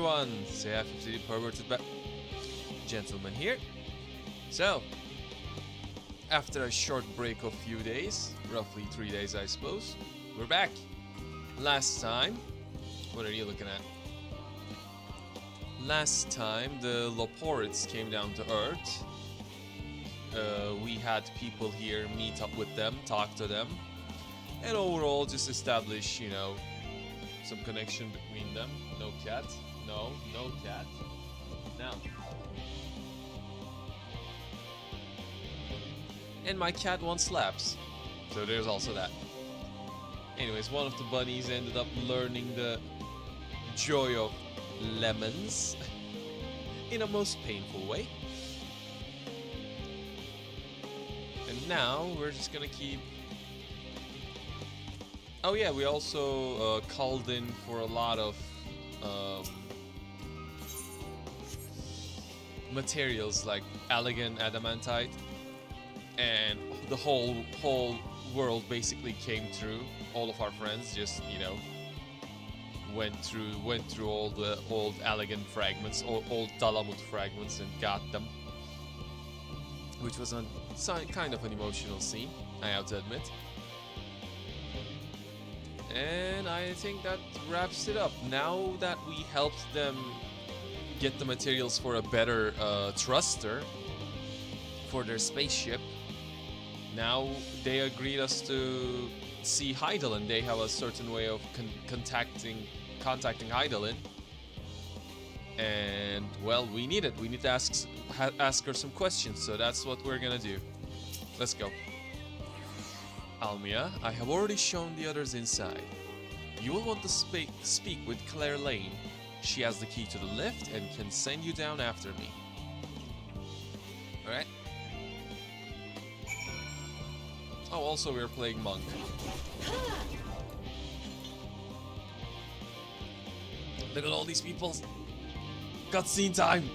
everyone, XIV perverted gentleman here. So, after a short break of few days, roughly 3 days I suppose, we're back. Last time, what are you looking at? Last time the Loporids came down to Earth. We had people here meet up with them, talk to them, and overall just establish, you know, some connection between them. No cat. No cat. Now. And my cat wants slaps. So there's also that. Anyways, one of the bunnies ended up learning the joy of lemons in a most painful way. And now we're just gonna keep... Oh yeah, we also called in for a lot of materials like elegant adamantite, and the whole world basically came through. All of our friends just, you know, went through all the old elegant fragments, old Dalamut fragments, and got them, which was a kind of an emotional scene, I have to admit. And I think that wraps it up. Now that we helped them get the materials for a better thruster for their spaceship, now they agreed us to see Heidelin. They have a certain way of contacting Heidelin. And, well, we need it. We need to ask her some questions, so that's what we're gonna do. Let's go. Almia, I have already shown the others inside. You will want to speak with Claire Lane. She has the key to the lift and can send you down after me. Alright. Oh, also we're playing Monk. Look at all these people. Cutscene time!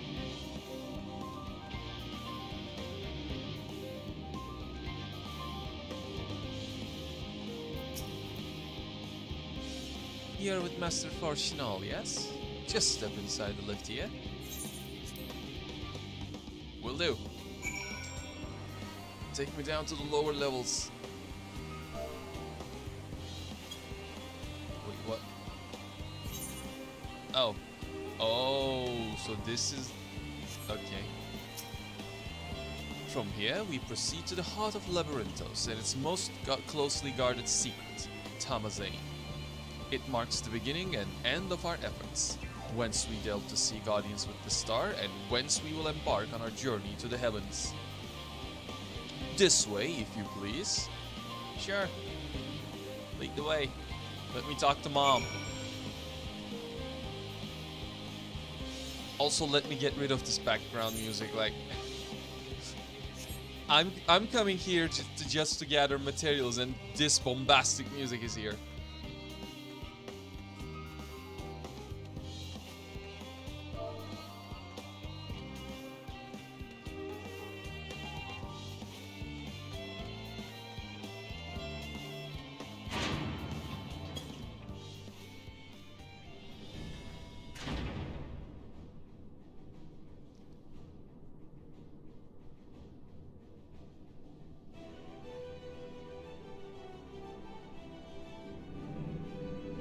Here with Master Farshinal, yes? Just step inside the lift here. Will do. Take me down to the lower levels. Wait, what? Oh. Oh, so this is... Okay. From here, we proceed to the heart of Labyrinthos and its most closely guarded secret, Tamazane. It marks the beginning and end of our efforts, whence we delve to see Guardians with the Star, and whence we will embark on our journey to the heavens. This way, if you please. Sure. Lead the way. Let me talk to Mom. Also, let me get rid of this background music, like... I'm coming here just to gather materials, and this bombastic music is here.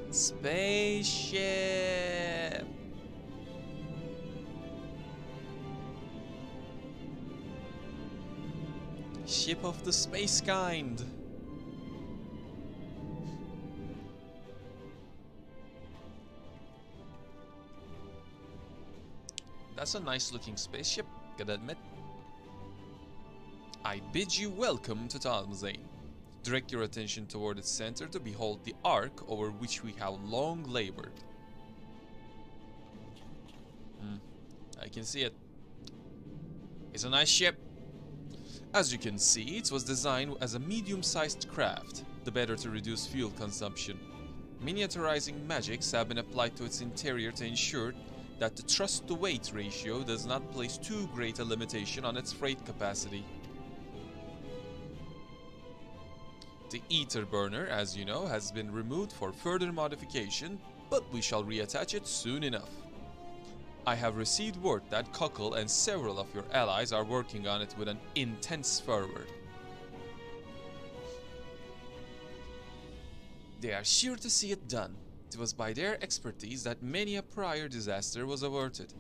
Spaceship! Ship of the space kind! That's a nice looking spaceship, gotta admit. I bid you welcome to Tamazane. Direct your attention toward its center to behold the arc over which we have long labored. I can see it. It's a nice ship. As you can see, it was designed as a medium-sized craft, the better to reduce fuel consumption. Miniaturizing magics have been applied to its interior to ensure that the thrust-to-weight ratio does not place too great a limitation on its freight capacity. The ether burner, as you know, has been removed for further modification, but we shall reattach it soon enough. I have received word that Cockle and several of your allies are working on it with an intense fervor. They are sure to see it done. It was by their expertise that many a prior disaster was averted.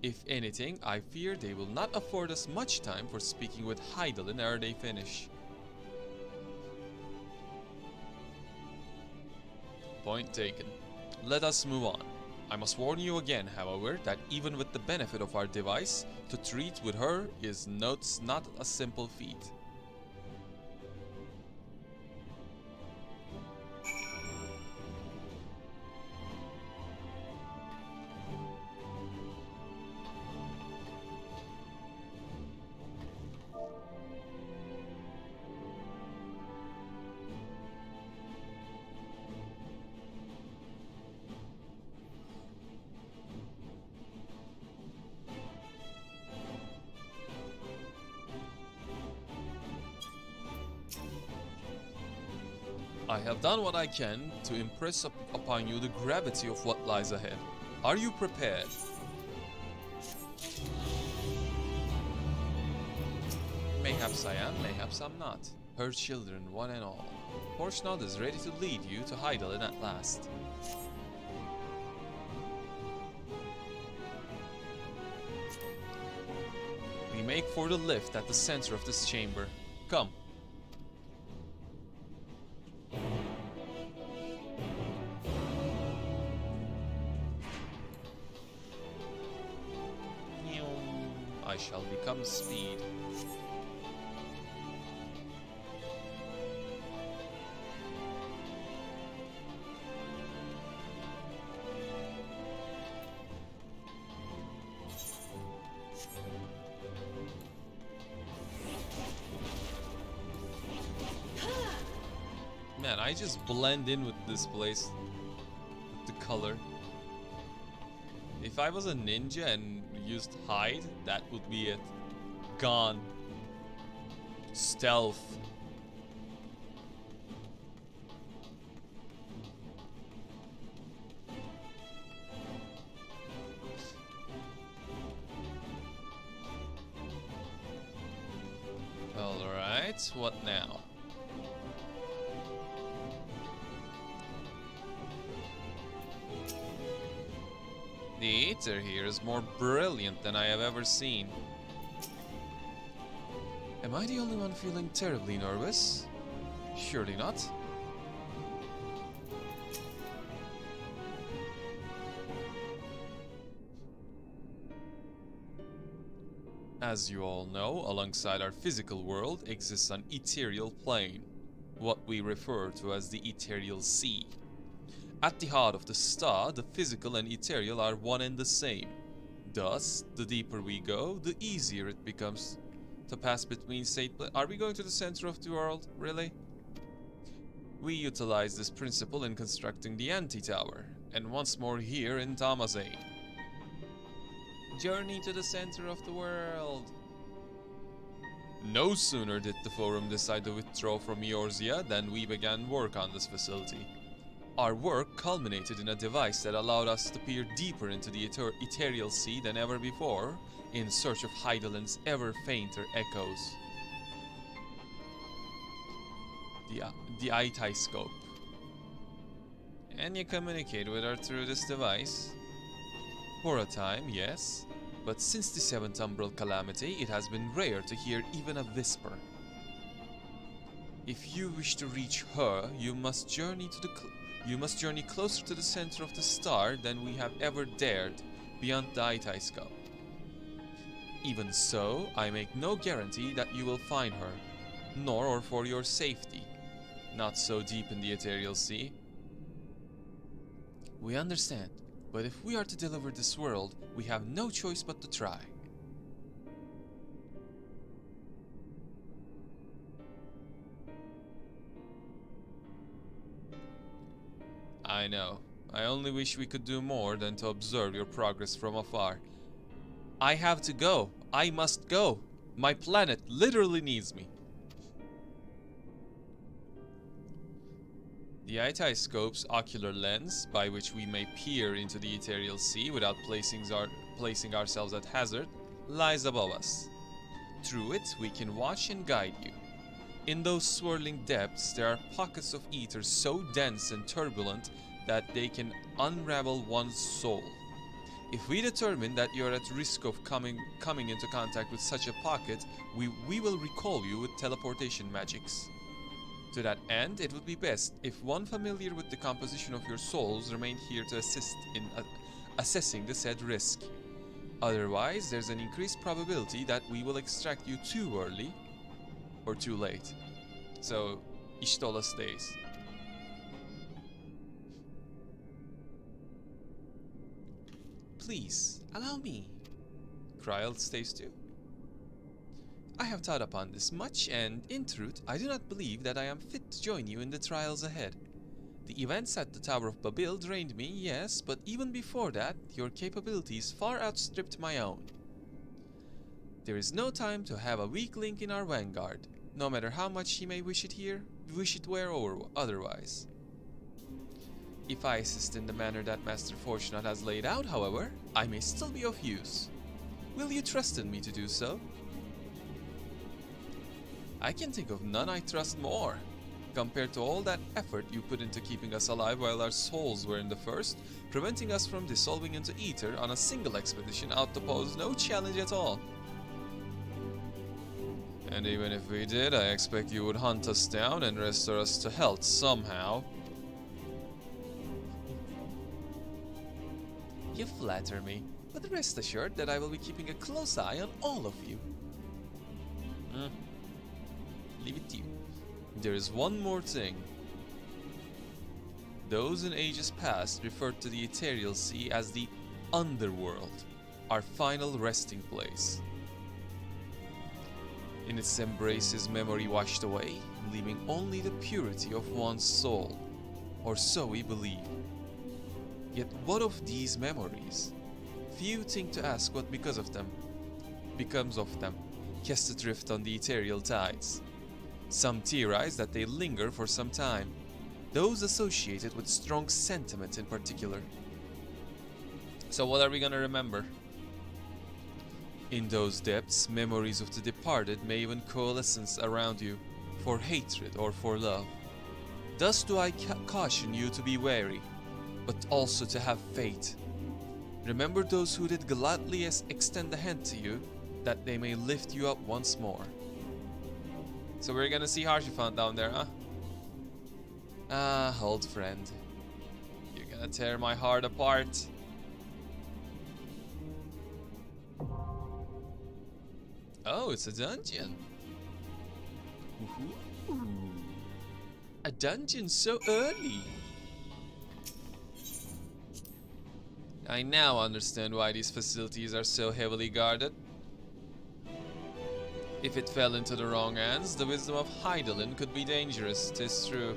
If anything, I fear they will not afford us much time for speaking with Heidelin ere they finish. Point taken. Let us move on. I must warn you again, however, that even with the benefit of our device, to treat with her is not a simple feat. I have done what I can to impress upon you the gravity of what lies ahead. Are you prepared? Mayhaps I am, mayhaps I'm not. Her children, one and all. Horsnod is ready to lead you to Heidelin at last. We make for the lift at the center of this chamber. Come. I shall become speed. Man, I just blend in with this place. With the color. If I was a ninja and used hide, that would be it. Gone. Stealth. Alright, what now? The Aether here is more brilliant than I have ever seen. Am I the only one feeling terribly nervous? Surely not. As you all know, alongside our physical world exists an ethereal plane, what we refer to as the ethereal sea. At the heart of the star, the physical and ethereal are one and the same. Thus, the deeper we go, the easier it becomes to pass between state planes. Are we going to the center of the world? Really? We utilize this principle in constructing the anti-tower, and once more here in Tamazane. Journey to the center of the world. No sooner did the Forum decide to withdraw from Eorzea than we began work on this facility. Our work culminated in a device that allowed us to peer deeper into the ethereal sea than ever before, in search of Heidelin's ever fainter echoes. The Itiscope. And you communicate with her through this device? For a time, yes, but since the 7th Umbral Calamity, it has been rare to hear even a whisper. If you wish to reach her, you must journey closer to the center of the star than we have ever dared, beyond the Itiscope. Even so, I make no guarantee that you will find her, nor or for your safety. Not so deep in the ethereal sea. We understand, but if we are to deliver this world, we have no choice but to try. I know. I only wish we could do more than to observe your progress from afar. I have to go. I must go. My planet literally needs me. The Itai-scope's ocular lens, by which we may peer into the ethereal sea without placing ourselves at hazard, lies above us. Through it, we can watch and guide you. In those swirling depths, there are pockets of ether so dense and turbulent that they can unravel one's soul. If we determine that you are at risk of coming into contact with such a pocket, we will recall you with teleportation magics. To that end, it would be best if one familiar with the composition of your souls remained here to assist in assessing the said risk. Otherwise, there's an increased probability that we will extract you too early or too late. So, işte olasıdayız. Please, allow me. Kryl stays too. I have thought upon this much, and in truth, I do not believe that I am fit to join you in the trials ahead. The events at the Tower of Babil drained me, yes, but even before that, your capabilities far outstripped my own. There is no time to have a weak link in our vanguard, no matter how much he may wish it where or otherwise. If I assist in the manner that Master Fortunate has laid out, however, I may still be of use. Will you trust in me to do so? I can think of none I trust more. Compared to all that effort you put into keeping us alive while our souls were in the first, preventing us from dissolving into ether on a single expedition ought to pose no challenge at all. And even if we did, I expect you would hunt us down and restore us to health somehow. You flatter me, but rest assured that I will be keeping a close eye on all of you. Leave it to you. There is one more thing. Those in ages past referred to the ethereal sea as the underworld, our final resting place. In its embraces, memory washed away, leaving only the purity of one's soul, or so we believe. Yet what of these memories? Few think to ask what becomes of them, cast adrift on the ethereal tides. Some theorize that they linger for some time, those associated with strong sentiment in particular. So what are we gonna remember? In those depths, memories of the departed may even coalesce around you, for hatred or for love. Thus do I caution you to be wary, but also to have faith. Remember those who did gladly extend a hand to you, that they may lift you up once more. So we're gonna see Harshiphant down there, huh? Ah, old friend. You're gonna tear my heart apart. Oh, it's a dungeon. Ooh. A dungeon so early. I now understand why these facilities are so heavily guarded. If it fell into the wrong hands, the wisdom of Hydaelyn could be dangerous, 'tis true.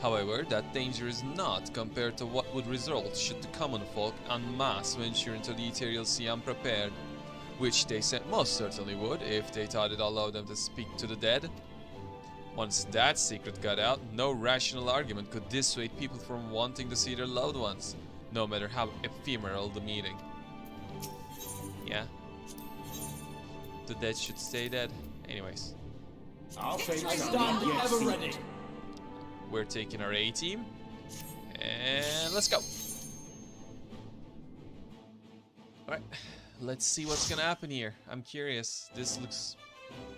However, that danger is not compared to what would result should the common folk en masse venture into the ethereal sea unprepared, which they most certainly would if they thought it allowed them to speak to the dead. Once that secret got out, no rational argument could dissuade people from wanting to see their loved ones, no matter how ephemeral the meeting. Yeah. The dead should stay dead. Anyways. I'll take stand ever ready. We're taking our A-team. And let's go. Alright. Let's see what's gonna happen here. I'm curious. This looks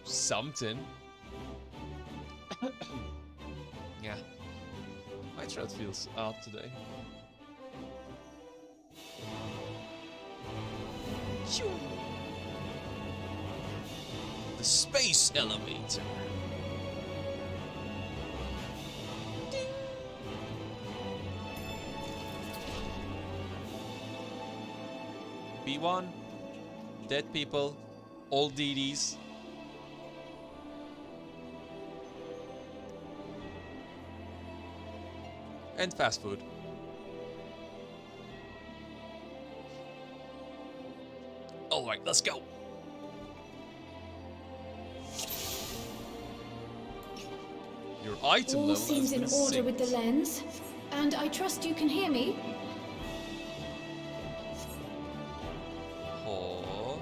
something. Yeah. My throat feels out today. The space elevator. Ding. B1, dead people, old DDs. And fast food. Alright, let's go. You're item All level seems has in been order with the synced. lens. And I trust you can hear me? Oh.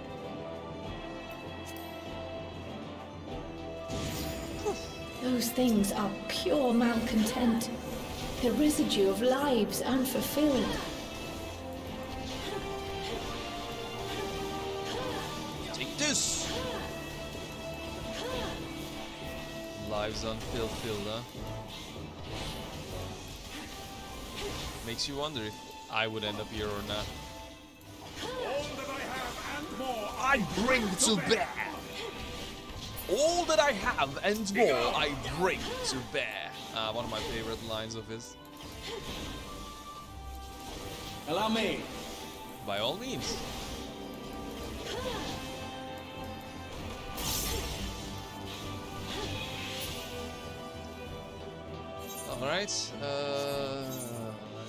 Those things are pure malcontent. The residue of lives unfulfilled. Take this! Lives unfulfilled, huh? Makes you wonder if I would end up here or not. All that I have and more, I bring to bear! All that I have and more I bring to bear. One of my favorite lines of his. allow me. By all means. Alright,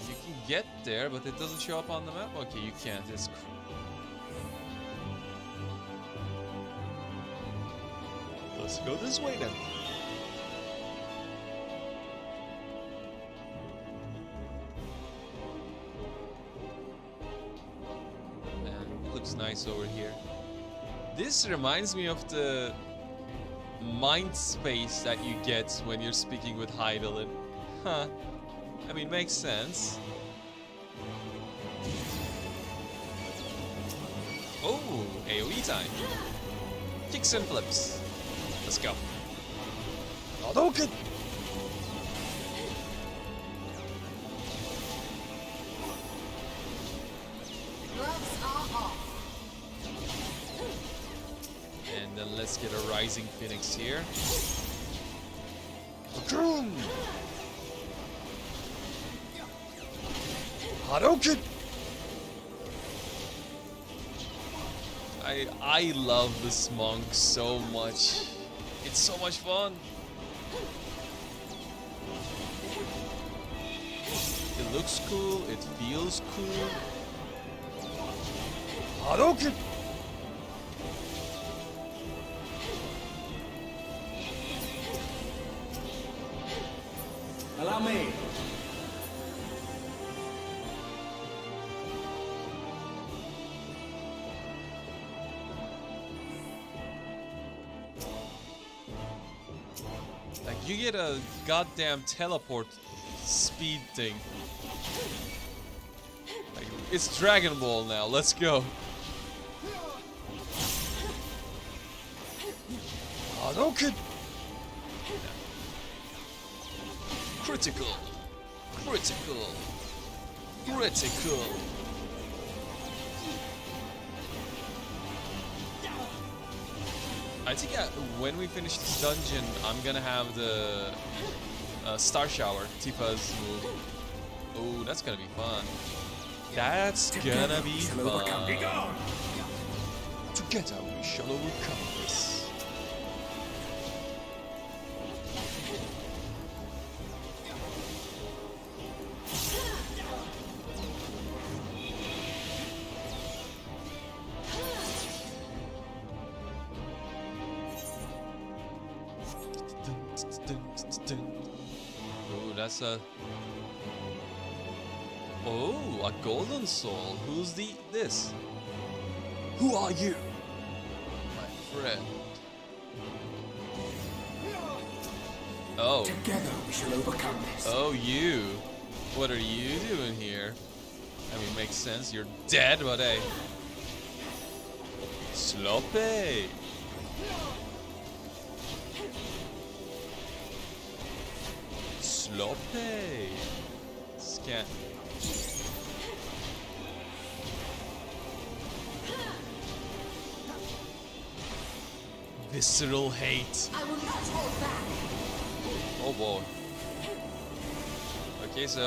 you can get there, but it doesn't show up on the map? Okay, you can't. It's let's go this way then. Man, looks nice over here. This reminds me of the mind space that you get when you're speaking with Heidelin. Huh. I mean, makes sense. Oh, AoE time. Kicks and flips. Let's go. Hadouken! Gloves are off. And then let's get a Rising Phoenix here. Hadouken! Hadouken! I love this monk so much. It's so much fun. It looks cool, it feels cool. Hadouken! Allow me. Like, you get a goddamn teleport speed thing. Like, it's Dragon Ball now, let's go. Hadouken! Critical. Critical. Critical. I think when we finish this dungeon, I'm gonna have the Star Shower, Tifa's move. Oh, that's gonna be fun. That's gonna be fun. Together we shall overcome this. Ooh, that's a... Oh, a golden soul. Who's this? Who are you? My friend. Oh. Together we shall overcome this. Oh, you. What are you doing here? I mean, makes sense. You're dead, but hey. Sloppy. Sloppy. Scan. Visceral hate. I will not hold back. Oh boy. Okay, so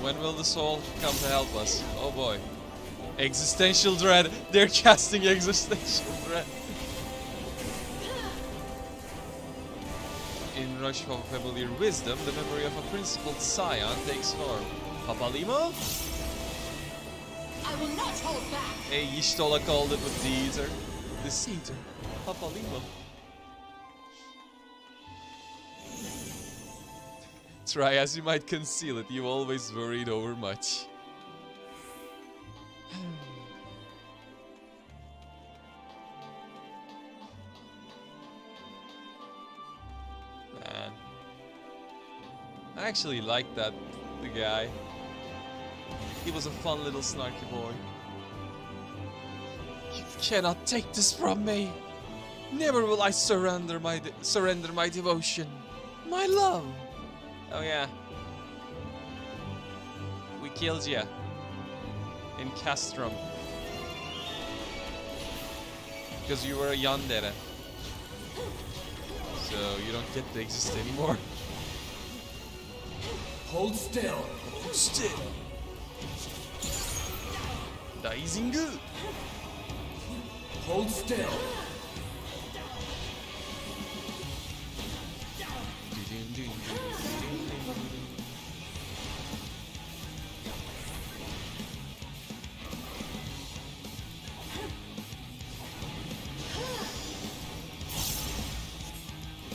when will the soul come to help us? Oh boy. Existential dread. They're casting existential dread. In rush of familiar wisdom, the memory of a principled scion takes form. Papalimo? I will not hold back. Hey, Y'shtola called it with the eater. The eater. Papalimo. Try as you might conceal it, you always worried over much. Man. I actually liked the guy. He was a fun little snarky boy. You cannot take this from me. Never will I surrender my devotion, my love. Oh yeah. We killed ya in Castrum because you were a yandere, so you don't get to exist anymore. Hold still. Hold still. Daizingu. Hold still.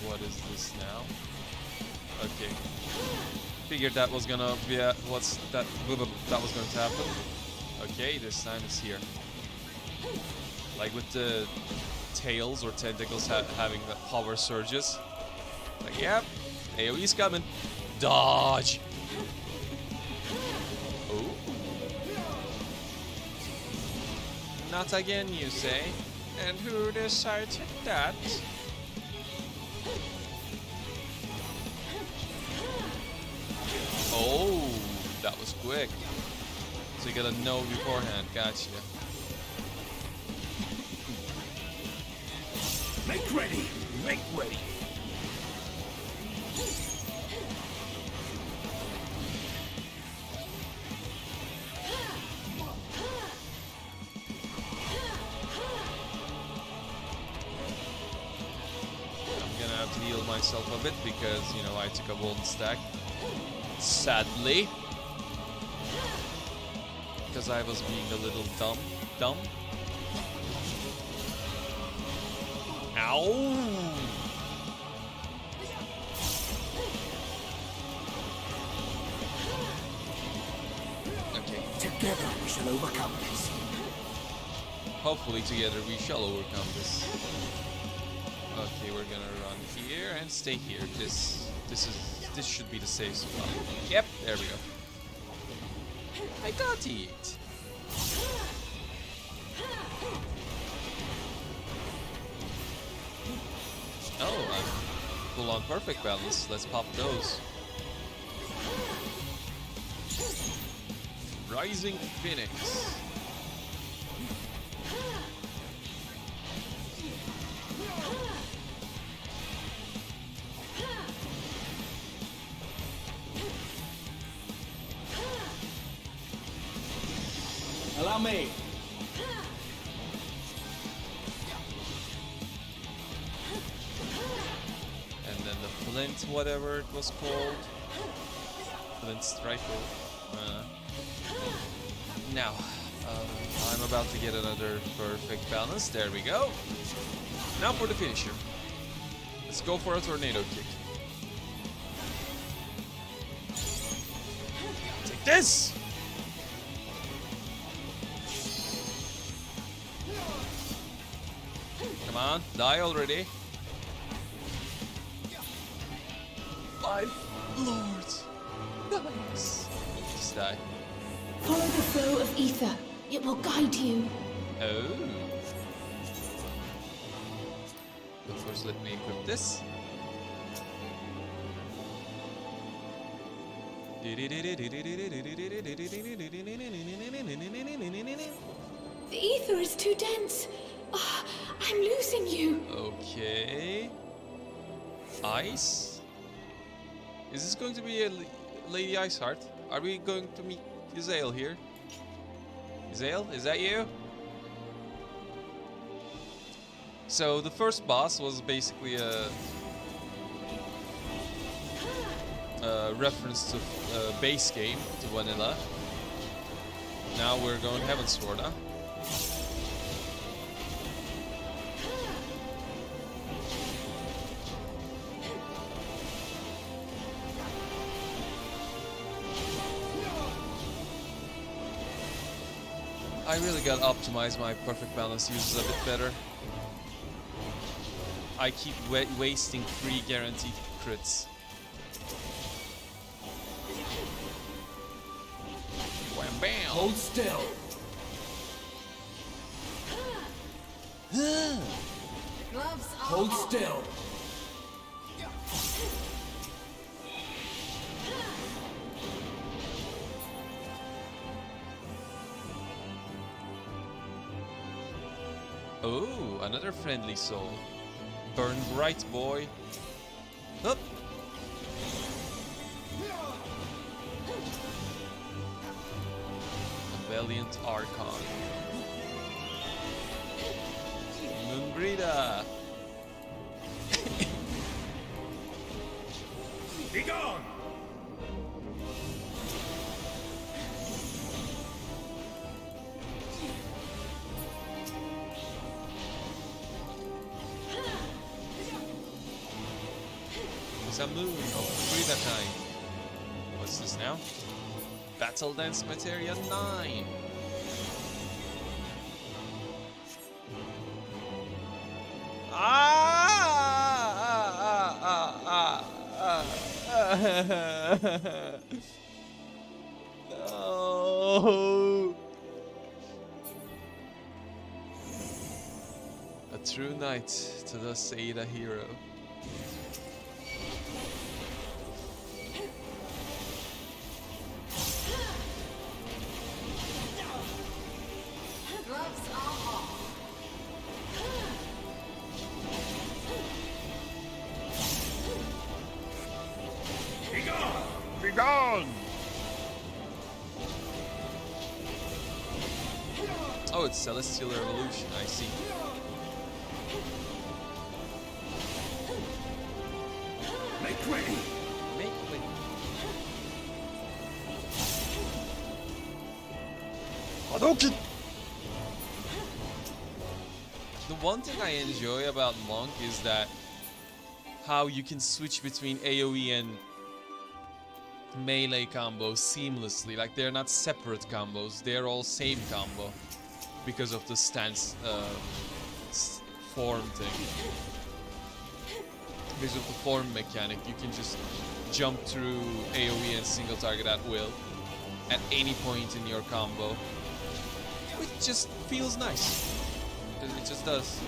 What is this now? Okay. Figured that was gonna be that was going to happen. Okay, this time it's here. Like with the tails or tentacles having the power surges. Like, yep, AoE's coming. Dodge! Oh. Not again, you say? And who decided that? Oh, that was quick. So you gotta know beforehand, gotcha. Make ready. Make ready. I'm gonna have to heal myself a bit because, you know, I took a golden stack. Sadly. Because I was being a little dumb. Ow! Okay. Together we shall overcome this. Hopefully together we shall overcome this. Okay, we're gonna run here and stay here. This should be the safe spot. Yep, there we go. I got it. Oh, I'm full on perfect balance. Let's pop those. Rising Phoenix. Allow me. And then the Flint, whatever it was called. Flint Striker. Now, I'm about to get another perfect balance. There we go. Now for the finisher. Let's go for a tornado kick. Take this! Come on, die already. Life Lords. Nice. Just die. Follow the flow of ether. It will guide you. Oh. But first let me equip this. The ether is too dense. Ah, I'm losing you. Okay. Ice? Is this going to be a Lady Iceheart? Are we going to meet Yzael here? Yzael, is that you? So the first boss was basically a reference to base game, to vanilla. Now we're going Heavensward, huh? I really gotta optimize my perfect balance uses a bit better. I keep wasting 3 guaranteed crits. Wham bam! Hold still. Gloves are Hold off. still. Oh, another friendly soul. Burn bright, boy. Up. A valiant Archon. Moonbrida. Be gone. It's a moon of Brida time. What's this now? Battle Dance Materia 9. No. A true knight to the Seida hero. Gloves are off. Be gone. Be gone! Oh, it's Celestial Revolution, I see. Make ready. Make way. Hadouken! The one thing I enjoy about Monk is that how you can switch between AoE and melee combos seamlessly. Like, they're not separate combos, they're all same combo because of the stance form thing. Because of the form mechanic, you can just jump through AoE and single target at will at any point in your combo, which just feels nice. It just does.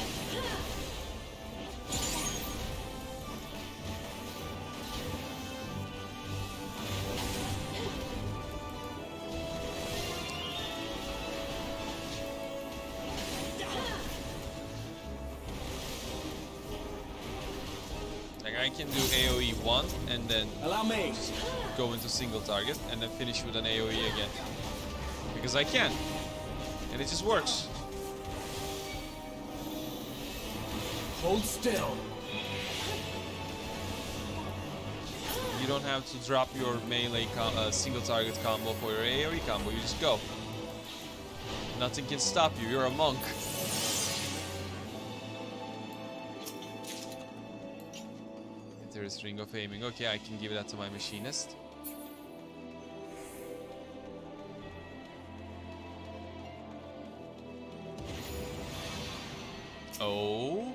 Like, I can do AoE 1 and then Allow me. go into single target and then finish with an AoE again. Because I can. And it just works. Hold still. You don't have to drop your melee single target combo for your AoE combo, you just go. Nothing can stop you, you're a monk. There's Ring of Aiming. Okay, I can give that to my machinist. Oh.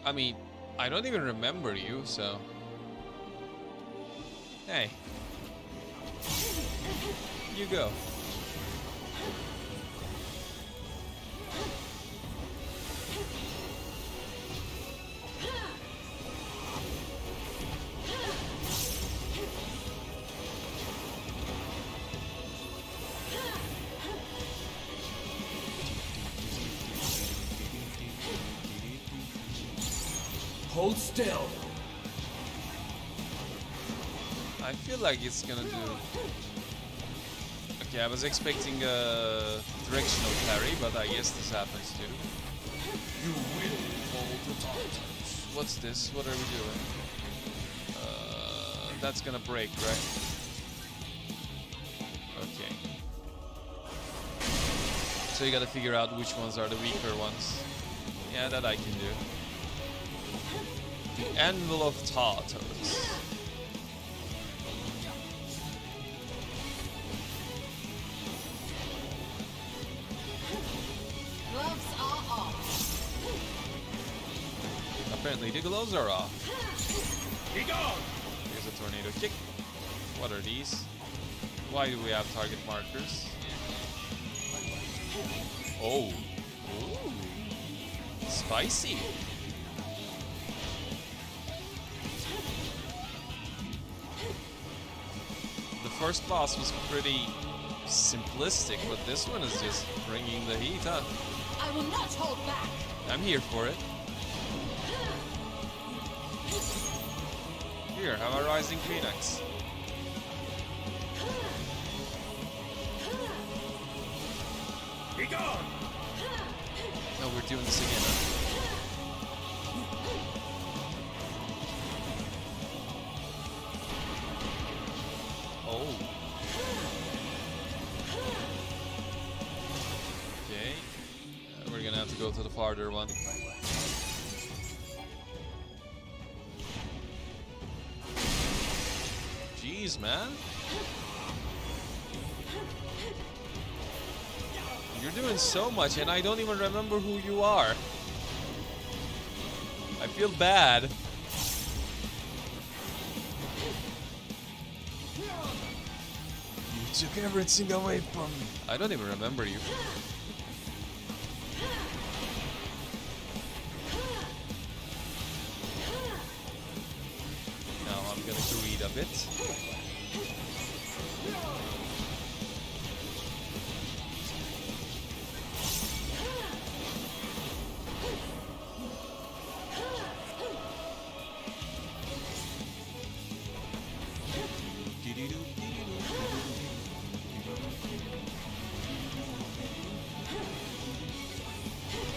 I mean, I don't even remember you, so... Hey. You go. Hold still. I feel like it's gonna do... Okay, I was expecting a directional parry, but I guess this happens too. You will fall to Tartarus. What's this? What are we doing? That's gonna break, right? Okay. So you gotta figure out which ones are the weaker ones. Yeah, that I can do. The Anvil of Tartarus. Apparently the gloves are off. Be gone! Here's a tornado kick. What are these? Why do we have target markers? Oh. Ooh. Spicy. The first boss was pretty simplistic, but this one is just bringing the heat, huh? I will not hold back. I'm here for it. Here, have a rising phoenix. Be gone! Oh, we're doing this again. Huh? Oh. Okay. We're gonna have to go to the farther one. Jeez, man. You're doing so much and I don't even remember who you are. I feel bad. You took everything away from me. I don't even remember you. Now I'm gonna greed a bit.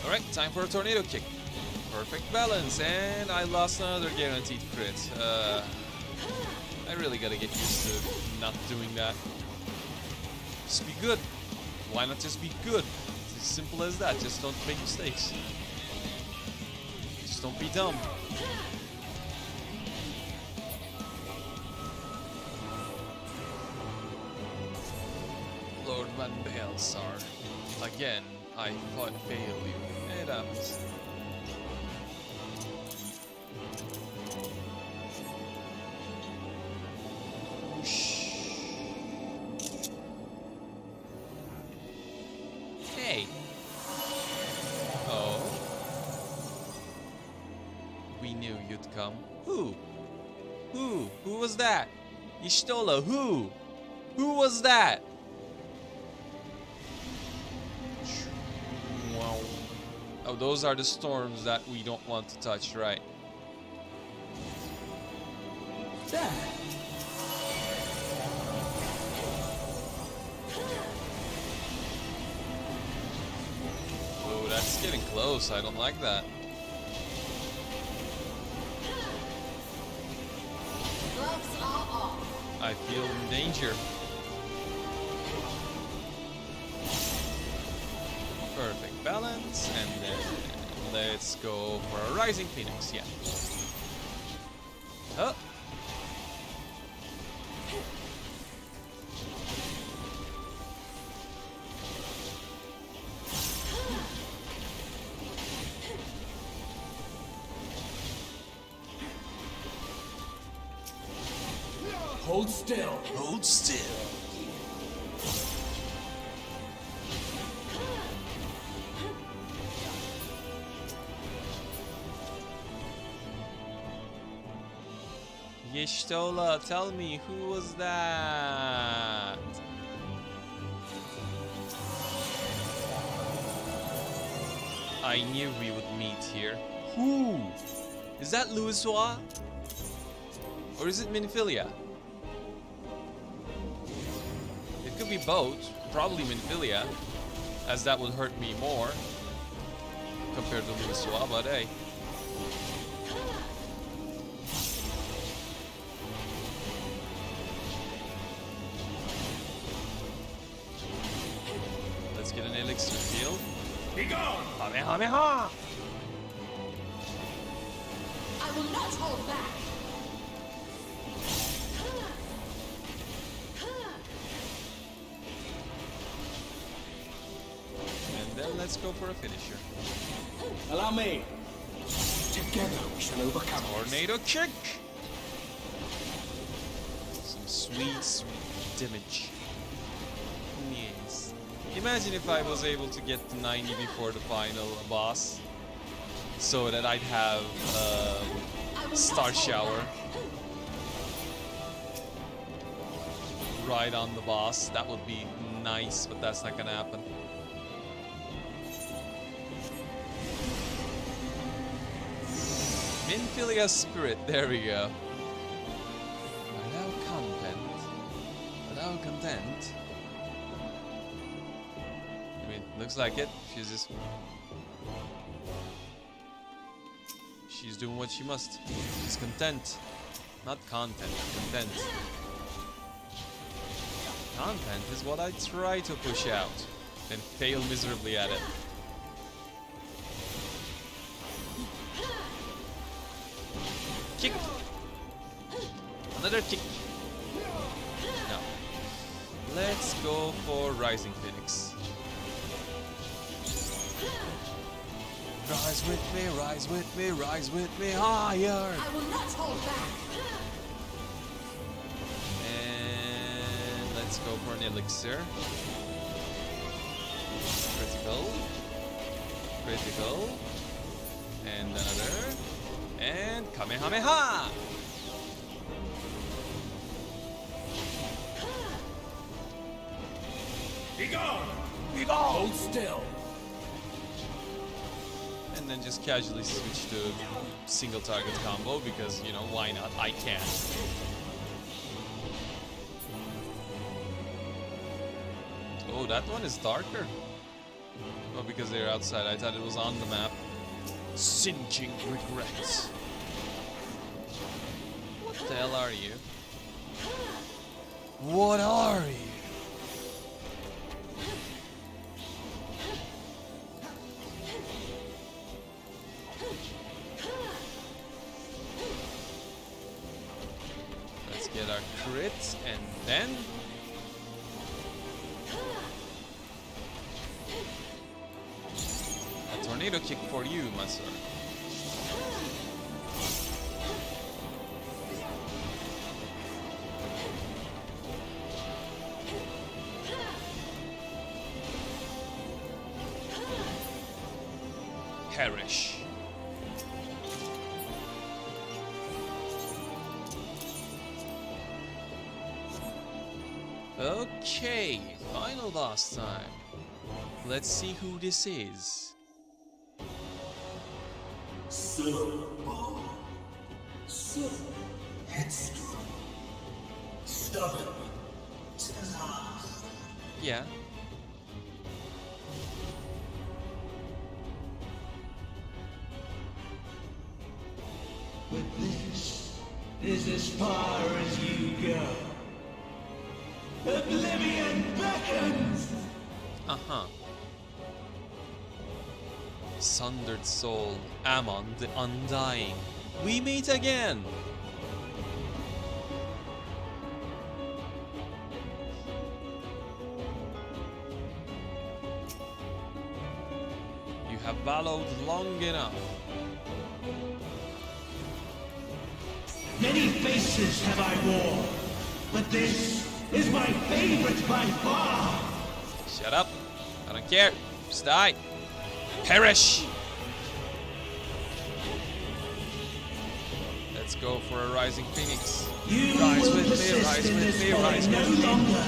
Alright, time for a tornado kick. Perfect balance, and I lost another guaranteed crit. I really gotta get used to not doing that. Just be good. Why not just be good? It's as simple as that. Just don't make mistakes. Just don't be dumb. Lord Van Balsar. Again, I thought fail you. It happens. Hey. Oh. We knew you'd come. Who? Who? Who was that? Y'shtola, who? Who was that? Wow. Oh, those are the storms that we don't want to touch, right? There. Oh, that's getting close. I don't like that. Gloves are off. I feel in danger. Perfect balance, and then let's go for a rising phoenix. Yeah. Oh. Hold still. Hold still. Y'shtola, tell me, who was that? I knew we would meet here. Who? Is that Louisois? Or is it Minfilia? It could be both. Probably Minfilia, as that would hurt me more compared to Louisois, but hey. Let's get an elixir field. Be gone! Kamehameha! I will not hold back. And then let's go for a finisher. Allow me. Together we shall overcome this. Tornado kick! Some sweet damage. Yes. Imagine if I was able to get to 90 before the final boss. So that I'd have Star Shower right on the boss. That would be nice, but that's not gonna happen. Minfilia Spirit, there we go. Without content. I mean, looks like it. She's doing what she must. She's content. Not content, content. Content is what I try to push out and fail miserably at it. Kick! Another kick! No. Let's go for Rising Phoenix. Rise with me, rise with me, rise with me, higher! I will not hold back. And let's go for an elixir. Critical. Critical. And another. And Kamehameha! Be gone! Be gone! Hold still. And then just casually switch to single target combo because, you know, why not? I can. Oh, that one is darker. Oh, because they're outside. I thought it was on the map. Singeing regrets. What the hell are you? What are you? Let's get our crit and then a tornado kick for you, my sir. Perish. Okay, final boss time. Let's see who this is. So headstrong, stubborn to the last. Yeah. But this is as far as you go. Oblivion beckons! Uh-huh. Sundered soul, Ammon the Undying. We meet again! You have wallowed long enough. Many faces have I worn, but this is my favorite by far! Shut up. I don't care. Just die. Perish! Let's go for a Rising Phoenix. You Rise will with me, persist rise in with this me, folly rise no with me. longer.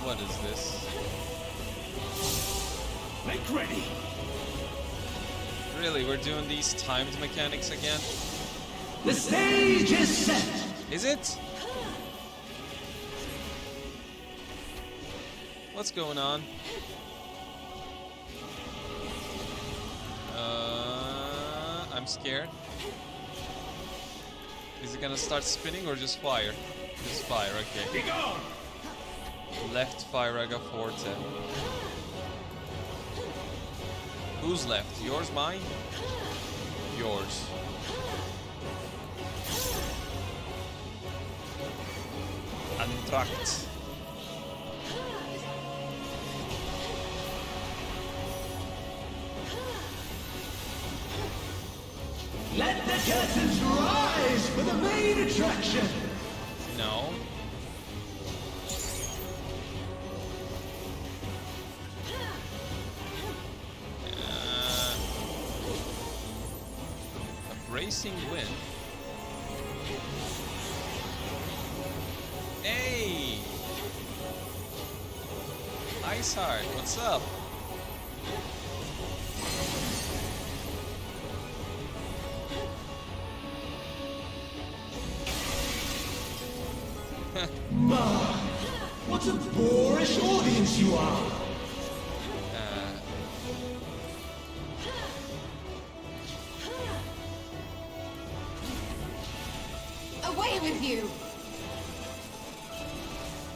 What is this? Make ready! Really, we're doing these timed mechanics again? The stage is set! Is it? What's going on? I'm scared. Is it gonna start spinning or just fire? Just fire, okay. Be gone! Left Firaga Forte. Who's left? Yours, mine? Yours. Antract. Curtains rise for the main attraction. No. A bracing wind. Hey! Ice Heart, what's up? Ma, what a boorish audience you are. Away with you!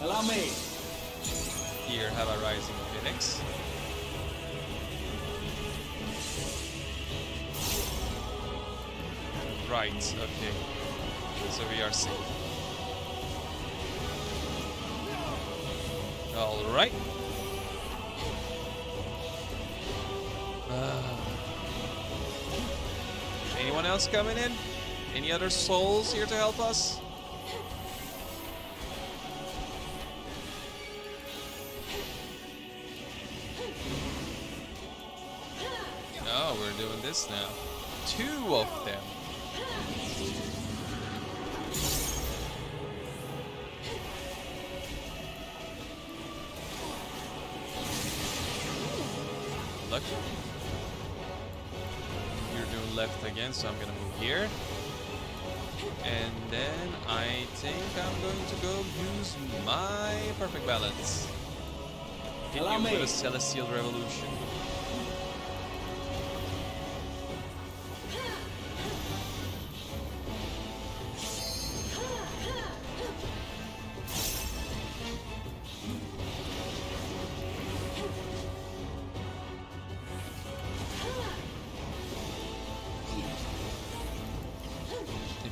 Allow me. Here, have a rising phoenix. Right, okay. So we are safe. Alright. Anyone else coming in? Any other souls here to help us? No, we're doing this now. 2 of them. Lucky. You're doing left again, so I'm gonna move here. And then I think I'm going to go use my perfect balance. Hit you with a celestial revolution.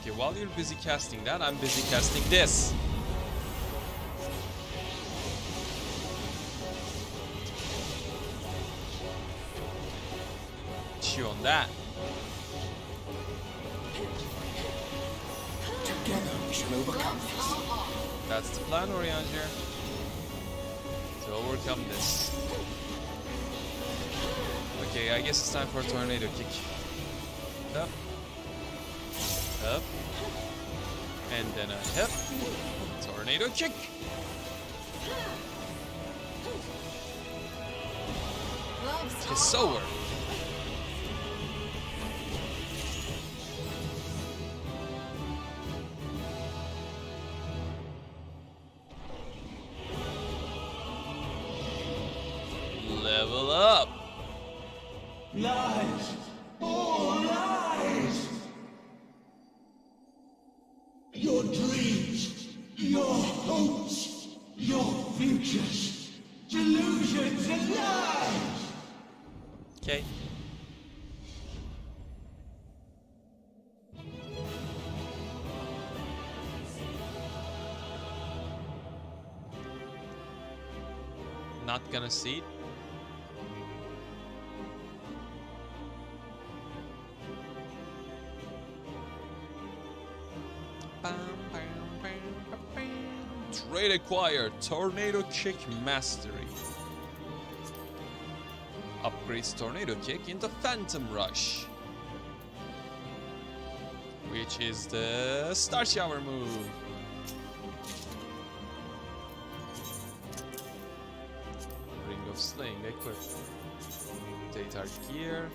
Okay, while you're busy casting that, I'm busy casting this. Chew on that. Together we shall overcome this. That's the plan, Urianger. To overcome this. Okay, I guess it's time for a tornado kick. Up. Up. And then a hip. Tornado kick. It's over. Level up. Lies. All lies. Your dreams, your hopes, your futures, delusions and lies. Okay. Not gonna see it. Trait acquired, Tornado Kick Mastery. Upgrades Tornado Kick into Phantom Rush, which is the Star Shower move. Ring of Sling equipped. Data gear.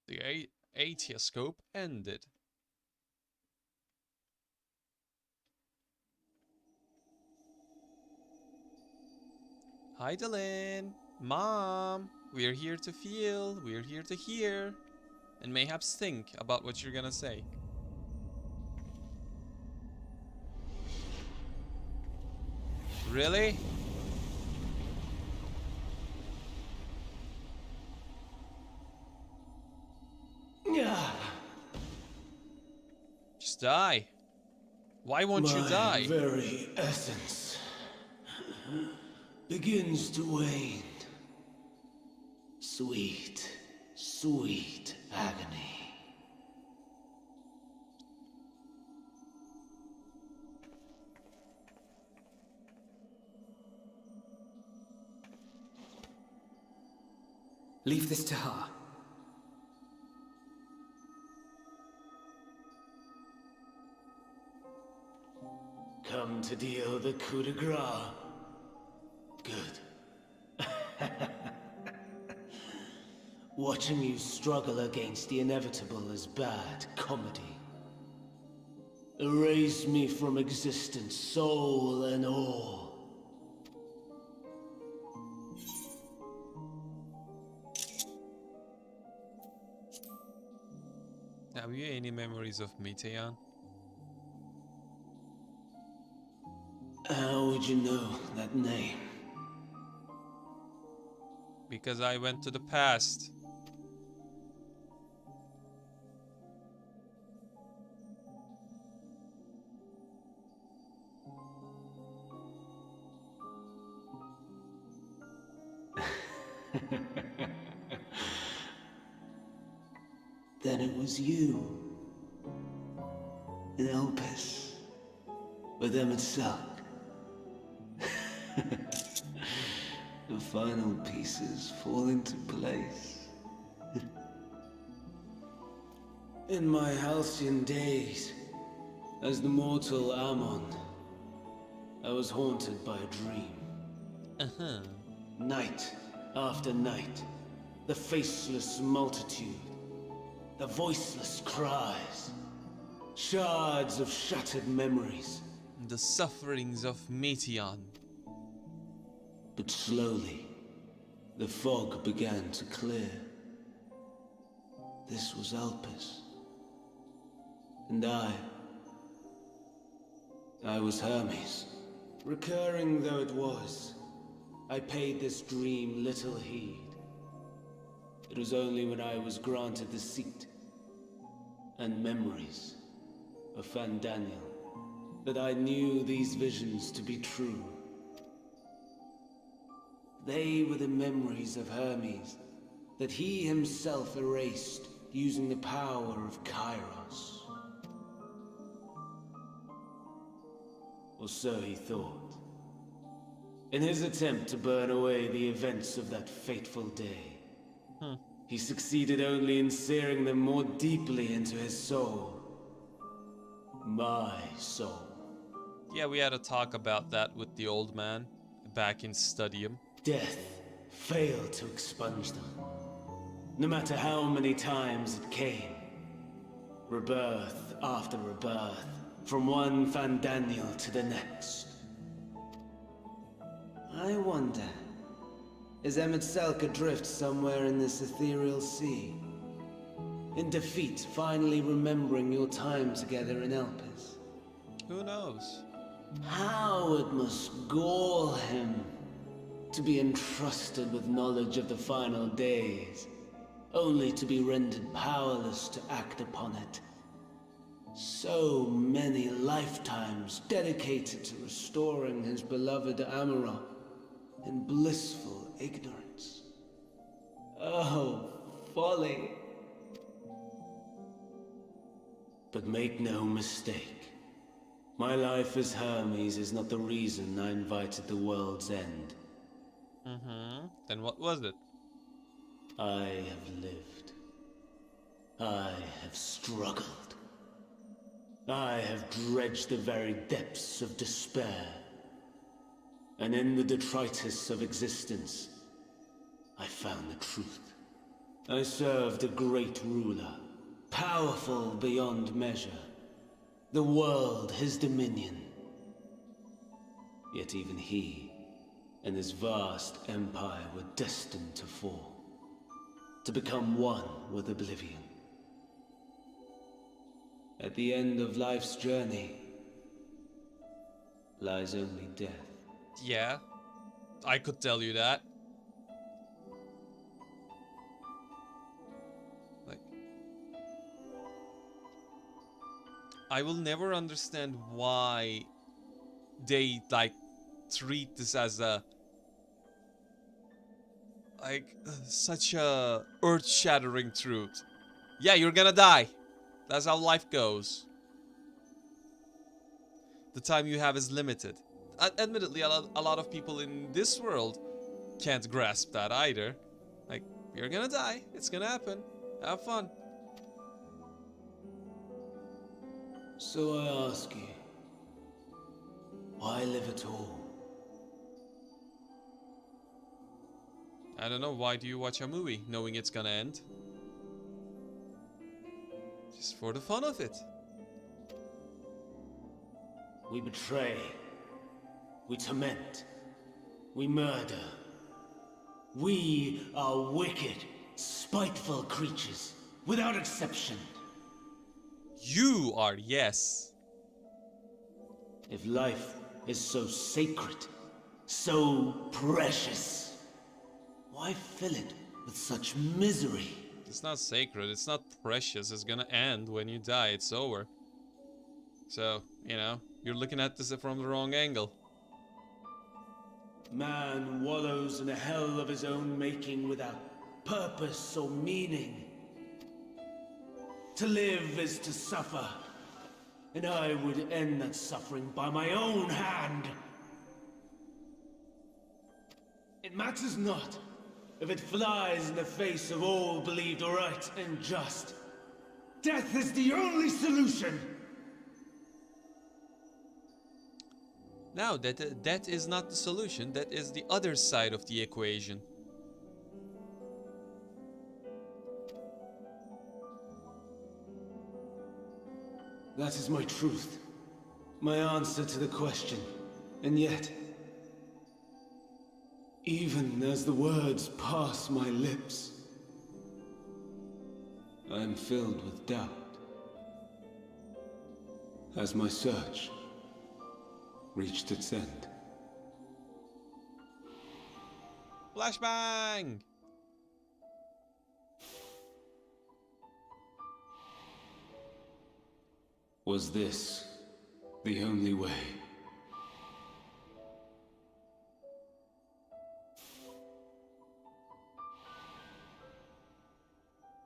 The Aetioscope ended. Hi, Dylan. Mom, we're here to feel, we're here to hear, and mayhaps think about what you're gonna say. Really? Just die. Why won't you die? My very essence begins to wane. Sweet, sweet agony. Leave this to her. Come to deal the coup de grace. Good. Watching you struggle against the inevitable is bad comedy. Erase me from existence, soul and all. Have you any memories of Meteon? How would you know that name? Because I went to the past. Then it was you. In Elpis. With Emmett Selk. The final pieces fall into place. In my halcyon days, as the mortal Ammon, I was haunted by a dream. Night after night, the faceless multitude, the voiceless cries, shards of shattered memories. The sufferings of Meteon. But slowly, the fog began to clear. This was Elpis. And I was Hermes. Recurring though it was, I paid this dream little heed. It was only when I was granted the seat and memories of Fandaniel that I knew these visions to be true. They were the memories of Hermes that he himself erased using the power of Kairos. Or so he thought. In his attempt to burn away the events of that fateful day, he succeeded only in searing them more deeply into his soul. My soul. Yeah, we had a talk about that with the old man back in Studium. Death failed to expunge them. No matter how many times it came. Rebirth after rebirth, from one Fandaniel to the next. I wonder, is Emmett Selk adrift somewhere in this ethereal sea? In defeat, finally remembering your time together in Elpis? Who knows? How it must gall him to be entrusted with knowledge of the final days, only to be rendered powerless to act upon it. So many lifetimes dedicated to restoring his beloved Amarok in blissful ignorance. Oh, folly. But make no mistake, my life as Hermes is not the reason I invited the world's end. Then what was it? I have lived. I have struggled. I have dredged the very depths of despair. And in the detritus of existence, I found the truth. I served a great ruler, powerful beyond measure. The world his dominion. Yet even he and his vast empire were destined to fall, to become one with oblivion. At the end of life's journey lies only death. Yeah, I could tell you that. Like, I will never understand why they, like, treat this as a... like such a earth-shattering truth. Yeah, you're gonna die. That's how life goes. The time you have is limited. Admittedly, a lot of people in this world can't grasp that either. Like, you're gonna die. It's gonna happen. Have fun. So I ask you, why live at all? I don't know, why do you watch a movie knowing it's gonna end? Just for the fun of it. We betray. We torment. We murder. We are wicked, spiteful creatures, without exception. You are, yes. If life is so sacred, so precious, why fill it with such misery? It's not sacred, it's not precious, it's gonna end when you die, it's over. So, you know, you're looking at this from the wrong angle. Man wallows in a hell of his own making without purpose or meaning. To live is to suffer, and I would end that suffering by my own hand. It matters not if it flies in the face of all believed right and just. Death is the only solution. Now, that is not the solution, that is the other side of the equation. That is my truth, my answer to the question. And yet, even as the words pass my lips, I am filled with doubt. Has my search reached its end? Flashbang! Was this the only way?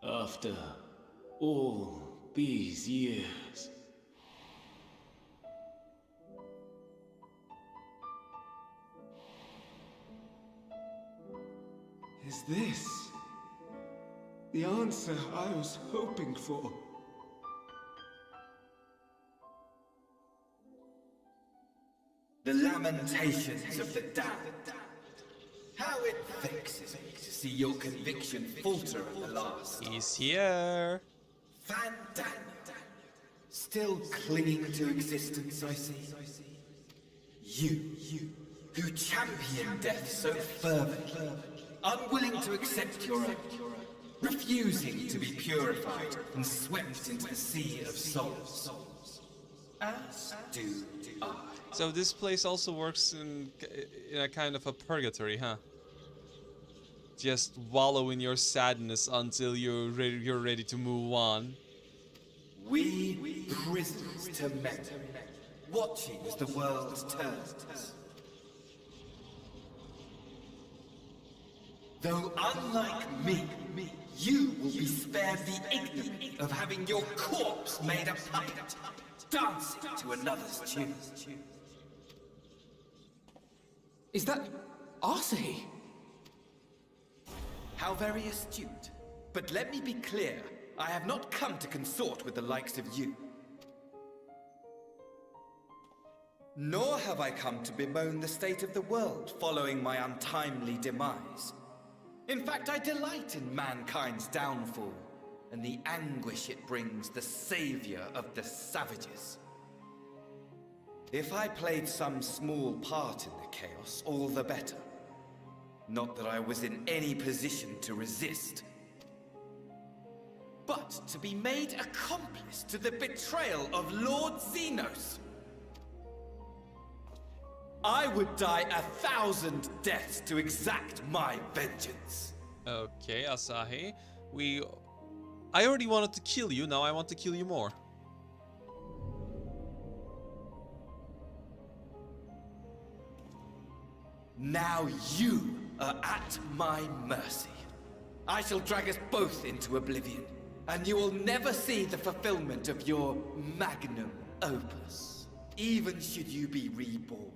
After all these years, is this the answer I was hoping for? The lamentations of the damned. How it vexes me to see your conviction falter at the last. He's here. Fandango. Still clinging to existence, I see. You, who champion death so fervently, unwilling to accept your own, refusing to be purified and swept into the sea of souls. As do I. So this place also works in a kind of a purgatory, huh? Just wallow in your sadness until you're ready to move on. We prisoners to men, watching as the world turns. Though unlike me, you will be spared the ignominy of having your corpse made a puppet, dancing to another's tune. Is that Arsahi? How very astute. But let me be clear, I have not come to consort with the likes of you. Nor have I come to bemoan the state of the world following my untimely demise. In fact, I delight in mankind's downfall, and the anguish it brings the savior of the savages. If I played some small part in the chaos, all the better. Not that I was in any position to resist. But to be made accomplice to the betrayal of Lord Xenos. I would die 1,000 deaths to exact my vengeance. Okay, Asahi. I already wanted to kill you, now I want to kill you more. Now you are at my mercy. I shall drag us both into oblivion, and you will never see the fulfillment of your magnum opus, even should you be reborn.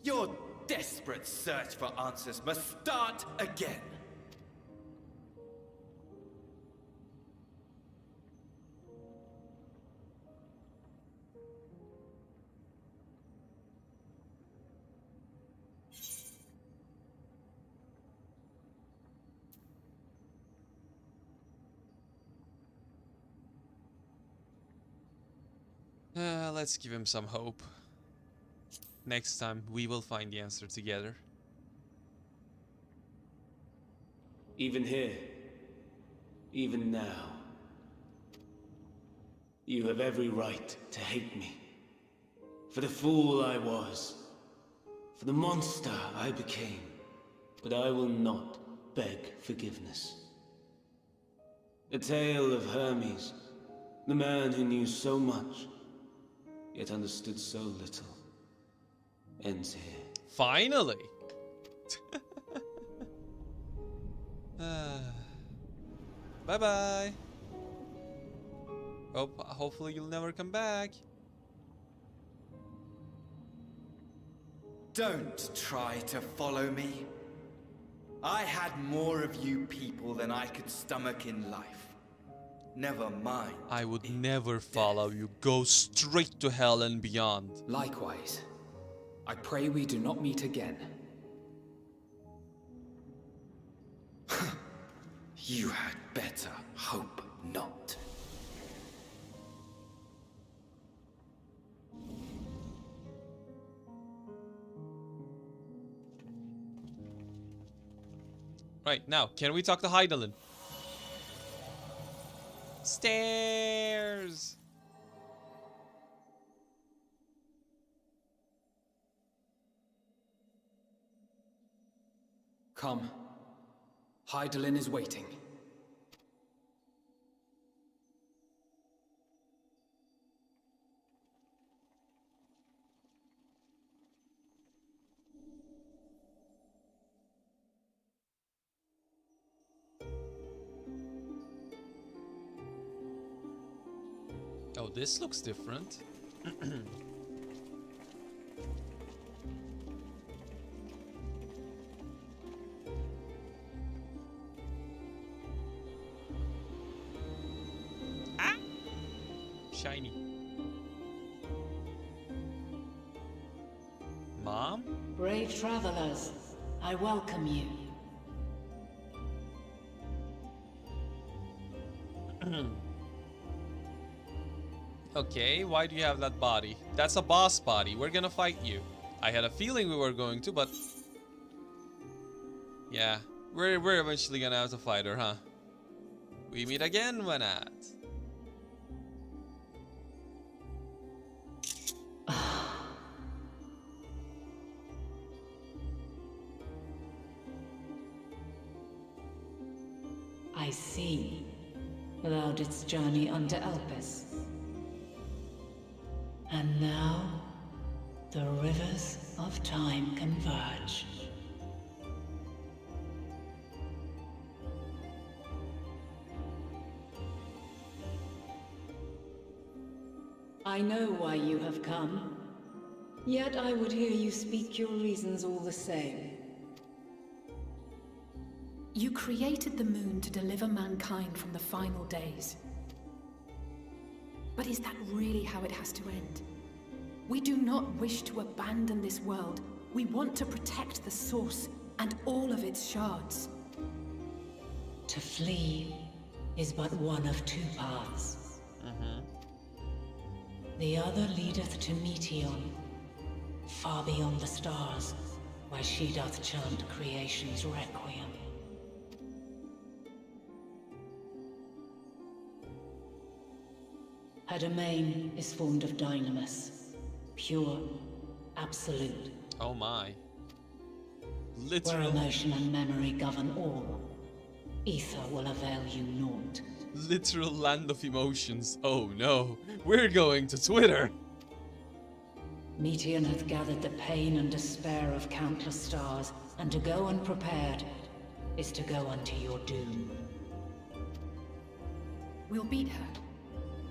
Your desperate search for answers must start again. Let's give him some hope. Next time, we will find the answer together. Even here, even now, you have every right to hate me. For the fool I was, for the monster I became. But I will not beg forgiveness. The tale of Hermes, the man who knew so much, yet understood so little, ends here. Finally! Bye-bye. Hopefully you'll never come back. Don't try to follow me. I had more of you people than I could stomach in life. Never mind. I would never follow you. Go straight to hell and beyond. Likewise. I pray we do not meet again. You had better hope not. Right, now, can we talk to Heidelin? Stairs! Come. Heidelin is waiting. Oh, this looks different. Ah! Shiny. Mom? Brave travelers, I welcome you. Okay, why do you have that body? That's a boss body. We're gonna fight you. I had a feeling we were going to, but... yeah, we're eventually gonna have to fight her, huh? We meet again, why not? I see. Thou didst journey under Elpis. And now, the rivers of time converge. I know why you have come, yet I would hear you speak your reasons all the same. You created the moon to deliver mankind from the final days. But is that really how it has to end? We do not wish to abandon this world. We want to protect the source and all of its shards. To flee is but one of two paths. The other leadeth to Meteon, far beyond the stars, where she doth chant creation's requiem. Her domain is formed of dynamis, pure, absolute. Oh my. Where Literal, emotion and memory govern all, ether will avail you naught. literal land of emotions. Oh no, we're going to Twitter. Meteon hath gathered the pain and despair of countless stars, and to go unprepared is to go unto your doom. We'll beat her.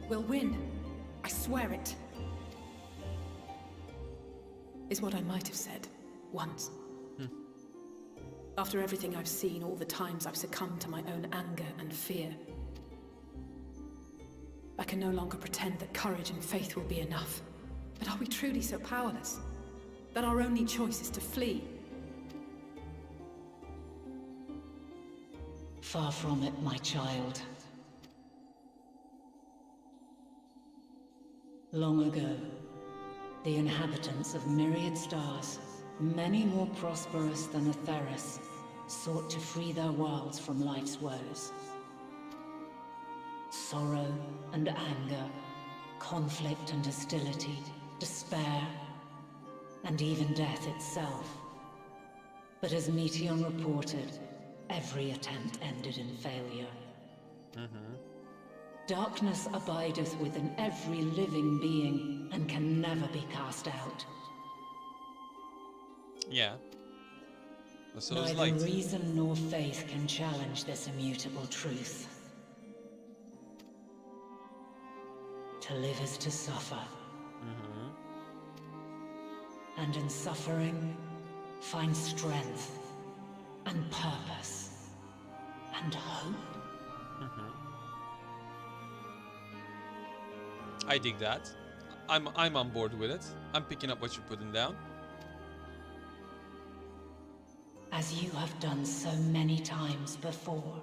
We'll win. I swear it. Is what I might have said. Once. After everything I've seen, all the times I've succumbed to my own anger and fear. I can no longer pretend that courage and faith will be enough. But are we truly so powerless? That our only choice is to flee? Far from it, my child. Long ago, the inhabitants of myriad stars, many more prosperous than Atheris, sought to free their worlds from life's woes. Sorrow and anger, conflict and hostility, despair, and even death itself. But as Meteon reported, every attempt ended in failure. Darkness abideth within every living being and can never be cast out. Yeah. So it's Neither light. reason nor faith can challenge this immutable truth. To live is to suffer. And in suffering, find strength and purpose and hope. I dig that. I'm on board with it. I'm picking up what you're putting down. As you have done so many times before.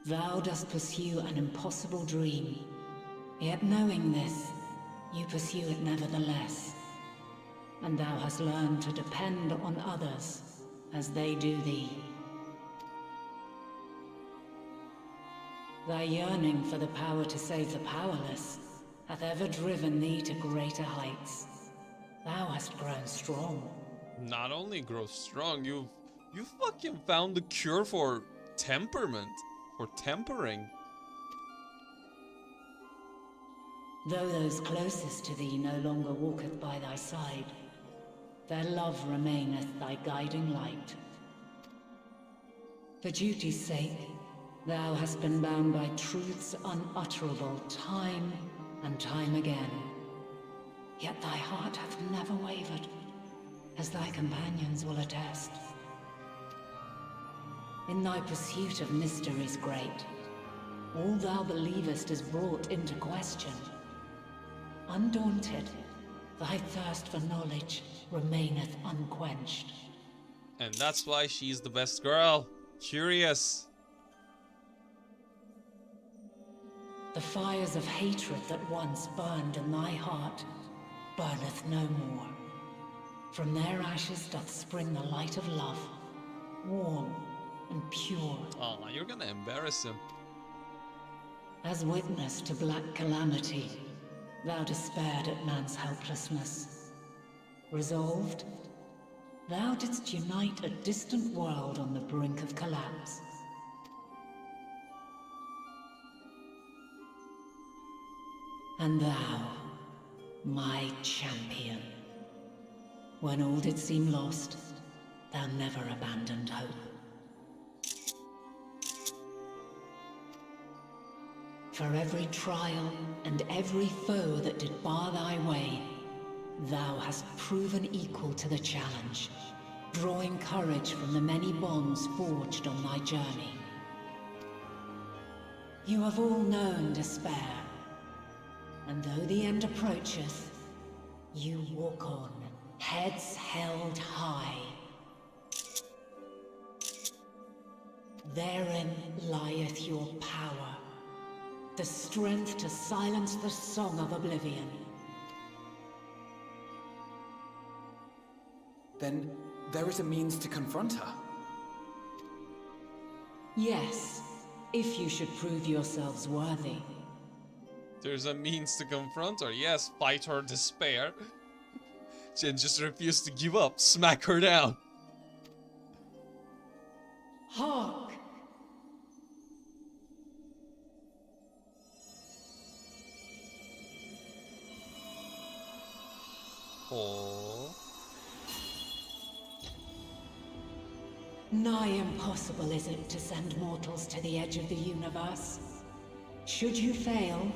Thou dost pursue an impossible dream, yet knowing this, you pursue it nevertheless. And thou hast learned to depend on others as they do thee. Thy yearning for the power to save the powerless hath ever driven thee to greater heights. Thou hast grown strong. Not only grow strong, you fucking found the cure for temperament, for tempering. Though those closest to thee no longer walketh by thy side, their love remaineth thy guiding light. For duty's sake, thou hast been bound by truths unutterable time and time again. Yet thy heart hath never wavered, as thy companions will attest. In thy pursuit of mysteries great, all thou believest is brought into question. Undaunted, thy thirst for knowledge remaineth unquenched. And that's why she's the best girl. Curious. The fires of hatred that once burned in thy heart burneth no more. From their ashes doth spring the light of love, warm and pure. Oh, you're gonna embarrass him. As witness to black calamity, thou despaired at man's helplessness. Resolved, thou didst unite a distant world on the brink of collapse. And thou, my champion, when all did seem lost, thou never abandoned hope. For every trial and every foe that did bar thy way, thou hast proven equal to the challenge, drawing courage from the many bonds forged on thy journey. You have all known despair, and though the end approacheth, you walk on, heads held high. Therein lieth your power, the strength to silence the song of oblivion. Then there is a means to confront her. Yes, if you should prove yourselves worthy. There's a means to confront her. Yes, fight her despair. And just refuse to give up. Smack her down. Hark! Oh. Nigh impossible is it to send mortals to the edge of the universe. Should you fail,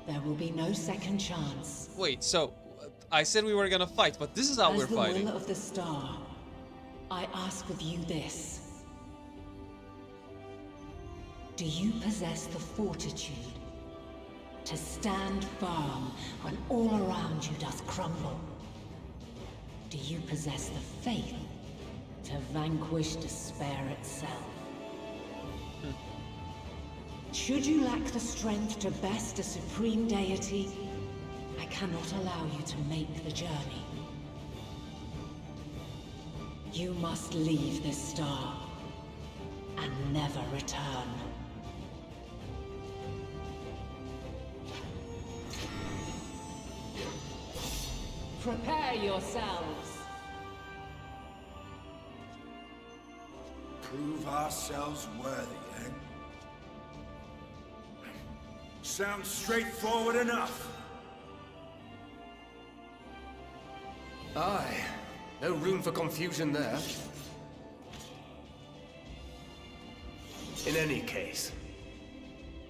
there will be no second chance. Wait, so I said we were gonna fight, but this is how we're fighting. As the will of the star, I ask of you this. Do you possess the fortitude to stand firm when all around you doth crumble? Do you possess the faith to vanquish despair itself? Should you lack the strength to best a supreme deity, I cannot allow you to make the journey. You must leave this star and never return. Prepare yourselves. Prove ourselves worthy, eh? Sounds straightforward enough. Aye. No room for confusion there. In any case,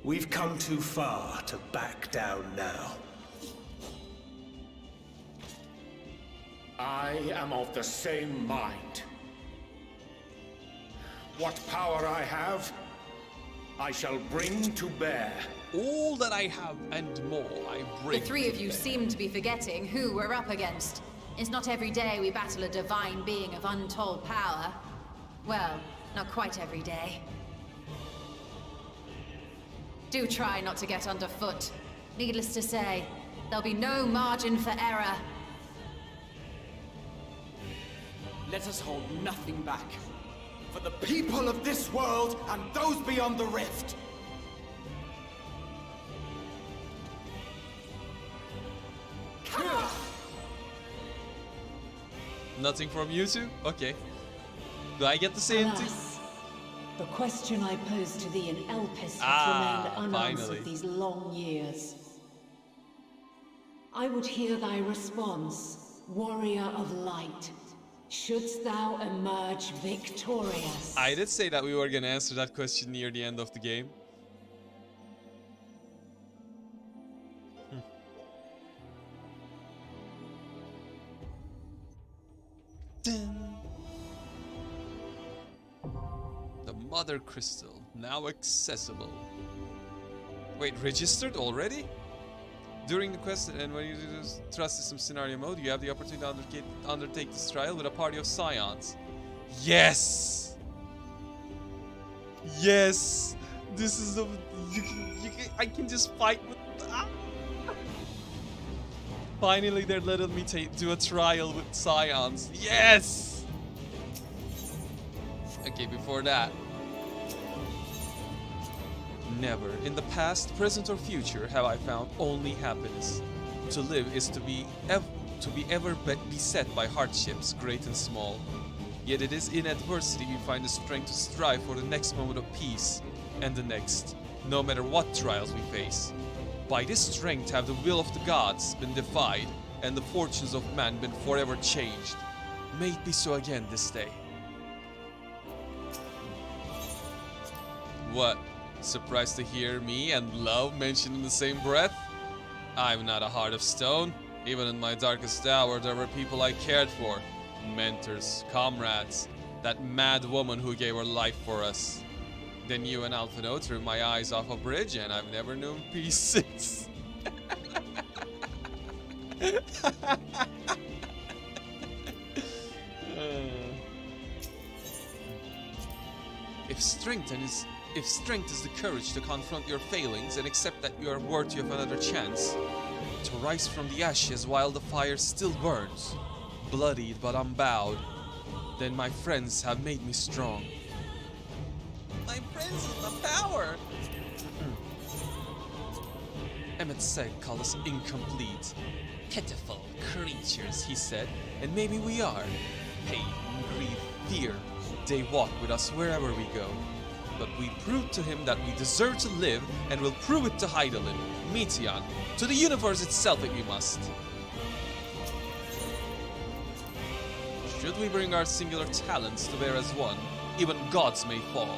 we've come too far to back down now. I am of the same mind. What power I have, I shall bring to bear. All that I have and more, I bring. The three of you seem to be forgetting who we're up against. It's not every day we battle a divine being of untold power. Well, not quite every day. Do try not to get underfoot. Needless to say, there'll be no margin for error. Let us hold nothing back. For the people of this world and those beyond the rift. Nothing from you two? Okay. Do I get to say anything? Alas, the question I posed to thee in Elpis Ah, has remained unanswered finally. these long years. I would hear thy response, warrior of light. Shouldst thou emerge victorious? I did say that we were gonna answer that question near the end of the game. Dun. The Mother Crystal, now accessible. Wait, registered already? During the quest and when you do Trust System Scenario Mode, you have the opportunity to undertake this trial with a party of scions. Yes! Yes! This is the... I can just fight with... Ah! Finally, they're letting me do a trial with scions. Yes! Okay, before that. Never, in the past, present, or future, have I found only happiness. To live is to be ever beset by hardships, great and small. Yet it is in adversity we find the strength to strive for the next moment of peace, and the next, no matter what trials we face. By this strength have the will of the gods been defied, and the fortunes of man been forever changed. May it be so again this day. What? Surprised to hear me and love mentioned in the same breath? I'm not a heart of stone. Even in my darkest hour, there were people I cared for. Mentors, comrades, that mad woman who gave her life for us. Then you and Alphino threw my eyes off a bridge, and I've never known peace since. If strength is the courage to confront your failings and accept that you are worthy of another chance, to rise from the ashes while the fire still burns, bloodied but unbowed, then my friends have made me strong. My friends is my power! Emmett said called us incomplete. Pitiful creatures, he said, and maybe we are. Pain, grief, fear, they walk with us wherever we go. But we proved to him that we deserve to live, and will prove it to Hydaelyn, Meteon, to the universe itself if we must. Should we bring our singular talents to bear as one, even gods may fall.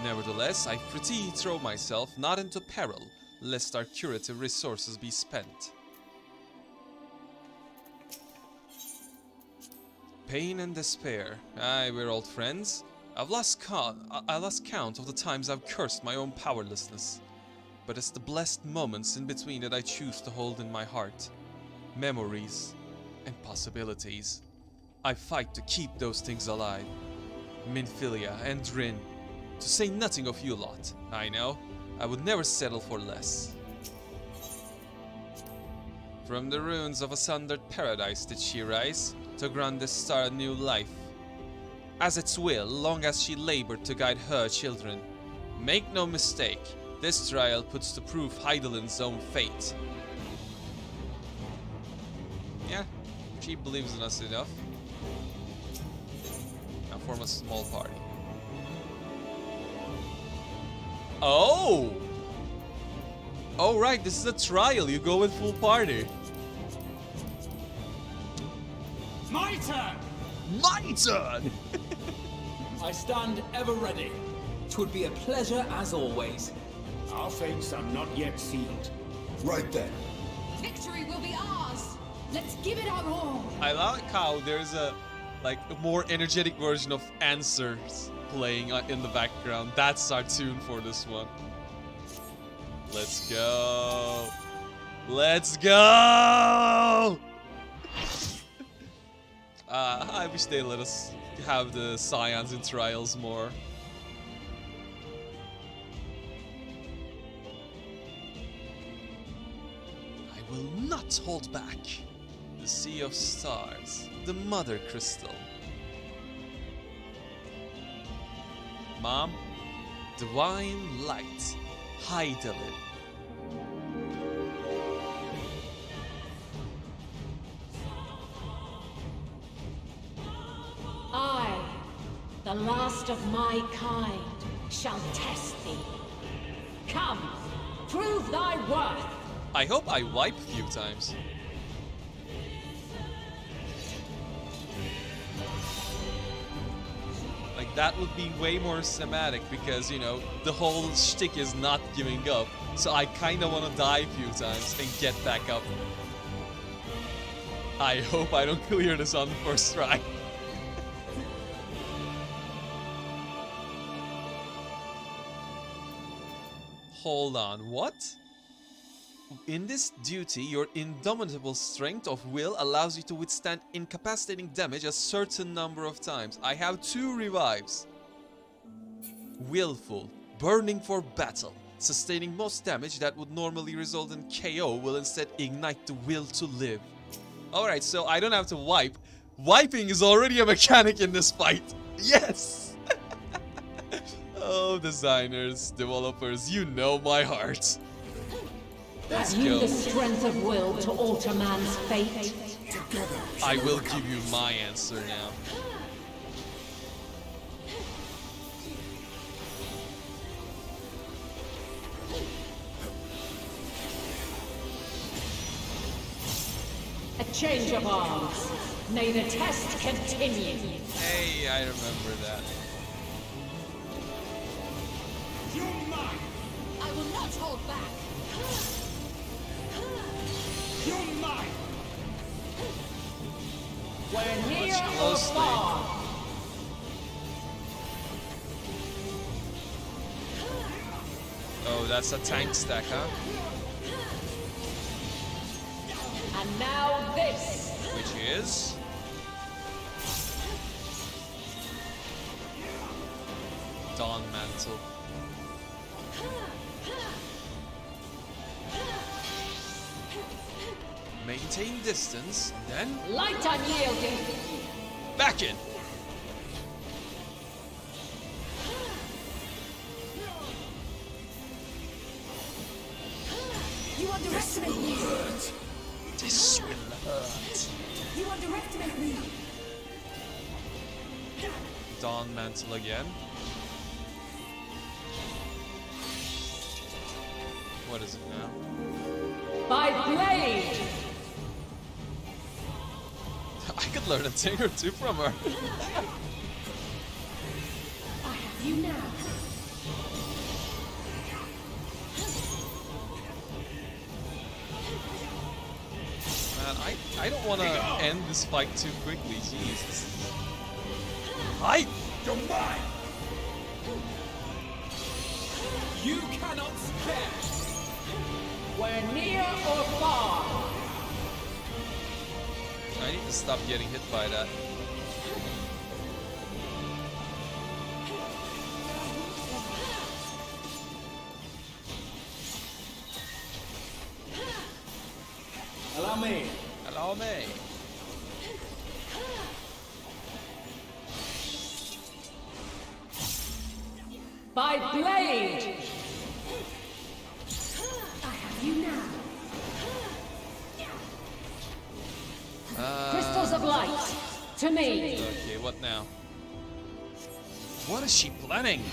Nevertheless, I freely throw myself not into peril, lest our curative resources be spent. Pain and despair. Aye, we're old friends. I lost count of the times I've cursed my own powerlessness. But it's the blessed moments in between that I choose to hold in my heart. Memories and possibilities. I fight to keep those things alive. Minfilia and Rin. To say nothing of you lot. I know, I would never settle for less. From the ruins of a sundered paradise did she rise, to grant this star a new life. As its will, long as she labored to guide her children. Make no mistake, this trial puts to proof Heidelin's own fate. Yeah, she believes in us enough. Now form a small party. Oh! Oh right, this is a trial, you go with full party. My turn! My turn! I stand ever ready. 'Twould be a pleasure as always. Our fates are not yet sealed. Right then. Victory will be ours! Let's give it our all! I like how there's a more energetic version of Answers playing in the background. That's our tune for this one. Let's go! Let's go! I wish they let us have the Scions in trials more. I will not hold back. The Sea of Stars, the Mother Crystal. Mom, Divine Light, Heidelin. I, the last of my kind, shall test thee. Come, prove thy worth. I hope I wipe a few times. Like, that would be way more cinematic because, you know, the whole shtick is not giving up. So I kinda wanna die a few times and get back up. I hope I don't clear this on the first try. Hold on, what? In this duty, your indomitable strength of will allows you to withstand incapacitating damage a certain number of times. I have 2 revives. Willful, burning for battle. Sustaining most damage that would normally result in KO will instead ignite the will to live. Alright, so I don't have to wipe. Wiping is already a mechanic in this fight. Yes! Oh, designers, developers, you know my heart. Let's Have you go. the strength of will to alter man's fate? Together. I will give you my answer now. A change of arms. May the test continue. Hey, I remember that. You're mine! I will not hold back! You're mine! Whether near Watch or closely. far. Oh, that's a tank stack, huh? And now this. Which is... Dawn Mantle. Maintain distance, then Light unyielding. back in. You underestimate me! This will hurt. You underestimate me! Dawn Mantle again. What is it now? By blade. I could learn a thing or two from her. I don't want to end this fight too quickly. Jesus. Hi. You're mine! You cannot spare! We're near or far. I need to stop getting hit by that. Allow me. Allow me. By blade. I have you now. Crystals of light. To me. Okay, what now? What is she planning?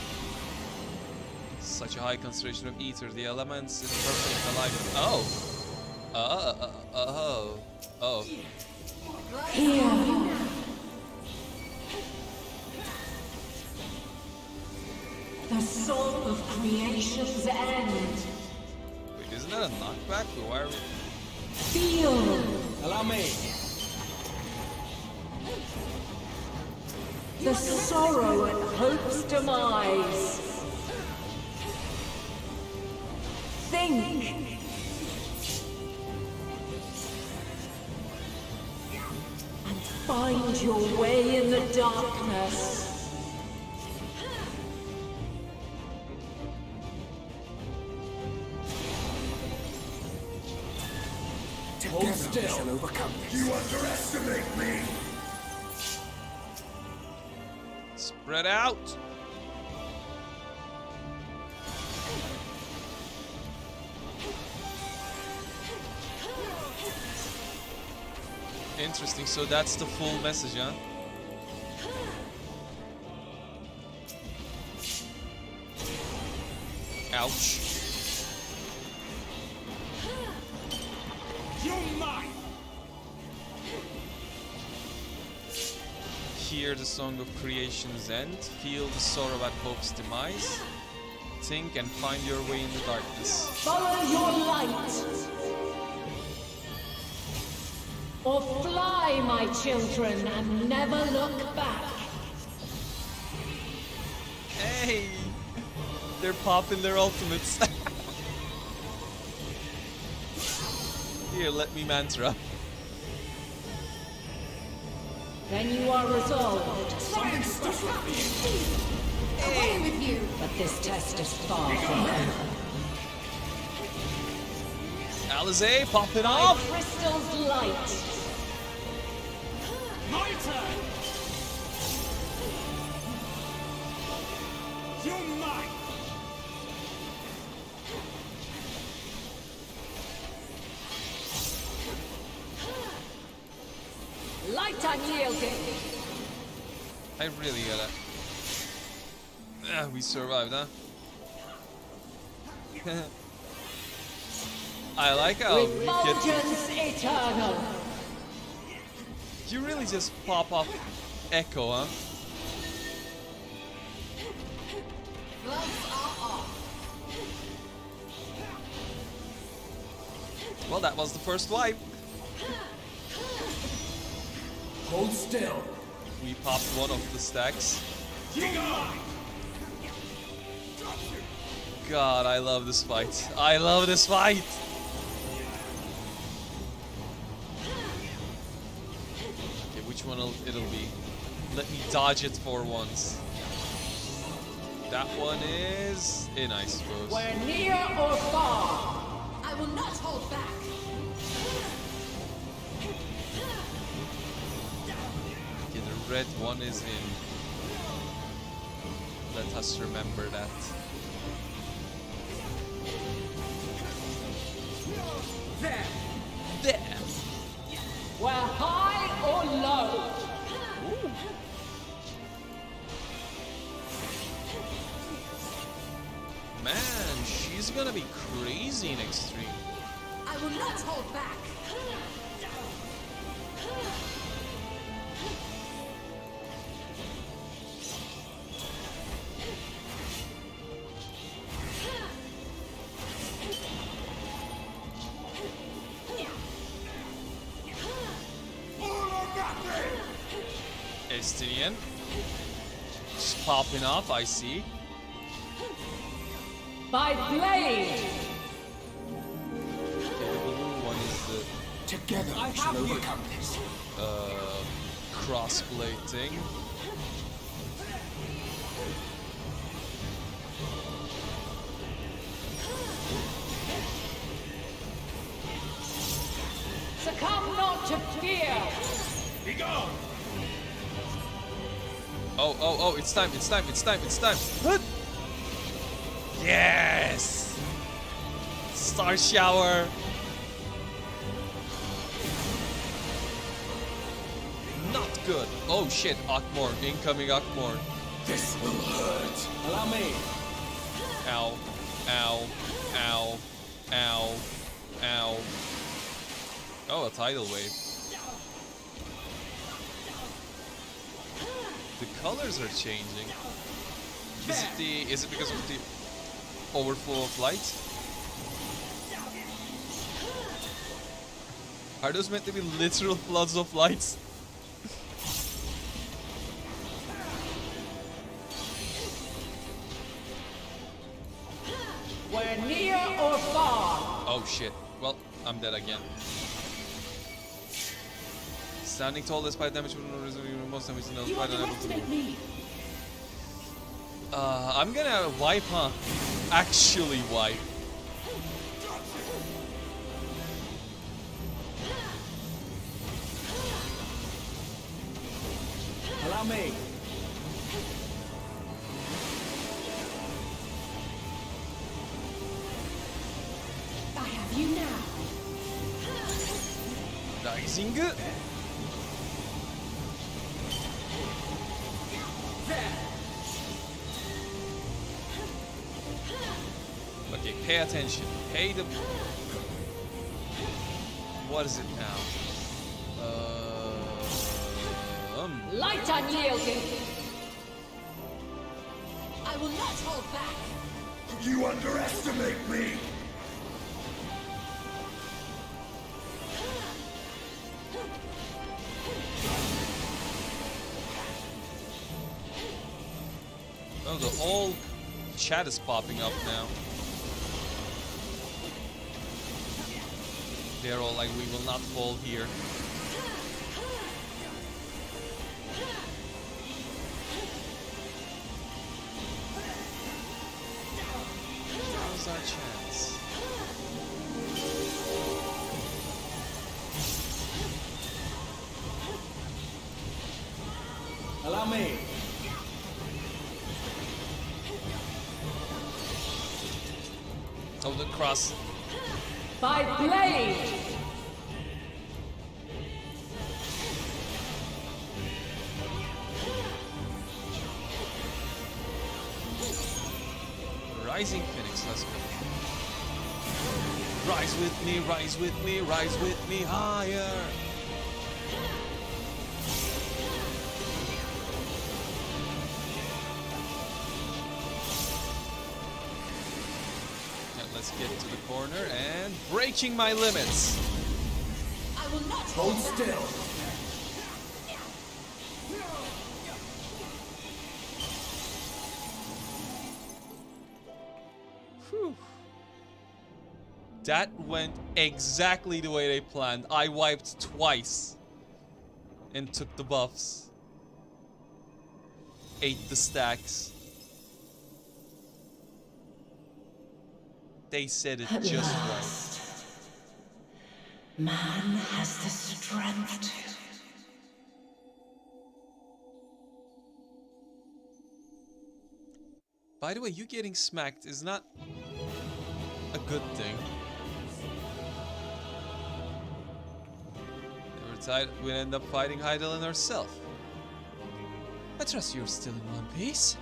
Such a high concentration of ether, the elements in perfect alignment. Oh. Here. The soul of creation's end. Wait, isn't that a knockback? Why are we... Feel. Allow me. The sorrow at hope's demise. Think. And find your way in the darkness. Hold still. We shall overcome this. You underestimate me! Spread out! Interesting, so that's the full message, huh? Ouch. You're mine! Hear the song of creation's end, feel the sorrow at hope's demise, think and find your way in the darkness. Follow your light. Or fly, my children, and never look back. Hey! They're popping their ultimates. Here, let me mantra. Then you are resolved. Something special for you! Away with you! But this test is far from over. Alizé, pop it By off! crystal's light. My turn! You're mine! Light unyielding. I really gotta... we survived, huh? I like how we get... Refulgence eternal. You really just pop off Echo, huh? Gloves are off. Well, that was the first wipe. Hold still. We popped one of the stacks. God, I love this fight. I love this fight! Okay, which one it'll be? Let me dodge it for once. That one is in, I suppose. We're near or far. I will not hold back. Okay, the red one is in. Let us remember that. There! There! We're high or low. Ooh. Man, she's gonna be crazy in Extreme. I will not hold back. Destinian. Just popping off, I see. By blade! Okay, the blue one is the Together we shall overcome this. cross-plating. Succumb not to fear! Be gone! Oh, it's time. What? Yes! Star shower! Not good. Oh shit, Akmor. Incoming Akmor. This will hurt. Allow me. Ow. Ow. Ow. Ow. Ow. Oh, a tidal wave. The colors are changing. Is it because of the overflow of light? Are those meant to be literal floods of lights? Where near or far! Oh shit. Well, I'm dead again. Standing tall despite damage from most damage in the You underestimate me. I'm gonna wipe, huh? Actually wipe. Allow me. I have you now. Rising. Okay, pay attention. Pay the... What is it now? Light unyielding! I will not hold back. You underestimate me! Oh, the whole chat is popping up now. They're all like, we will not fall here. Now's our chance. Allow me. Oh, the cross. By blade! Rising Phoenix, let's go. Rise with me, rise with me, rise with me higher. Let's get to the corner and breaking my limits. I will not Hold still. Whew. That went exactly the way they planned. I wiped twice and took the buffs. Ate the stacks. They said it At just last, man has the strength to... By the way, you getting smacked is not a good thing. We'll end up fighting Hydaelyn ourselves. I trust you're still in one piece.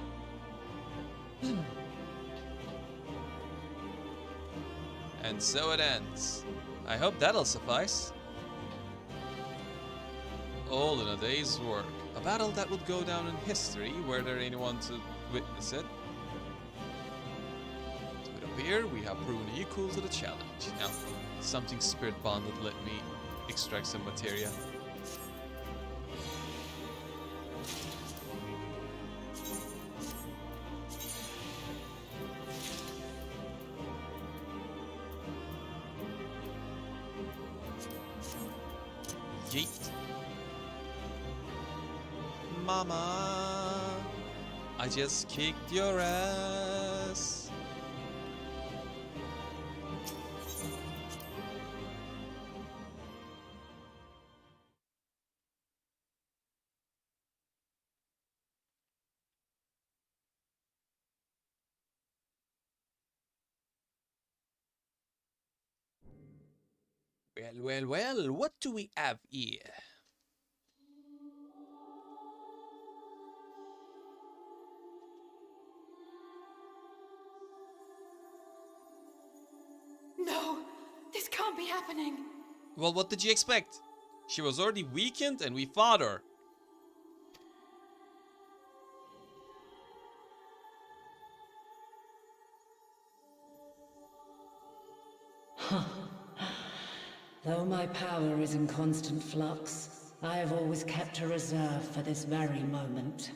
And so it ends. I hope that'll suffice. All in a day's work. A battle that would go down in history were there anyone to witness it. It would appear we have proven equal to the challenge. Now, something spirit bonded let me extract some materia. Yeet. Mama, I just kicked your ass. Well, what do we have here? No, this can't be happening. Well, what did you expect? She was already weakened and we fought her. Though my power is in constant flux, I have always kept a reserve for this very moment.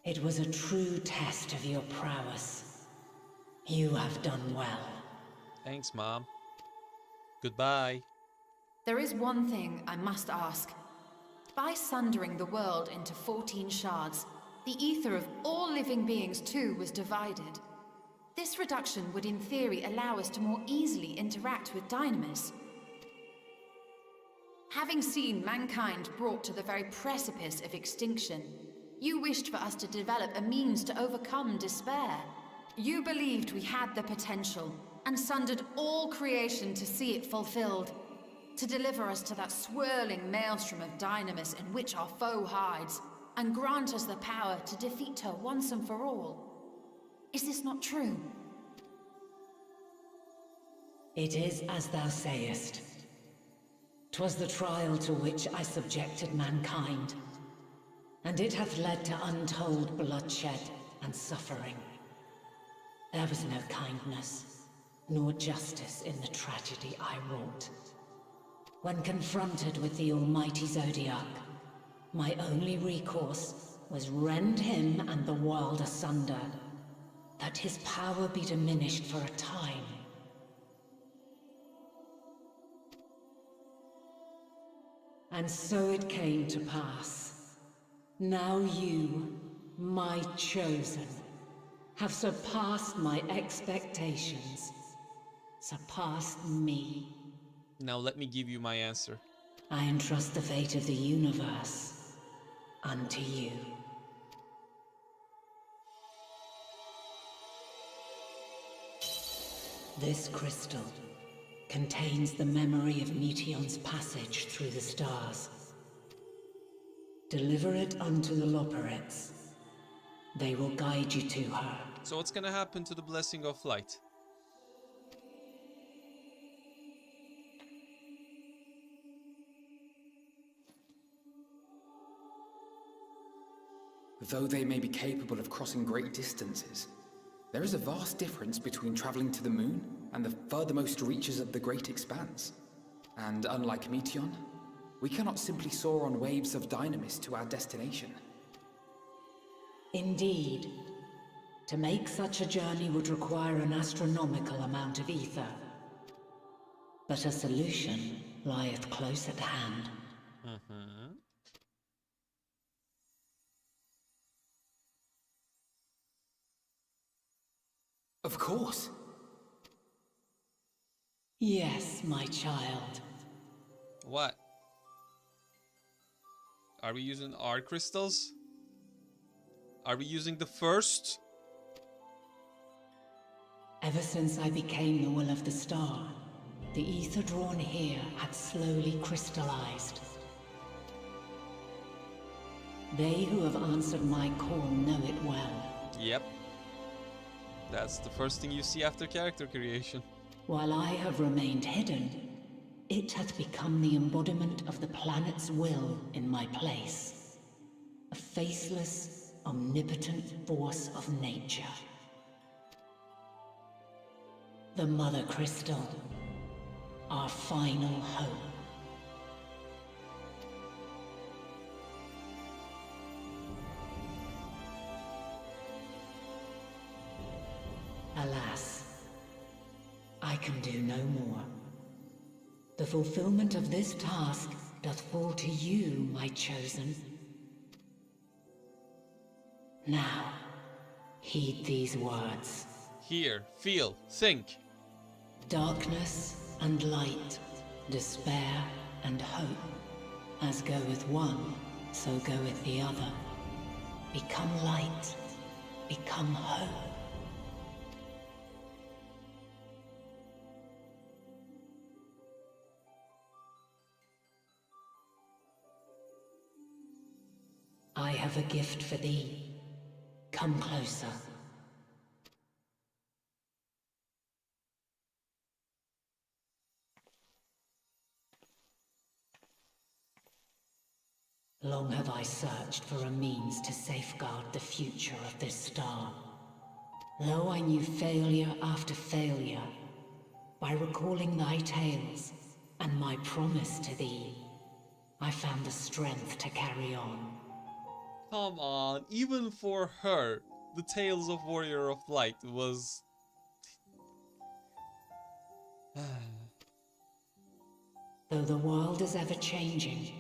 It was a true test of your prowess. You have done well. Thanks, Mom. Goodbye. There is one thing I must ask. By sundering the world into 14 shards, the ether of all living beings too was divided. This reduction would in theory allow us to more easily interact with Dynamis. Having seen mankind brought to the very precipice of extinction, you wished for us to develop a means to overcome despair. You believed we had the potential, and sundered all creation to see it fulfilled. To deliver us to that swirling maelstrom of Dynamis in which our foe hides, and grant us the power to defeat her once and for all. Is this not true? It is as thou sayest. 'Twas the trial to which I subjected mankind, and it hath led to untold bloodshed and suffering. There was no kindness, nor justice in the tragedy I wrought. When confronted with the almighty Zodiac, my only recourse was rend him and the world asunder, that his power be diminished for a time. And so it came to pass. Now you, my chosen, have surpassed my expectations, surpassed me. Now let me give you my answer. I entrust the fate of the universe unto you. This crystal contains the memory of Meteion's passage through the stars. Deliver it unto the Loporets. They will guide you to her. So what's gonna happen to the Blessing of Light? Though they may be capable of crossing great distances, there is a vast difference between traveling to the moon and the furthermost reaches of the great expanse. And unlike Meteion, we cannot simply soar on waves of Dynamis to our destination. Indeed. To make such a journey would require an astronomical amount of ether. But a solution lieth close at hand. Of course. Yes, my child. What? Are we using our crystals? Are we using the first? Ever since I became the will of the star, the ether drawn here had slowly crystallized. They who have answered my call know it well. Yep. That's the first thing you see after character creation. While I have remained hidden, it hath become the embodiment of the planet's will in my place. A faceless, omnipotent force of nature. The Mother Crystal, our final hope. can do no more. The fulfillment of this task doth fall to you, my chosen. Now, heed these words. Hear, feel, think. Darkness and light, despair and hope. As goeth one, so goeth the other. Become light, become hope. I have a gift for thee. Come closer. Long have I searched for a means to safeguard the future of this star. Lo, I knew failure after failure. By recalling thy tales and my promise to thee, I found the strength to carry on. Come on, even for her, the Tales of Warrior of Light was... Though the world is ever changing,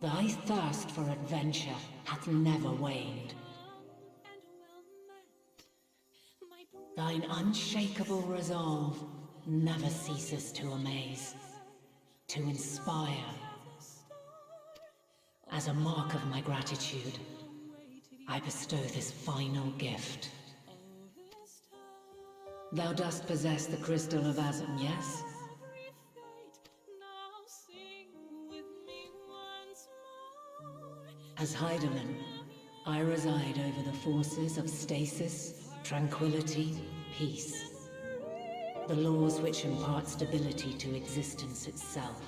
thy thirst for adventure hath never waned. Thine unshakable resolve never ceases to amaze, to inspire. As a mark of my gratitude, I bestow this final gift. Thou dost possess the crystal of Azum, yes? As Heidelin, I reside over the forces of stasis, tranquility, peace. The laws which impart stability to existence itself.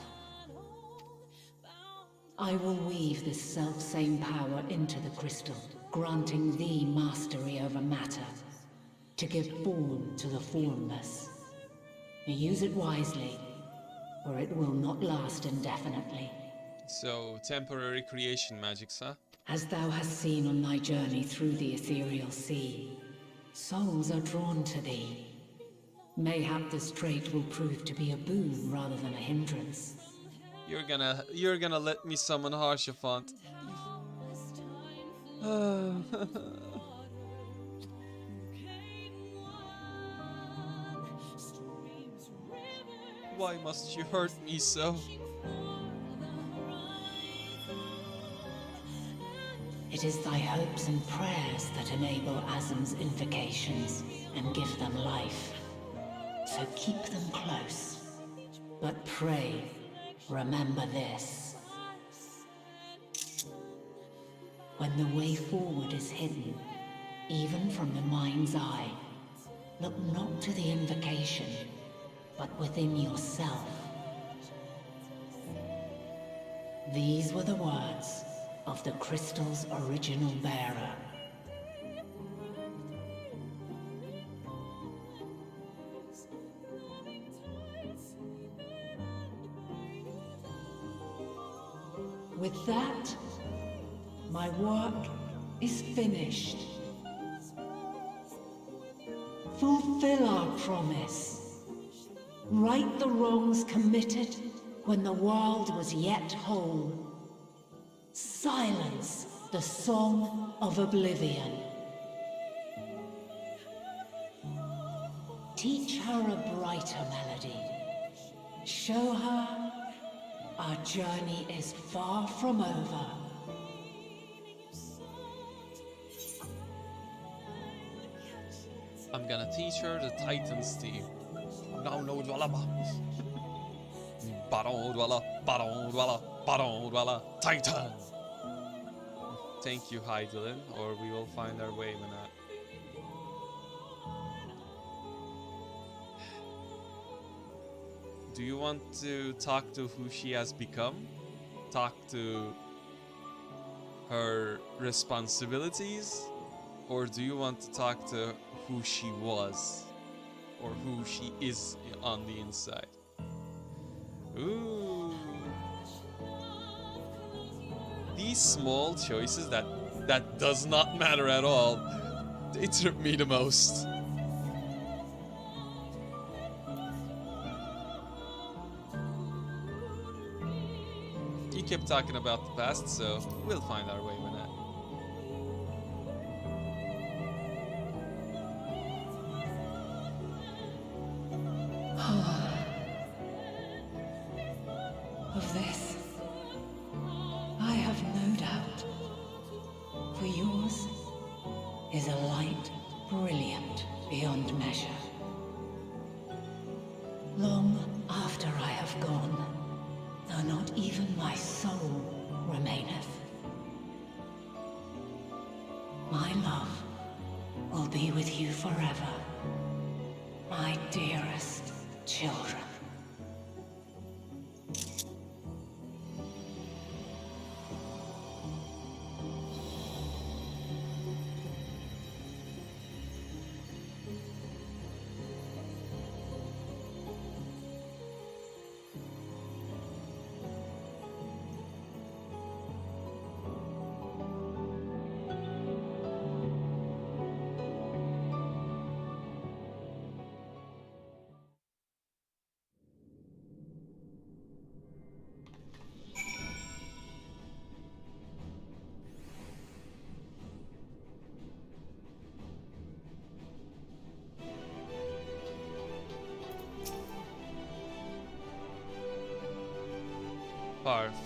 I will weave this self-same power into the crystal, granting thee mastery over matter, to give form to the formless. Use it wisely, or it will not last indefinitely. So, temporary creation magics, huh? As thou hast seen on thy journey through the ethereal sea, souls are drawn to thee. Mayhap this trait will prove to be a boon rather than a hindrance. You're gonna let me summon Harshafant. Why must you hurt me so? It is thy hopes and prayers that enable Azum's invocations and give them life. So keep them close. But pray, remember this. When the way forward is hidden, even from the mind's eye, look not to the invocation, but within yourself. These were the words of the crystal's original bearer. With that, my work is finished. Fulfill our promise. Right the wrongs committed when the world was yet whole. Silence the song of oblivion. Teach her a brighter melody. Show her our journey is far from over. I'm gonna teach her the Titan's theme. No dwala. Baron dwala, Titan! Thank you, Heidelin, or we will find our way, Manat. Do you want to talk to who she has become? Talk to her responsibilities? Or do you want to talk to who she was? Or who she is on the inside? Ooh. These small choices that does not matter at all, they trip me the most. He kept talking about the past, so we'll find our way with that. Of this, I have no doubt. For yours is a light brilliant beyond measure. Long after I have gone, though not even my soul remaineth, my love will be with you forever, my dearest children.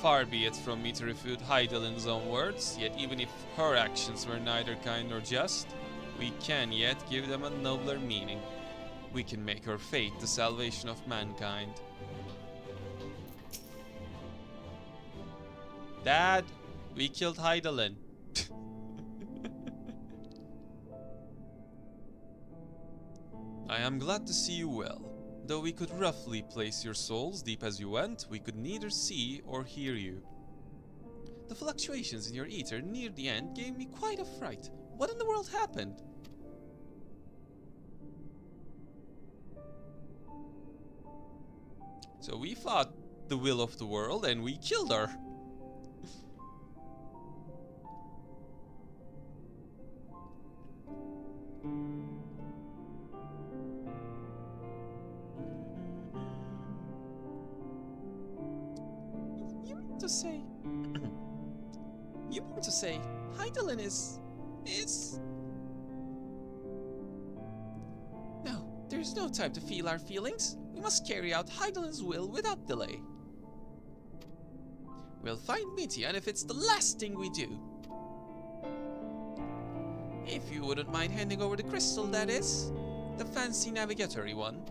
Far be it from me to refute Heidelin's own words, yet even if her actions were neither kind nor just, we can yet give them a nobler meaning. We can make her fate the salvation of mankind. Dad, we killed Heidelin. I am glad to see you well. Though we could roughly place your souls deep as you went, we could neither see or hear you. The fluctuations in your ether near the end gave me quite a fright. What in the world happened? So we fought the will of the world and we killed her. You mean to say Heidelin is... No, there's no time to feel our feelings. We must carry out Heidelin's will without delay. We'll find Mitya, if it's the last thing we do. If you wouldn't mind handing over the crystal, that is. The fancy navigatory one.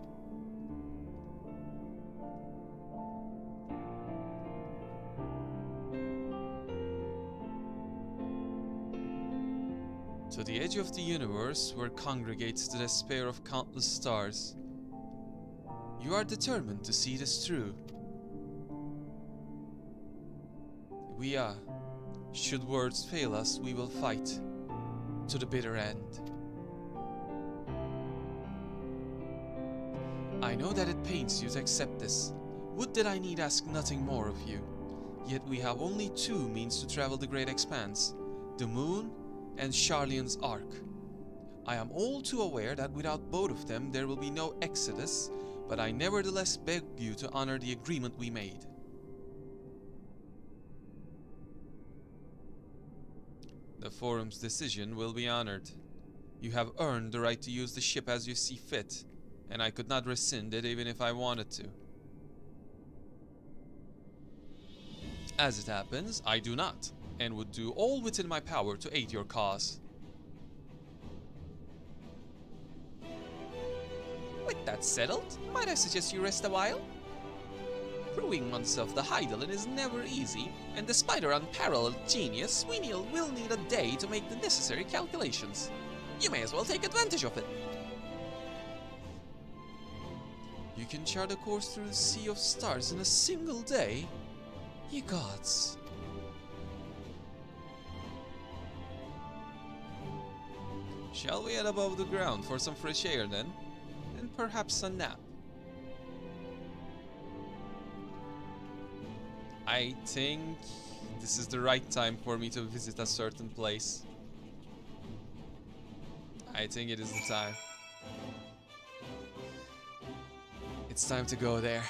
To the edge of the universe, where congregates the despair of countless stars. You are determined to see this through. We are. Should words fail us, we will fight. To the bitter end. I know that it pains you to accept this. Would that I need ask nothing more of you. Yet we have only two means to travel the great expanse. The moon and Sharlayan's Ark. I am all too aware that without both of them there will be no exodus, but I nevertheless beg you to honor the agreement we made. The Forum's decision will be honored. You have earned the right to use the ship as you see fit, and I could not rescind it even if I wanted to. As it happens, I do not, and would do all within my power to aid your cause. With that settled, might I suggest you rest a while? Proving oneself the Heidelin is never easy, and despite our unparalleled genius, we will need a day to make the necessary calculations. You may as well take advantage of it. You can chart a course through the sea of stars in a single day? Ye gods. Shall we head above the ground for some fresh air then? And perhaps a nap? I think this is the right time for me to visit a certain place. I think it is the time. It's time to go there.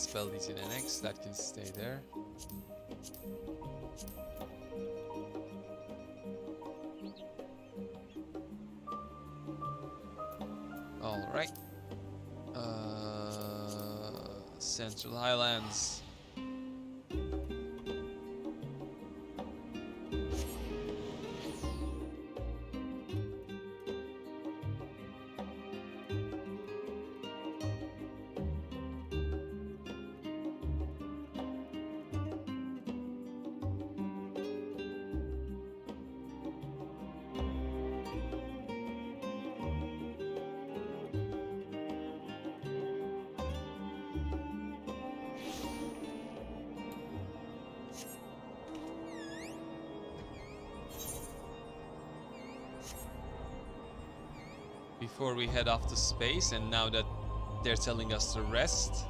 spell these in NX, that can stay there. Alright. Central Highlands. Before we head off to space, and now that they're telling us to rest,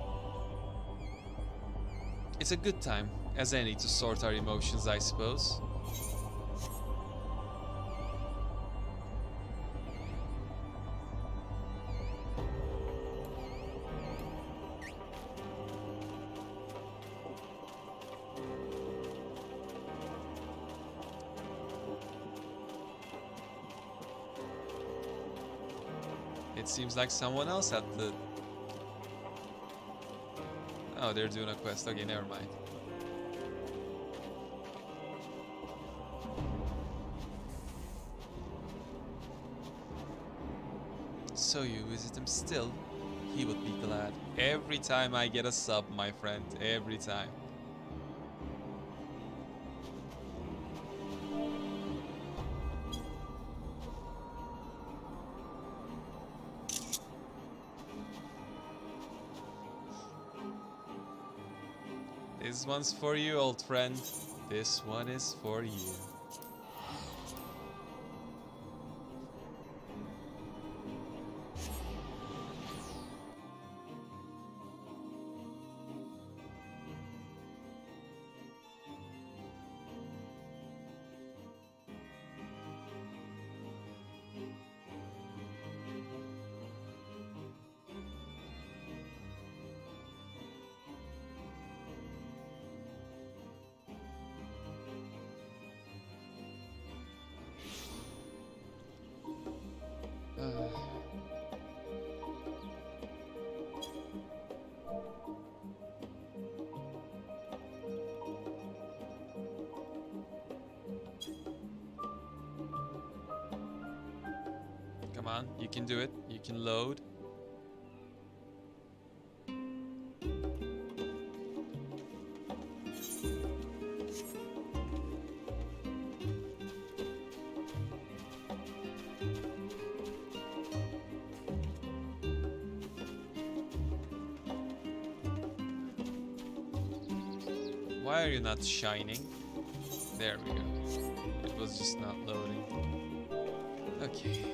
it's a good time as any to sort our emotions, I suppose. It seems like someone else had the... Oh, they're doing a quest. Okay, never mind. So you visit him still? He would be glad. Every time I get a sub, my friend. Every time. This one's for you, old friend. This one is for you. Come on, you can do it. You can load. Why are you not shining? There we go. It was just not loading. Okay.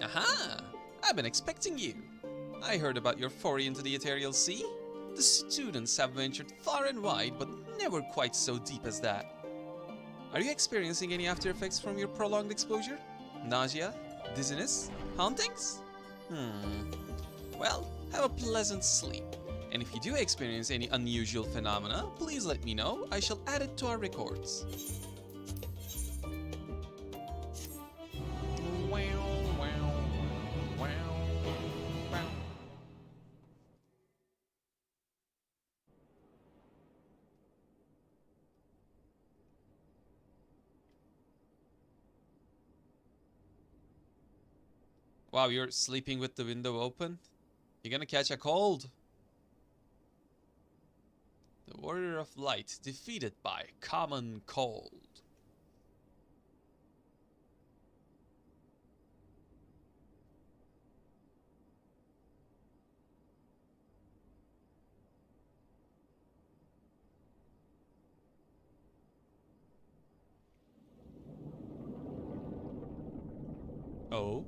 Aha! I've been expecting you. I heard about your foray into the Ethereal Sea. The students have ventured far and wide, but never quite so deep as that. Are you experiencing any after effects from your prolonged exposure? Nausea? Dizziness? Hauntings? Well, have a pleasant sleep. And if you do experience any unusual phenomena, please let me know. I shall add it to our records. Wow, you're sleeping with the window open? You're gonna catch a cold. The Warrior of Light defeated by common cold. Oh?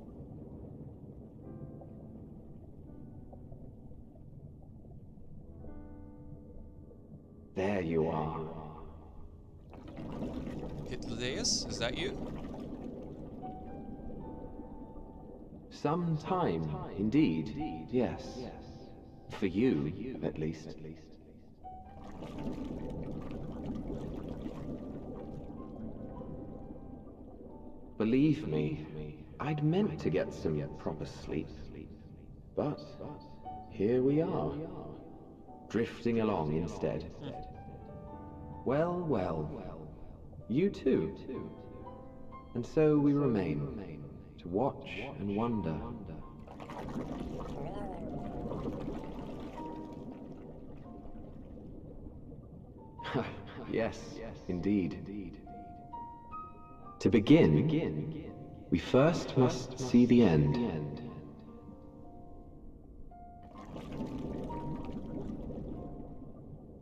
There you are. Amadeus, is that you? Some time, indeed, yes. For you, at least. Believe me, I'd meant to get some proper sleep. But here we are, drifting along instead. Well, well, you too. And so we remain, to watch and wonder. Yes, indeed. To begin, we first must see the end.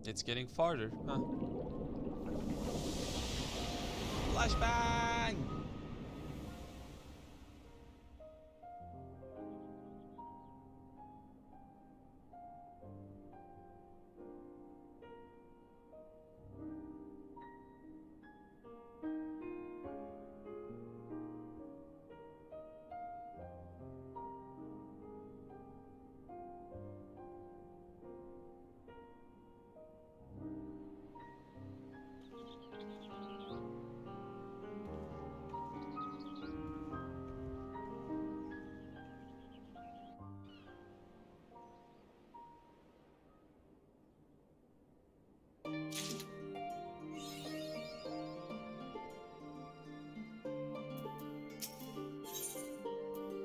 It's getting farther, huh? Flashbang!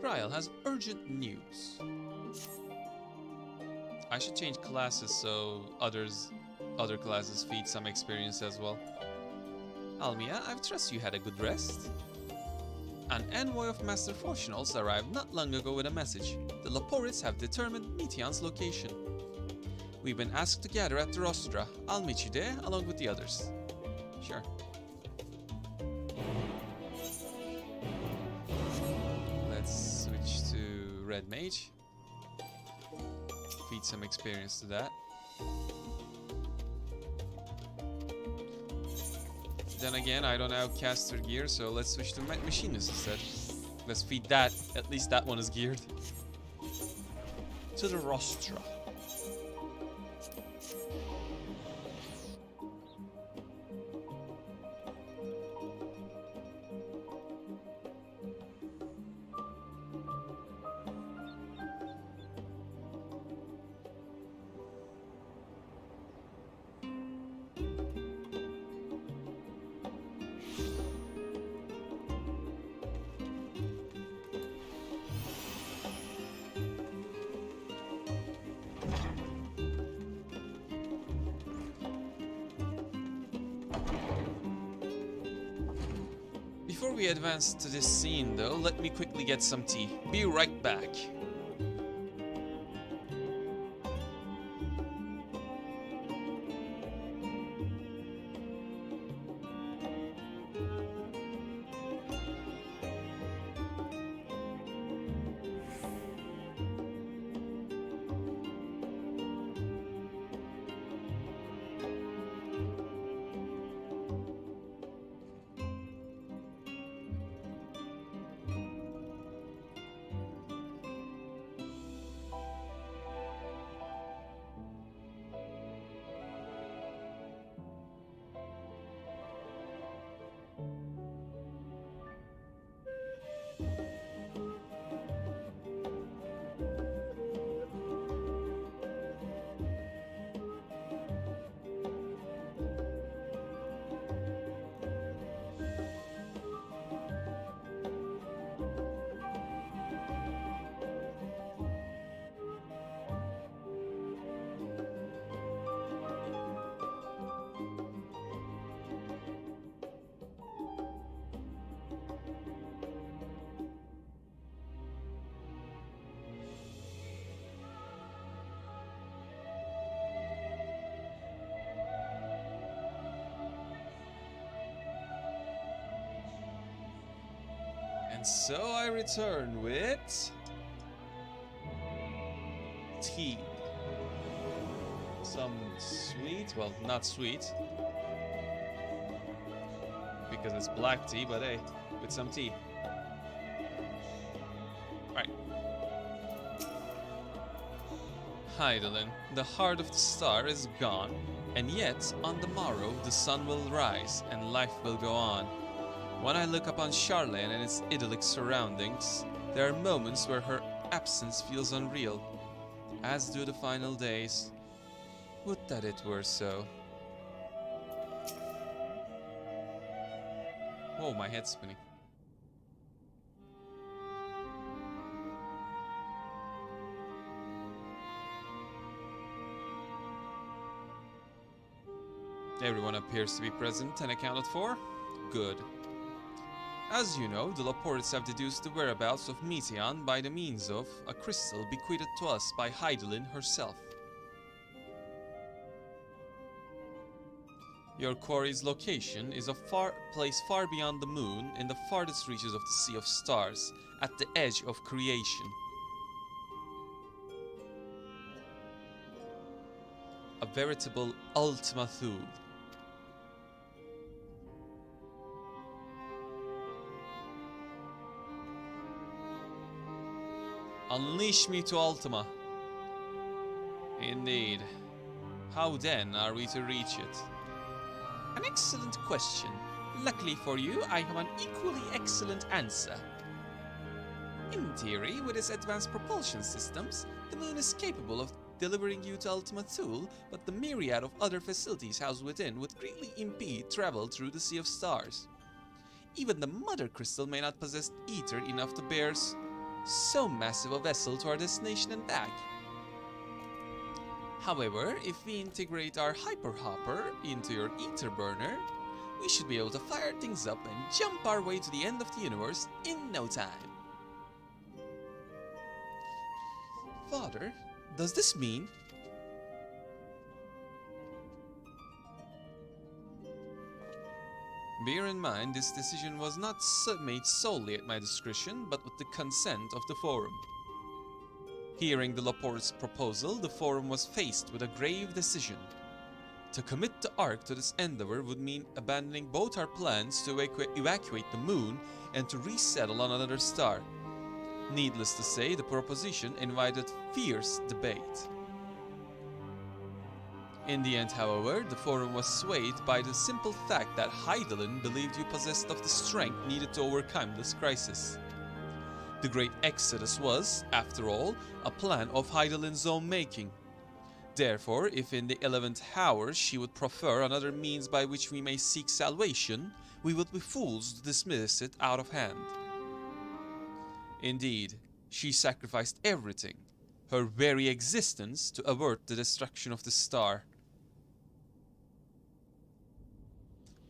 Ryle has urgent news. I should change classes so other classes feed some experience as well. Almia, I trust you had a good rest. An envoy of Master Fortunals arrived not long ago with a message. The Laporids have determined Meteon's location. We've been asked to gather at the Rostra. I'll meet you there along with the others. Sure. Let's switch to Red Mage. Feed some experience to that. Then again, I don't have caster gear, so let's switch to Machinist instead. Let's feed that. At least that one is geared. To the Rostra. Before we advance to this scene though, let me quickly get some tea. Be right back. And so I return with tea. Some sweet, well, not sweet, because it's black tea, but hey, with some tea. Right. Hydaelyn, the heart of the star is gone, and yet on the morrow the sun will rise and life will go on. When I look upon Charlene and its idyllic surroundings, there are moments where her absence feels unreal, as do the final days. Would that it were so. Whoa, my head's spinning. Everyone appears to be present and accounted for. Good. As you know, the Laportes have deduced the whereabouts of Meteon by the means of a crystal bequeathed to us by Hydaelyn herself. Your quarry's location is a place far beyond the moon, in the farthest reaches of the Sea of Stars, at the edge of creation. A veritable Ultima Thule. Unleash me to Ultima. Indeed. How then are we to reach it? An excellent question. Luckily for you, I have an equally excellent answer. In theory, with its advanced propulsion systems, the moon is capable of delivering you to Ultima Thule, but the myriad of other facilities housed within would greatly impede travel through the Sea of Stars. Even the Mother Crystal may not possess ether enough to bear so massive a vessel to our destination and back. However, if we integrate our Hyper Hopper into your ether burner, we should be able to fire things up and jump our way to the end of the universe in no time. Father, does this mean... Bear in mind, this decision was not made solely at my discretion, but with the consent of the Forum. Hearing the Laporte's proposal, the Forum was faced with a grave decision. To commit the Ark to this endeavor would mean abandoning both our plans to evacuate the moon and to resettle on another star. Needless to say, the proposition invited fierce debate. In the end, however, the Forum was swayed by the simple fact that Hydaelyn believed you possessed of the strength needed to overcome this crisis. The Great Exodus was, after all, a plan of Hydaelyn's own making. Therefore, if in the 11th hour she would prefer another means by which we may seek salvation, we would be fools to dismiss it out of hand. Indeed, she sacrificed everything, her very existence, to avert the destruction of the star.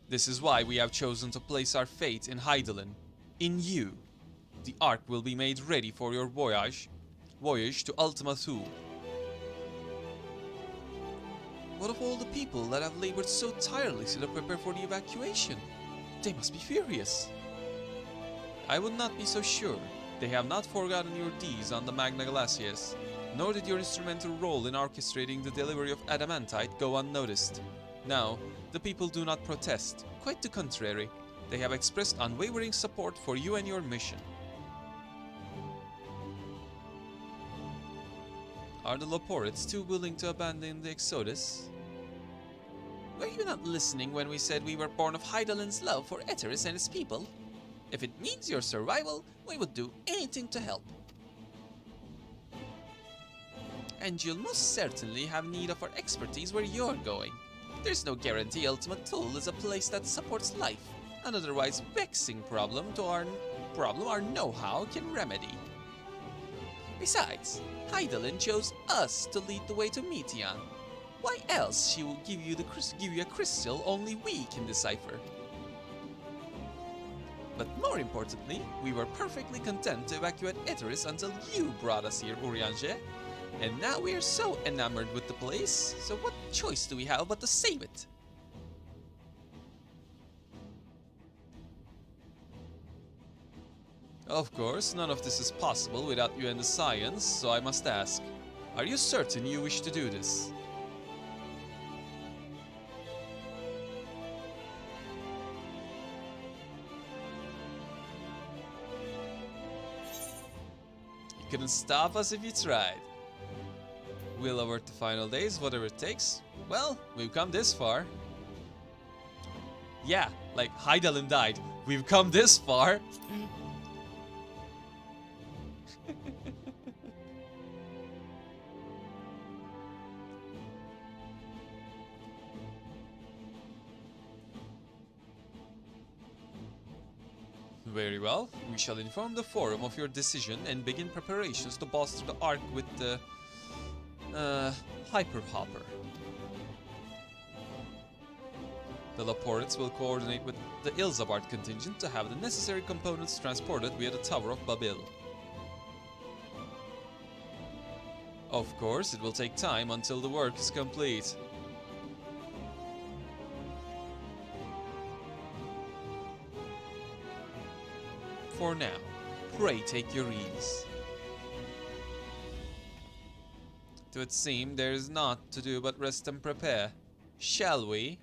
This is why we have chosen to place our fate in Hydaelyn, in you. The Ark will be made ready for your voyage to Ultima Thule. What of all the people that have labored so tirelessly to prepare for the evacuation? They must be furious. I would not be so sure. They have not forgotten your deeds on the Magna Glacies, nor did your instrumental role in orchestrating the delivery of adamantite go unnoticed. Now, the people do not protest. Quite the contrary. They have expressed unwavering support for you and your mission. Are the Laportes too willing to abandon the Exodus? Were you not listening when we said we were born of Hydaelyn's love for Eteris and its people? If it means your survival, we would do anything to help. And you'll most certainly have need of our expertise where you're going. There's no guarantee Ultima Thule is a place that supports life. An otherwise vexing problem our know-how can remedy. Besides, Hydaelyn chose us to lead the way to Meteon. Why else she will give you a crystal only we can decipher? But more importantly, we were perfectly content to evacuate Eteris until you brought us here, Urianger. And now we are so enamored with the place, so what choice do we have but to save it? Of course, none of this is possible without you and the science, so I must ask, are you certain you wish to do this? couldn't stop us if you tried. We'll avert the final days, whatever it takes. Well, we've come this far. Yeah, like Hydaelyn died. We've come this far. Very well. We shall inform the Forum of your decision and begin preparations to bolster the Ark with the Hyper Hopper. The Laportes will coordinate with the Ilzabard contingent to have the necessary components transported via the Tower of Babil. Of course, it will take time until the work is complete. For now, pray take your ease. It would seem there is naught to do but rest and prepare. Shall we?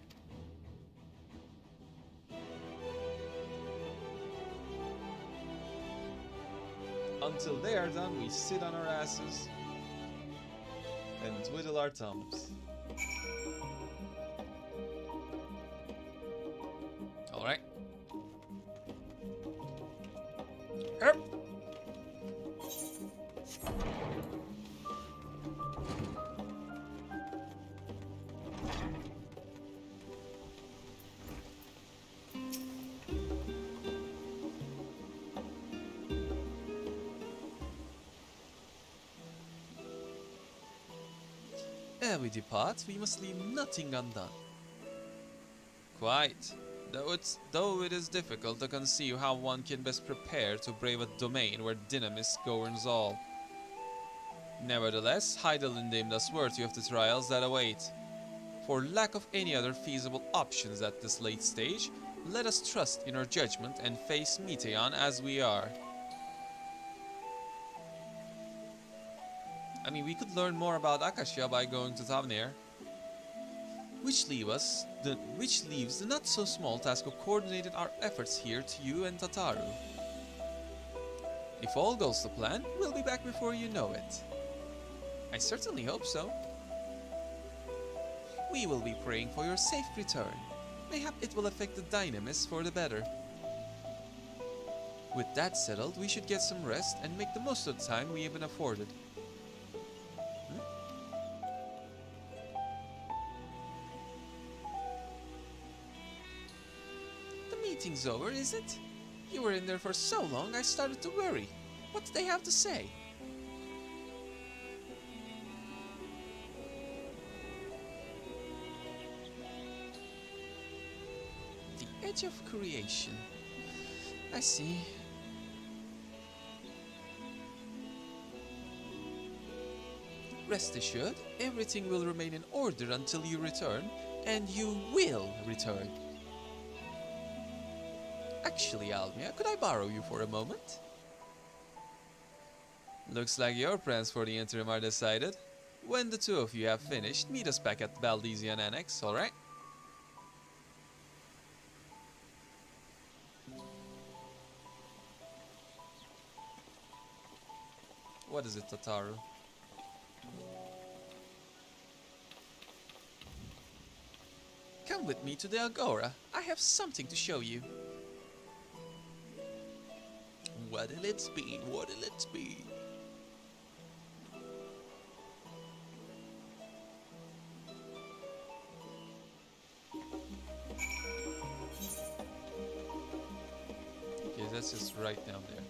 Until they are done, we sit on our asses and twiddle our thumbs. Alright. Herp. Ere we depart, we must leave nothing undone. Quite. Though it is difficult to conceive how one can best prepare to brave a domain where dynamis governs all. Nevertheless, Hydaelyn deemed us worthy of the trials that await. For lack of any other feasible options at this late stage, let us trust in our judgment and face Meteon as we are. I mean, we could learn more about Akasha by going to Tavnir. Which leaves the not-so-small task of coordinating our efforts here to you and Tataru. If all goes to plan, we'll be back before you know it. I certainly hope so. We will be praying for your safe return. Mayhap it will affect the dynamis for the better. With that settled, we should get some rest and make the most of the time we have been afforded. Meeting's over, is it? You were in there for so long, I started to worry. What did they have to say? The edge of creation. I see. Rest assured, everything will remain in order until you return, and you will return. Actually, Almia, could I borrow you for a moment? Looks like your plans for the interim are decided. When the two of you have finished, meet us back at the Baldesian Annex, alright? What is it, Tataru? Come with me to the Agora. I have something to show you. What'll it be? What'll it be? Okay, that's just right down there.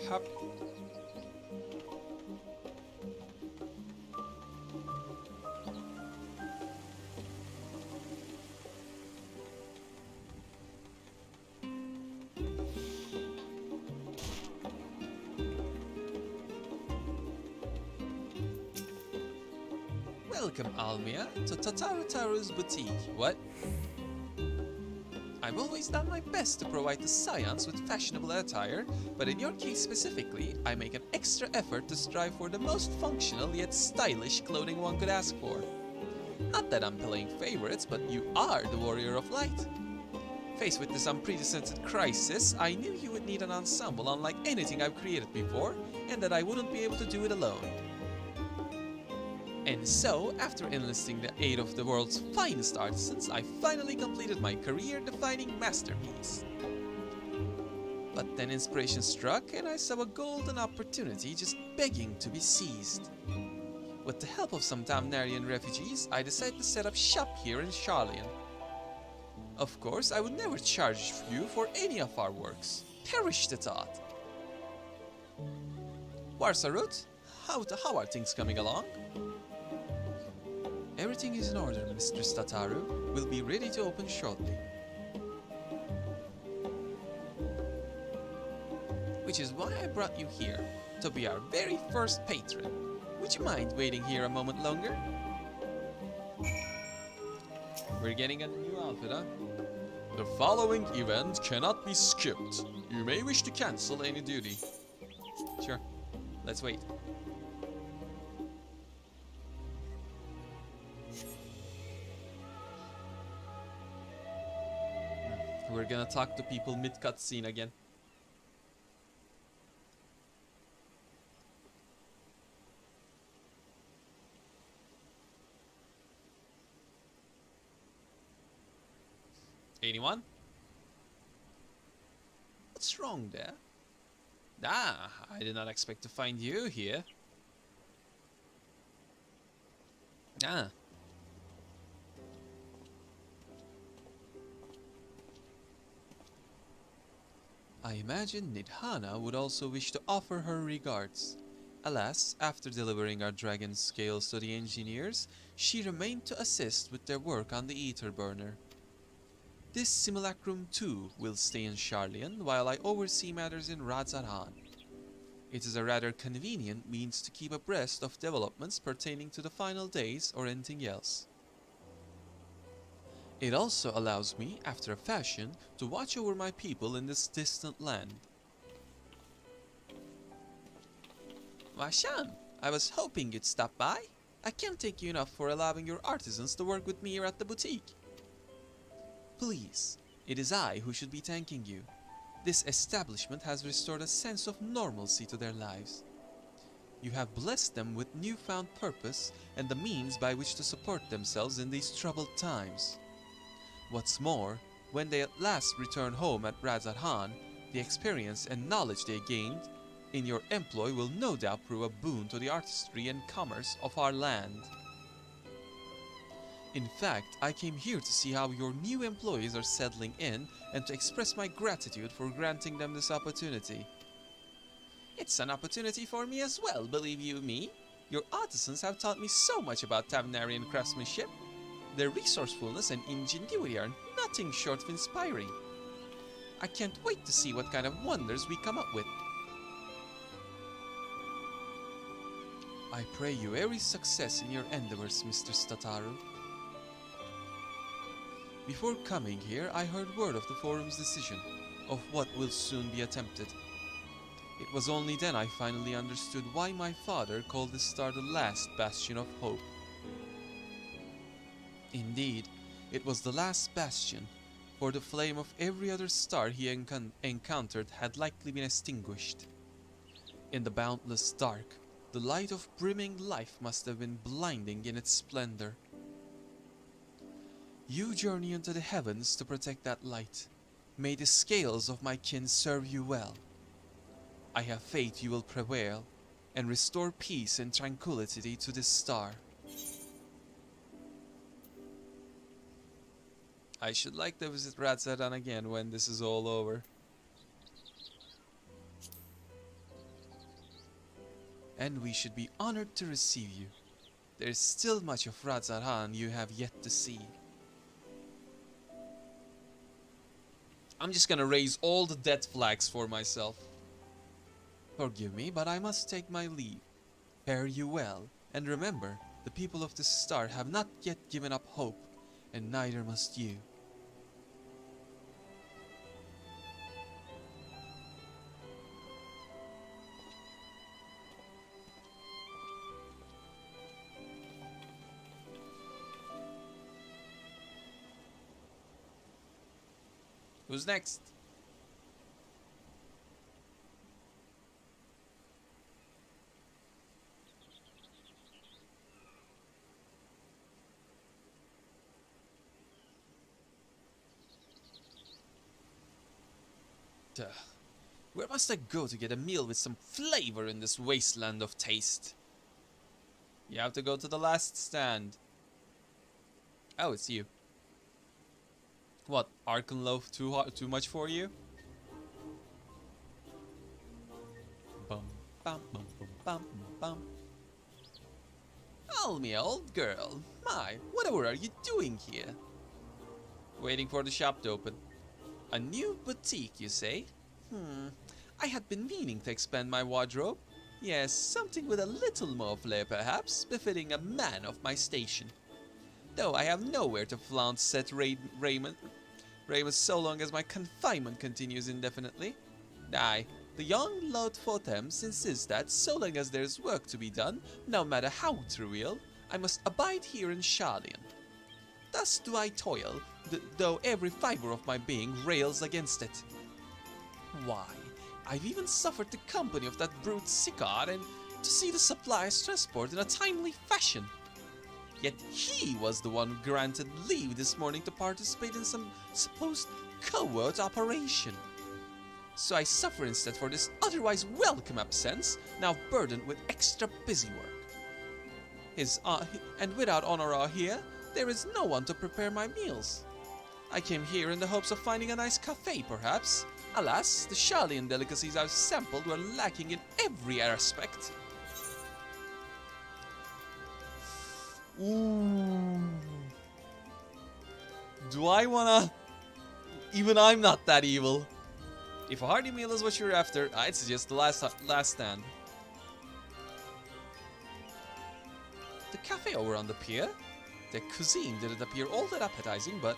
Hop. Welcome, Almia, to Taru's boutique. What? I've always done my best to provide the scions with fashionable attire, but in your case specifically, I make an extra effort to strive for the most functional yet stylish clothing one could ask for. Not that I'm playing favorites, but you are the warrior of light. Faced with this unprecedented crisis, I knew you would need an ensemble unlike anything I've created before, and that I wouldn't be able to do it alone. And so, after enlisting the aid of the world's finest artisans, I finally completed my career-defining masterpiece. But then inspiration struck, and I saw a golden opportunity just begging to be seized. With the help of some Damnarian refugees, I decided to set up shop here in Charlian. Of course, I would never charge you for any of our works. Perish the thought. Warsarut, how are things coming along? Everything is in order, Mr. Stataru. We'll be ready to open shortly. Which is why I brought you here, to be our very first patron. Would you mind waiting here a moment longer? We're getting a new outfit, huh? The following event cannot be skipped. You may wish to cancel any duty. Sure, let's wait. We're gonna talk to people mid-cutscene again. Anyone? What's wrong there? Ah, I did not expect to find you here. Ah. I imagine Nidhana would also wish to offer her regards. Alas, after delivering our dragon scales to the engineers, she remained to assist with their work on the ether burner. This simulacrum too will stay in Charlian while I oversee matters in Radzaran. It is a rather convenient means to keep abreast of developments pertaining to the final days or anything else. It also allows me, after a fashion, to watch over my people in this distant land. Vashan, I was hoping you'd stop by. I can't thank you enough for allowing your artisans to work with me here at the boutique. Please, it is I who should be thanking you. This establishment has restored a sense of normalcy to their lives. You have blessed them with newfound purpose and the means by which to support themselves in these troubled times. What's more, when they at last return home at Radzaran, the experience and knowledge they gained in your employ will no doubt prove a boon to the artistry and commerce of our land. In fact, I came here to see how your new employees are settling in and to express my gratitude for granting them this opportunity. It's an opportunity for me as well, believe you me. Your artisans have taught me so much about Tavnarian craftsmanship. Their resourcefulness and ingenuity are nothing short of inspiring. I can't wait to see what kind of wonders we come up with. I pray you every success in your endeavors, Mr. Stataru. Before coming here, I heard word of the forum's decision, of what will soon be attempted. It was only then I finally understood why my father called this star the last bastion of hope. Indeed, it was the last bastion, for the flame of every other star he encountered had likely been extinguished. In the boundless dark, the light of brimming life must have been blinding in its splendor. You journey into the heavens to protect that light. May the scales of my kin serve you well. I have faith you will prevail and restore peace and tranquility to this star. I should like to visit Radzaran again when this is all over. And we should be honored to receive you. There is still much of Radzaran you have yet to see. I'm just gonna raise all the death flags for myself. Forgive me, but I must take my leave. Fare you well, and remember, the people of this star have not yet given up hope, and neither must you. Who's next? Duh. Where must I go to get a meal with some flavor in this wasteland of taste? You have to go to the last stand. Oh, it's you. What, Archon loaf too much for you? Bum, bum, bum, bum, bum, bum. Almy, old girl. My, whatever are you doing here? Waiting for the shop to open. A new boutique, you say? I had been meaning to expand my wardrobe. Yes, something with a little more flair perhaps, befitting a man of my station. Though I have nowhere to flaunt said raiment so long as my confinement continues indefinitely. Aye, the young Lord Forthems insists that so long as there's work to be done, no matter how trivial, I must abide here in Sharlayan. Thus do I toil, though every fibre of my being rails against it. Why, I've even suffered the company of that brute Sikar and to see the supplies transported in a timely fashion. Yet he was the one who granted leave this morning to participate in some supposed covert operation. So I suffer instead for this otherwise welcome absence, now burdened with extra busy work. And without Honora here, there is no one to prepare my meals. I came here in the hopes of finding a nice cafe, perhaps. Alas, the Sharlayan delicacies I've sampled were lacking in every aspect. Ooh. Do I wanna... Even I'm not that evil. If a hearty meal is what you're after, I'd suggest the last stand. The cafe over on the pier? The cuisine didn't appear all that appetizing, but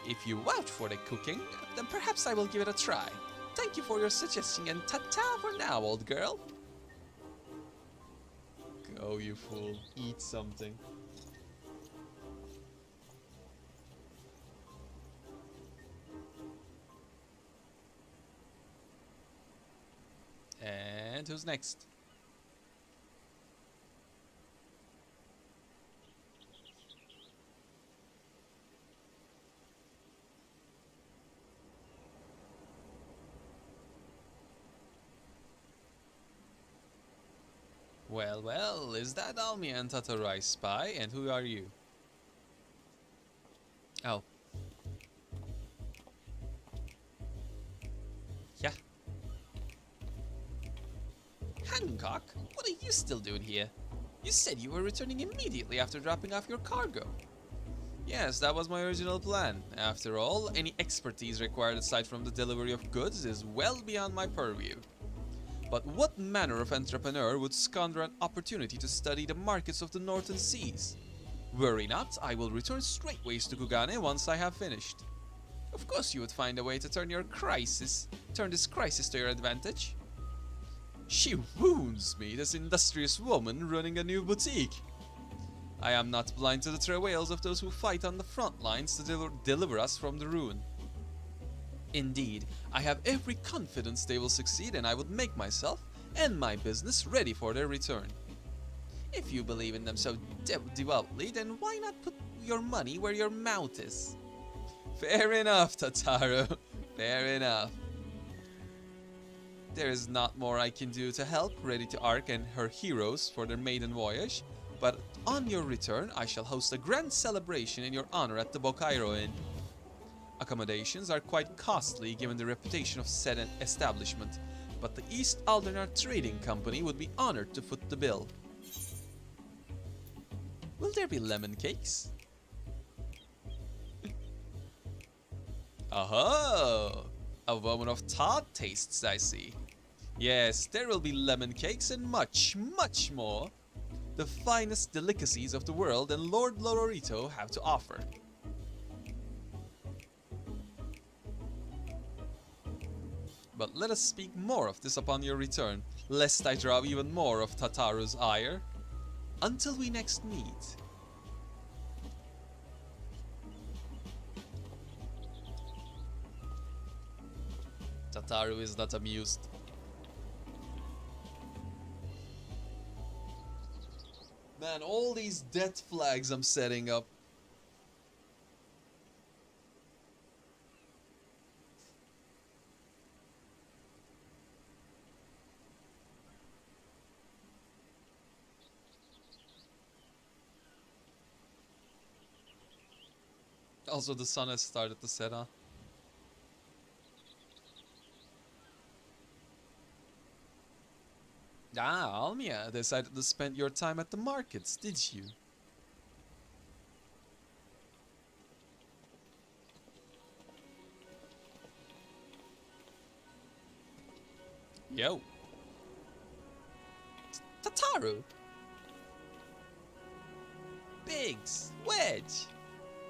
if you vouch for the cooking, then perhaps I will give it a try. Thank you for your suggestion, and ta-ta for now, old girl. Go, you fool. Eat something. And who's next? Well, well, is that Almy and Tatarai spy? And who are you? Oh. Yeah. Hancock, what are you still doing here? You said you were returning immediately after dropping off your cargo. Yes, that was my original plan. After all, any expertise required aside from the delivery of goods is well beyond my purview. But what manner of entrepreneur would squander an opportunity to study the markets of the northern seas? Worry not, I will return straightways to Kugane once I have finished. Of course you would find a way to turn this crisis to your advantage. She wounds me, this industrious woman running a new boutique. I am not blind to the travails of those who fight on the front lines to deliver us from the ruin. Indeed, I have every confidence they will succeed, and I would make myself and my business ready for their return. If you believe in them so devoutly, then why not put your money where your mouth is? Fair enough, Tataru. Fair enough. There is not more I can do to help Ready to Arc and her heroes for their maiden voyage, but on your return I shall host a grand celebration in your honor at the Bokairo Inn. Accommodations are quite costly given the reputation of said establishment, but the East Aldernar Trading Company would be honored to foot the bill. Will there be lemon cakes? Aha! A woman of tart tastes, I see. Yes, there will be lemon cakes and much, much more. The finest delicacies of the world and Lord Lororito have to offer. But let us speak more of this upon your return, lest I draw even more of Tataru's ire. Until we next meet. Tataru is not amused. Man, all these death flags I'm setting up. Also, the sun has started to set, huh? Ah, Almia decided to spend your time at the markets, did you? Yo. Tataru. Biggs. Wedge.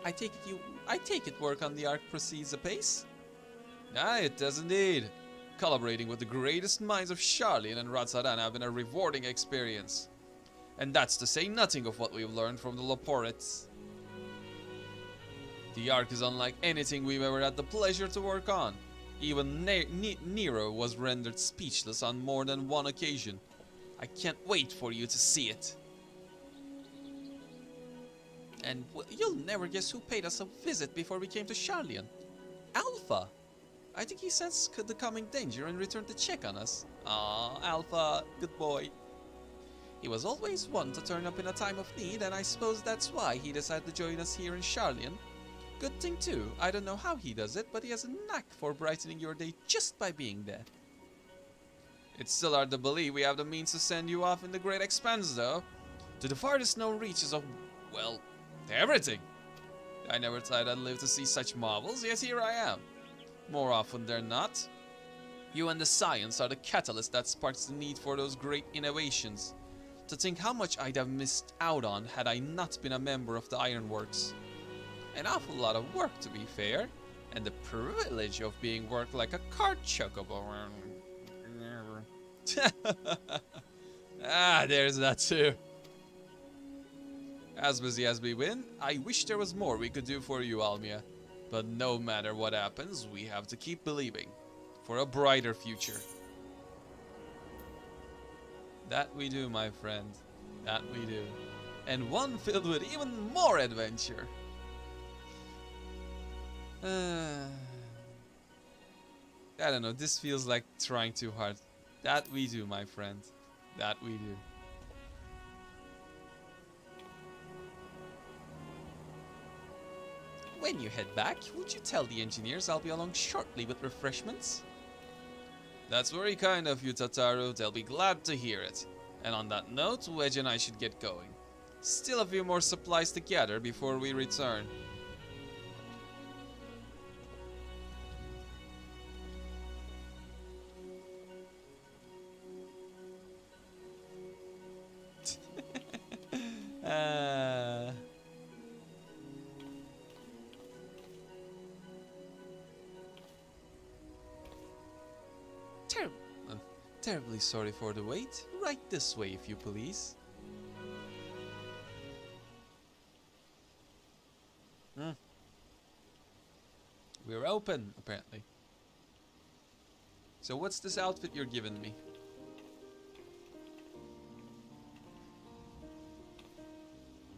I take it work on the Ark proceeds apace? Ah, it does indeed. Collaborating with the greatest minds of Sharlayan and Radzadan have been a rewarding experience. And that's to say nothing of what we've learned from the Loporets. The Ark is unlike anything we've ever had the pleasure to work on. Even Nero was rendered speechless on more than one occasion. I can't wait for you to see it. And you'll never guess who paid us a visit before we came to Sharlayan. Alpha! I think he sensed the coming danger and returned to check on us. Ah, Alpha, good boy. He was always one to turn up in a time of need, and I suppose that's why he decided to join us here in Sharlayan. Good thing too, I don't know how he does it, but he has a knack for brightening your day just by being there. It's still hard to believe we have the means to send you off in the great expanse though. To the farthest known reaches of, well, everything. I never thought I'd live to see such marvels, yet here I am. More often than not, you and the science are the catalyst that sparks the need for those great innovations. To think how much I'd have missed out on had I not been a member of the Ironworks. An awful lot of work, to be fair, and the privilege of being worked like a cart chocobo. Ah, there's that too. As busy as we win, I wish there was more we could do for you, Almia. But no matter what happens, we have to keep believing. For a brighter future. That we do, my friend. That we do. And one filled with even more adventure. I don't know, this feels like trying too hard. That we do, my friend. That we do. When you head back, would you tell the engineers I'll be along shortly with refreshments? That's very kind of you, Tataru. They'll be glad to hear it. And on that note, Wedge and I should get going. Still a few more supplies to gather before we return. Terribly sorry for the wait. Right this way, if you please. We're open, apparently. So what's this outfit you're giving me?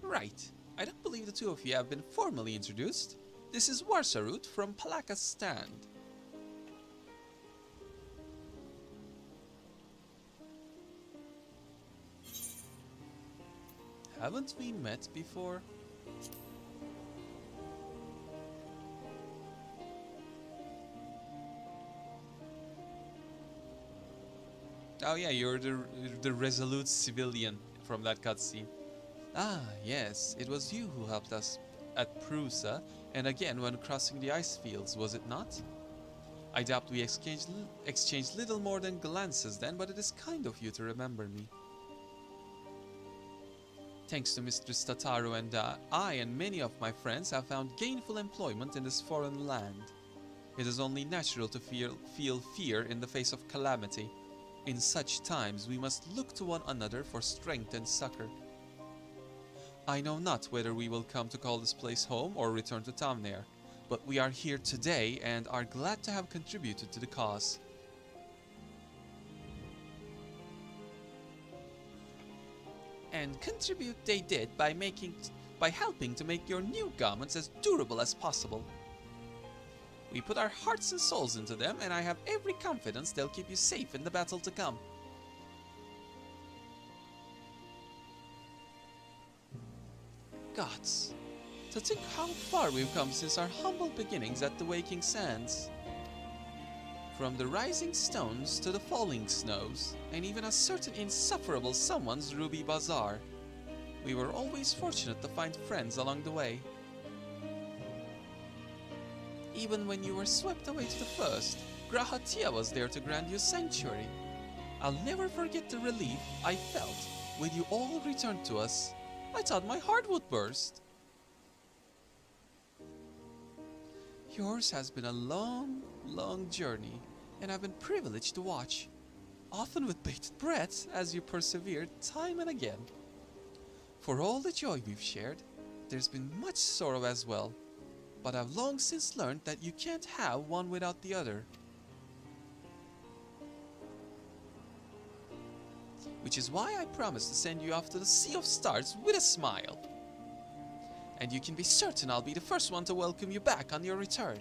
Right. I don't believe the two of you have been formally introduced. This is Warsarut from Palaka's Stand. Haven't we met before? Oh yeah, you're the resolute civilian from that cutscene. Ah, yes, it was you who helped us at Prusa, and again when crossing the ice fields, was it not? I doubt we exchanged little more than glances then, but it is kind of you to remember me. Thanks to Mistress Tataru and I and many of my friends have found gainful employment in this foreign land. It is only natural to feel fear in the face of calamity. In such times we must look to one another for strength and succor. I know not whether we will come to call this place home or return to Tamnair, but we are here today and are glad to have contributed to the cause. And contribute they did by helping to make your new garments as durable as possible. We put our hearts and souls into them, and I have every confidence they'll keep you safe in the battle to come. Gods, to think how far we've come since our humble beginnings at the Waking Sands. From the rising stones to the falling snows, and even a certain insufferable someone's Ruby Bazaar, we were always fortunate to find friends along the way. Even when you were swept away to the first, Grahatia was there to grant you sanctuary. I'll never forget the relief I felt when you all returned to us. I thought my heart would burst. Yours has been a long, long journey, and I've been privileged to watch, often with bated breath, as you persevered time and again. For all the joy we've shared, there's been much sorrow as well. But I've long since learned that you can't have one without the other. Which is why I promised to send you off to the Sea of Stars with a smile. And you can be certain I'll be the first one to welcome you back on your return.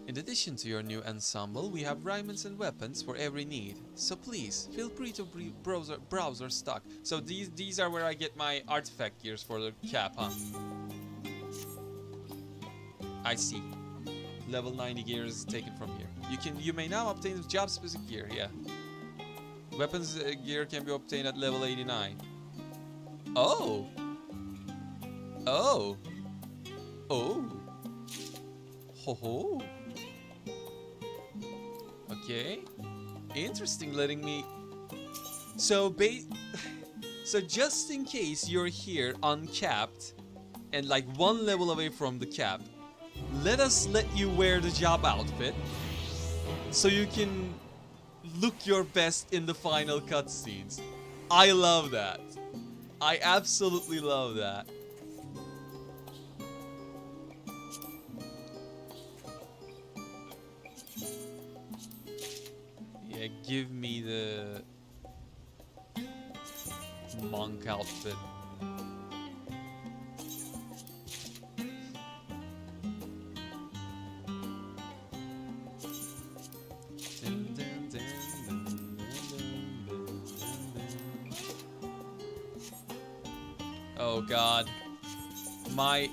In addition to your new ensemble, we have raiments and weapons for every need. So please, feel free to browse our stock. So these are where I get my artifact gears for the cap, huh? I see. Level 90 gear is taken from here. You may now obtain the job specific gear, yeah. Weapons gear can be obtained at level 89. Oh! Oh! Oh! Ho ho! Okay, interesting. Letting me. So just in case you're here uncapped and like one level away from the cap, let us let you wear the job outfit so you can look your best in the final cutscenes. I love that. I absolutely love that. Give me the monk outfit. Oh God, my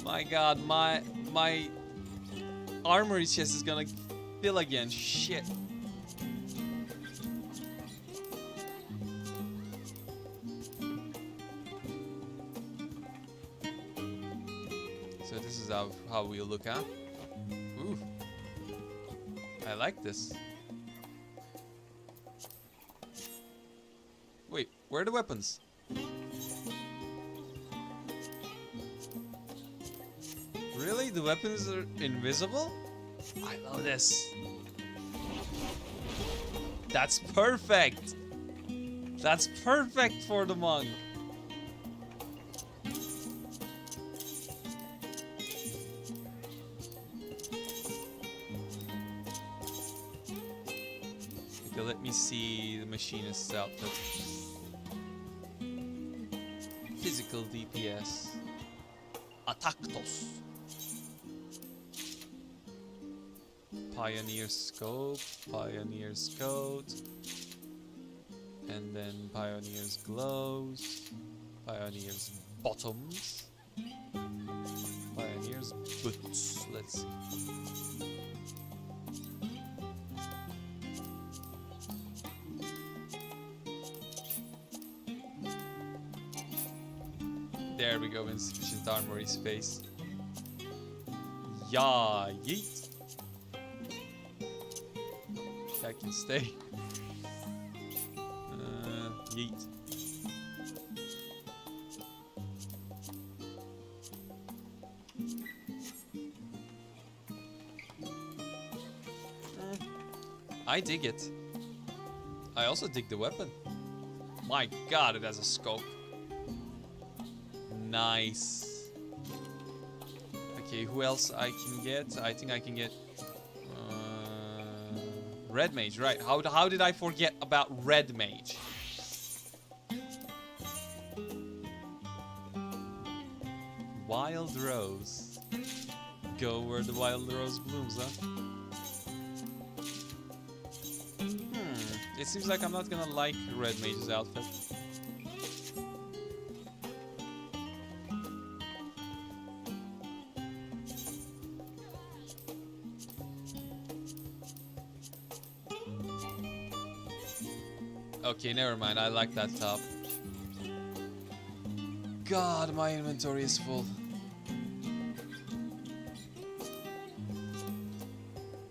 my God, my armory chest is gonna fill again. Shit. So this is how we look, huh? Ooh, I like this. Wait, where are the weapons? Really? The weapons are invisible? I love this. That's perfect. That's perfect for the monk. Okay, let me see the machinist's outfit. Physical DPS. Attacktos. Pioneer scope, Pioneer's coat, and then Pioneer's gloves, Pioneer's bottoms, Pioneer's boots. Let's see. There we go, insufficient armory space. Yeah, yeet. I can stay. Yeet. I dig it. I also dig the weapon. My god, it has a scope. Nice. Okay, who else I can get? I think I can get... Red Mage, right. How did I forget about Red Mage? Wild Rose. Go where the wild rose blooms, huh? It seems like I'm not gonna like Red Mage's outfit. Okay, never mind. I like that top. God, my inventory is full.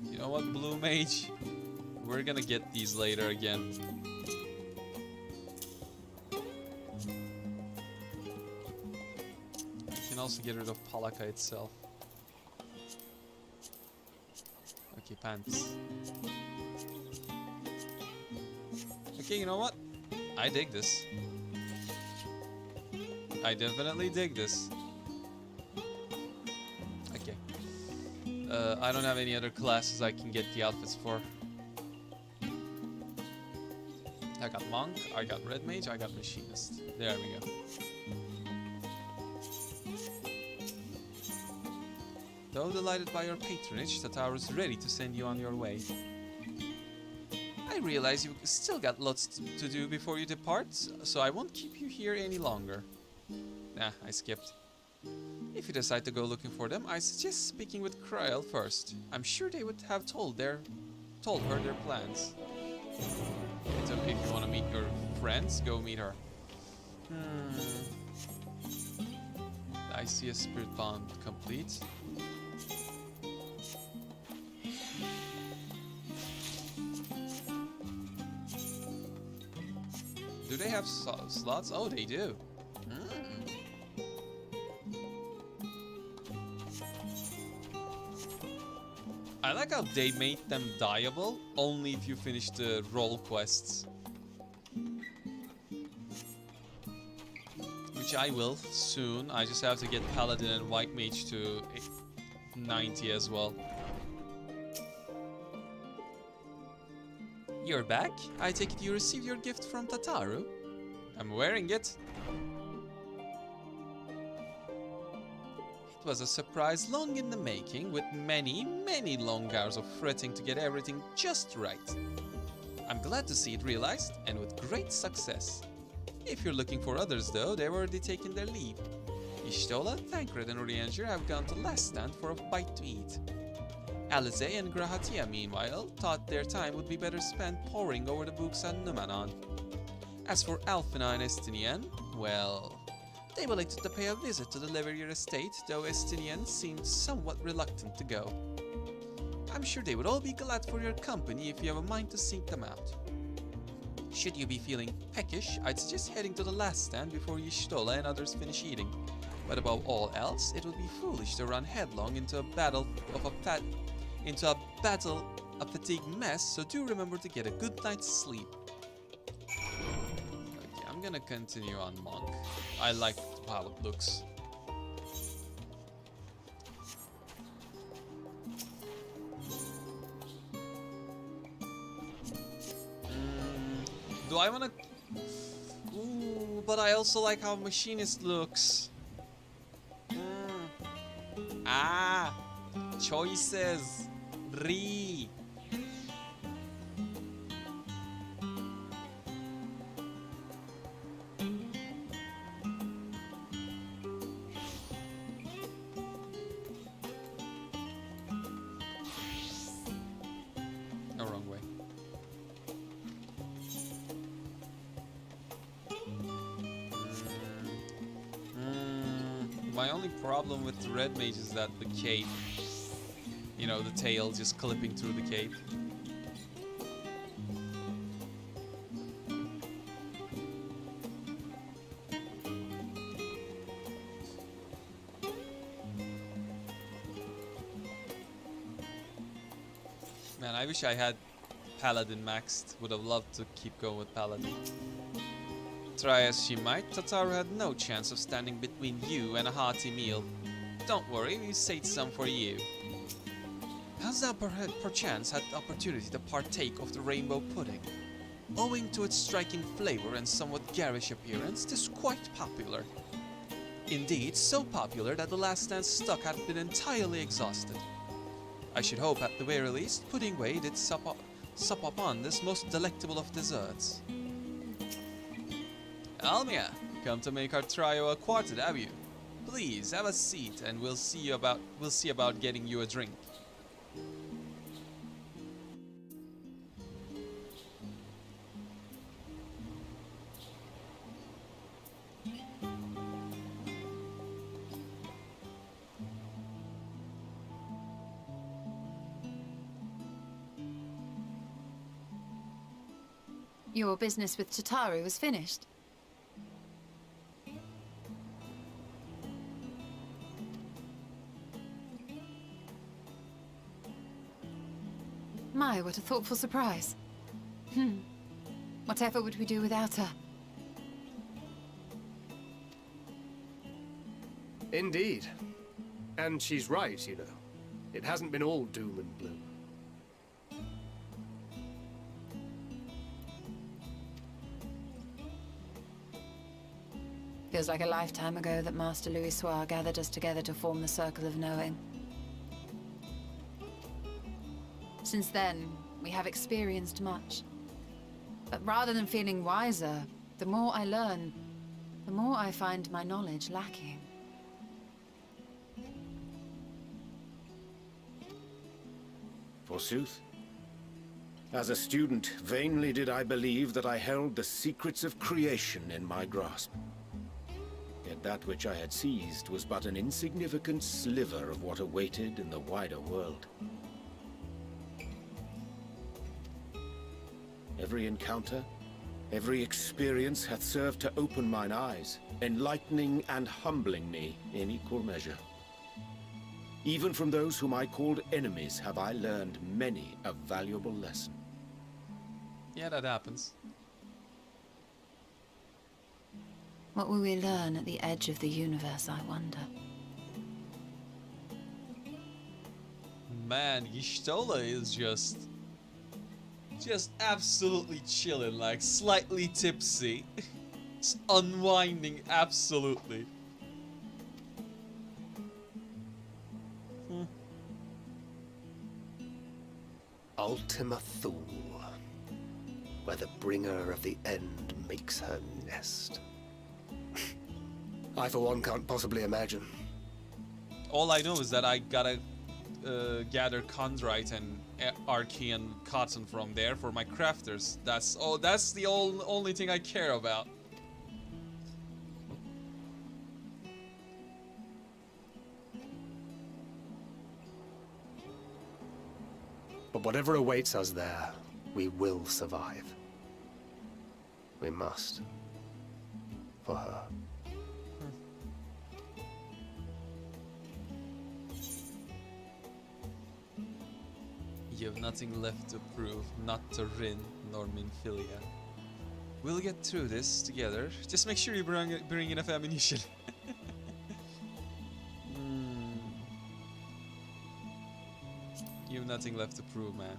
You know what, Blue Mage? We're gonna get these later again. I can also get rid of Palaka itself. Okay, pants. Okay, you know what? I dig this. I definitely dig this. Okay. I don't have any other classes I can get the outfits for. I got Monk, I got Red Mage, I got Machinist. There we go. Though delighted by your patronage, Tataru is ready to send you on your way. I realize you've still got lots to do before you depart, so I won't keep you here any longer. Nah, I skipped. If you decide to go looking for them, I suggest speaking with Kryl first. I'm sure they would have told her their plans. So if you want to meet your friends, go meet her. I see a spirit bond complete. Do they have slots? Oh, they do. I like how they made them dyeable only if you finish the role quests. Which I will soon. I just have to get Paladin and White Mage to 90 as well. You're back? I take it you received your gift from Tataru? I'm wearing it. It was a surprise long in the making, with many long hours of fretting to get everything just right. I'm glad to see it realized, and with great success. If you're looking for others though, they've already taken their leave. Y'shtola, Thancred and Urianger have gone to Last Stand for a bite to eat. Alize and Grahatia, meanwhile, thought their time would be better spent poring over the books on Numanon. As for Alphina and Estinian, well, they were elected to pay a visit to the Leverrier estate, though Estinian seemed somewhat reluctant to go. I'm sure they would all be glad for your company if you have a mind to seek them out. Should you be feeling peckish, I'd suggest heading to the Last Stand before Y'shtola and others finish eating. But above all else, it would be foolish to run headlong into a fatigued mess, so do remember to get a good night's sleep. Okay, I'm gonna continue on Monk. I like how it looks. Do I wanna... Ooh, but I also like how Machinist looks. Ah! Choices! Re! No, wrong way. My only problem with the Red Mage is that the cape, you know, the tail just clipping through the cape. Man, I wish I had Paladin maxed. Would have loved to keep going with Paladin. Try as she might, Tataru had no chance of standing between you and a hearty meal. Don't worry, we saved some for you. Has thou perchance had the opportunity to partake of the rainbow pudding? Owing to its striking flavor and somewhat garish appearance, it is quite popular. Indeed, so popular that the last stand's stock had been entirely exhausted. I should hope at the very least Pudding Way did sup upon this most delectable of desserts. Almia, come to make our trio a quartet, have you? Please have a seat, and we'll see about getting you a drink. Your business with Tataru was finished. My, what a thoughtful surprise. Whatever would we do without her? Indeed. And she's right, you know. It hasn't been all doom and gloom. Feels like a lifetime ago that Master Louis Soir gathered us together to form the Circle of Knowing. Since then, we have experienced much. But rather than feeling wiser, the more I learn, the more I find my knowledge lacking. Forsooth. As a student, vainly did I believe that I held the secrets of creation in my grasp. Yet that which I had seized was but an insignificant sliver of what awaited in the wider world. Every encounter, every experience hath served to open mine eyes, enlightening and humbling me in equal measure. Even from those whom I called enemies have I learned many a valuable lesson. Yeah, that happens. What will we learn at the edge of the universe, I wonder? Man, Y'shtola is just absolutely chilling, like slightly tipsy. Just unwinding absolutely. Ultima Thule, where the bringer of the end makes her nest. I, for one, can't possibly imagine. All I know is that I gotta gather chondrite and arcane cotton from there for my crafters. That's the only thing I care about. But whatever awaits us there, we will survive. We must. For her. You have nothing left to prove, not to Rin nor Minfilia. We'll get through this together. Just make sure you bring enough ammunition. You have nothing left to prove, man.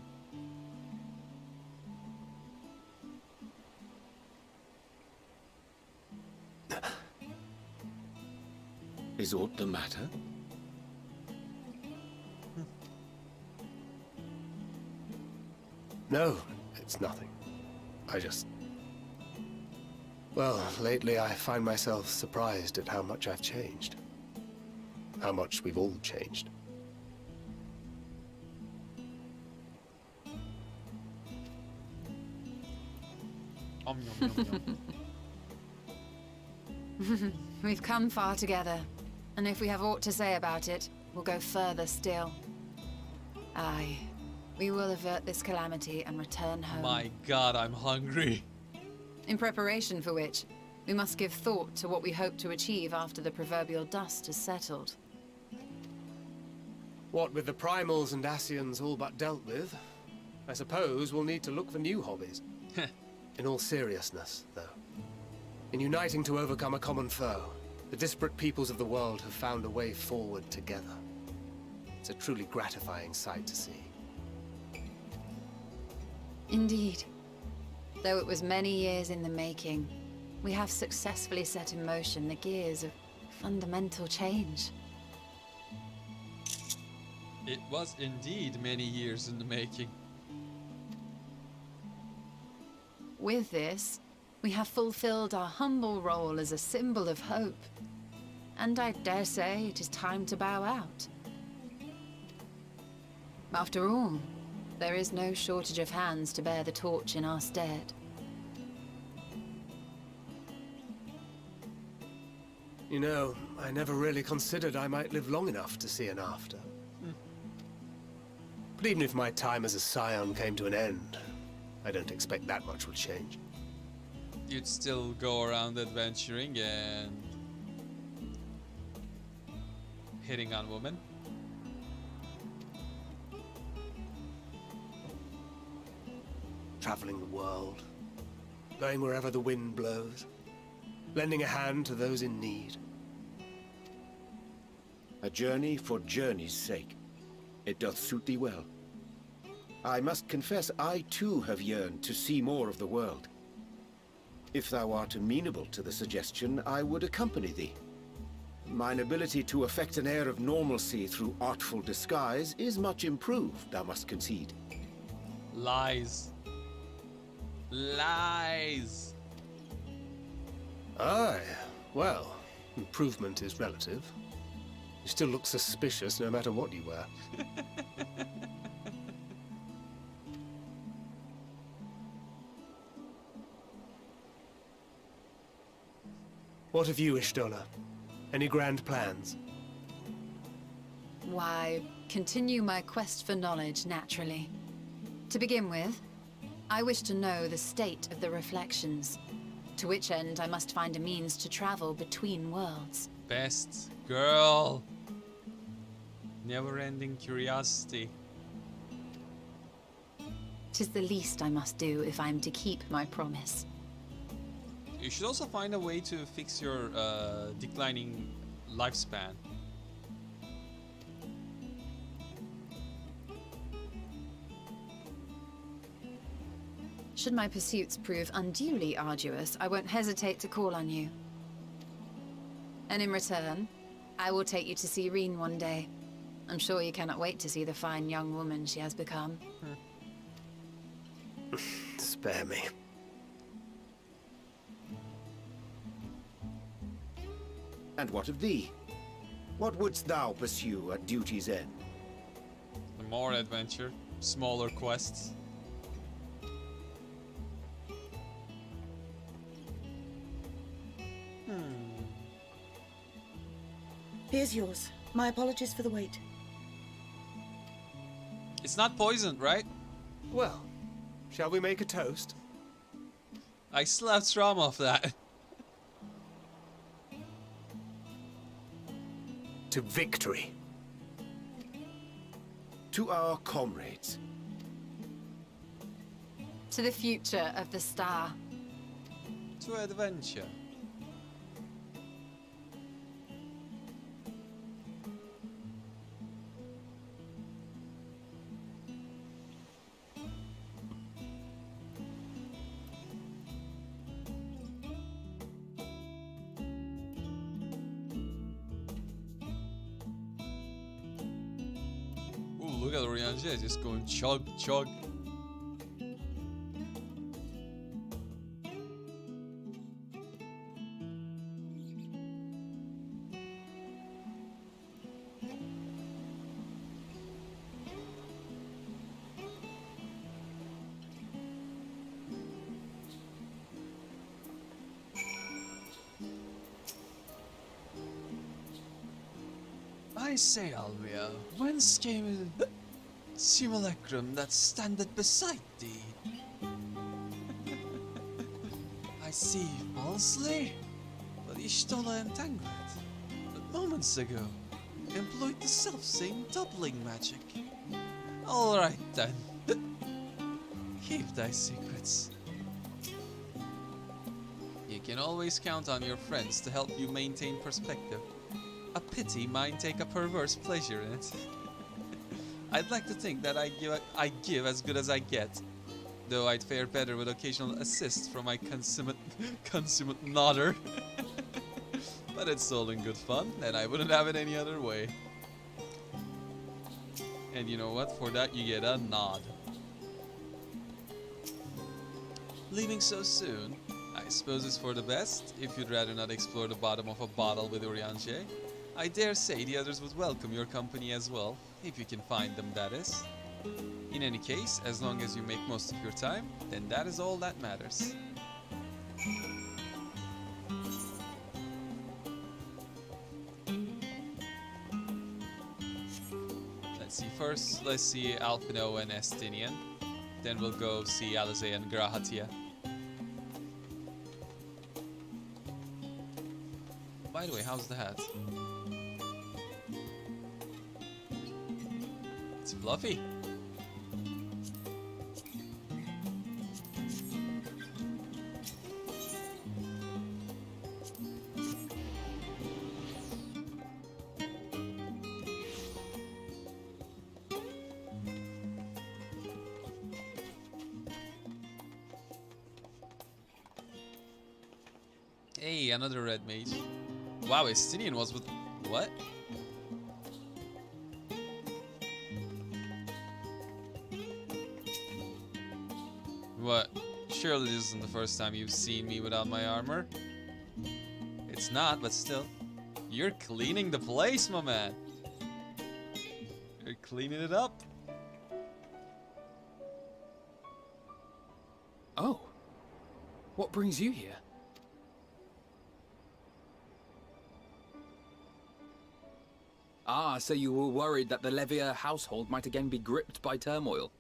Is aught the matter? No, it's nothing. I just... Well, lately I find myself surprised at how much I've changed. How much we've all changed. Yum, yum, yum, yum. We've come far together, and if we have aught to say about it, we'll go further still. Aye. We will avert this calamity and return home. My God, I'm hungry. In preparation for which, we must give thought to what we hope to achieve after the proverbial dust has settled. What with the primals and Ascians all but dealt with, I suppose we'll need to look for new hobbies. In all seriousness, though, in uniting to overcome a common foe, the disparate peoples of the world have found a way forward together. It's a truly gratifying sight to see. Indeed. Though it was many years in the making, we have successfully set in motion the gears of fundamental change. It was indeed many years in the making. With this, we have fulfilled our humble role as a symbol of hope. And I dare say it is time to bow out. After all, there is no shortage of hands to bear the torch in our stead. You know, I never really considered I might live long enough to see an after. But even if my time as a scion came to an end, I don't expect that much will change. You'd still go around adventuring and hitting on women. Traveling the world, going wherever the wind blows, lending a hand to those in need. A journey for journey's sake. It doth suit thee well. I must confess I too have yearned to see more of the world. If thou art amenable to the suggestion, I would accompany thee. Mine ability to affect an air of normalcy through artful disguise is much improved, thou must concede. Lies. Lies. Aye, well, improvement is relative. You still look suspicious no matter what you wear. What of you, Ishtola? Any grand plans? Why, continue my quest for knowledge, naturally. To begin with, I wish to know the state of the reflections, to which end I must find a means to travel between worlds. Best girl. Never-ending curiosity. 'Tis the least I must do if I am to keep my promise. You should also find a way to fix your declining lifespan. Should my pursuits prove unduly arduous, I won't hesitate to call on you. And in return, I will take you to see Reen one day. I'm sure you cannot wait to see the fine young woman she has become. Spare me. And what of thee? What wouldst thou pursue at duty's end? More adventure, smaller quests. Here's yours. My apologies for the wait. It's not poisoned, right? Well, shall we make a toast? I still have trauma off that. To victory. To our comrades. To the future of the star. To adventure. Ooh, look at Urianger just going chug, chug. I say, Alvia, whence came the simulacrum that standeth beside thee? I see falsely, but Ishtola and Tangred, but moments ago, employed the self-same doubling magic. Alright then. Keep thy secrets. You can always count on your friends to help you maintain perspective. A pity mine take a perverse pleasure in it. I'd like to think that I give as good as I get, though I'd fare better with occasional assists from my consummate nodder. But it's all in good fun, and I wouldn't have it any other way. And you know what? For that you get a nod. Leaving so soon, I suppose it's for the best, if you'd rather not explore the bottom of a bottle with Urianger. I dare say the others would welcome your company as well, if you can find them, that is. In any case, as long as you make most of your time, then that is all that matters. Let's see, first let's see Alphino and Estinian. Then we'll go see Alize and Grahatia. By the way, how's the hat? It's fluffy. Hey, another red mage. Wow, Estinian was with... what? What? Surely this isn't the first time you've seen me without my armor? It's not, but still. You're cleaning the place, my man. You're cleaning it up. Oh. What brings you here? Ah, so you were worried that the Levier household might again be gripped by turmoil.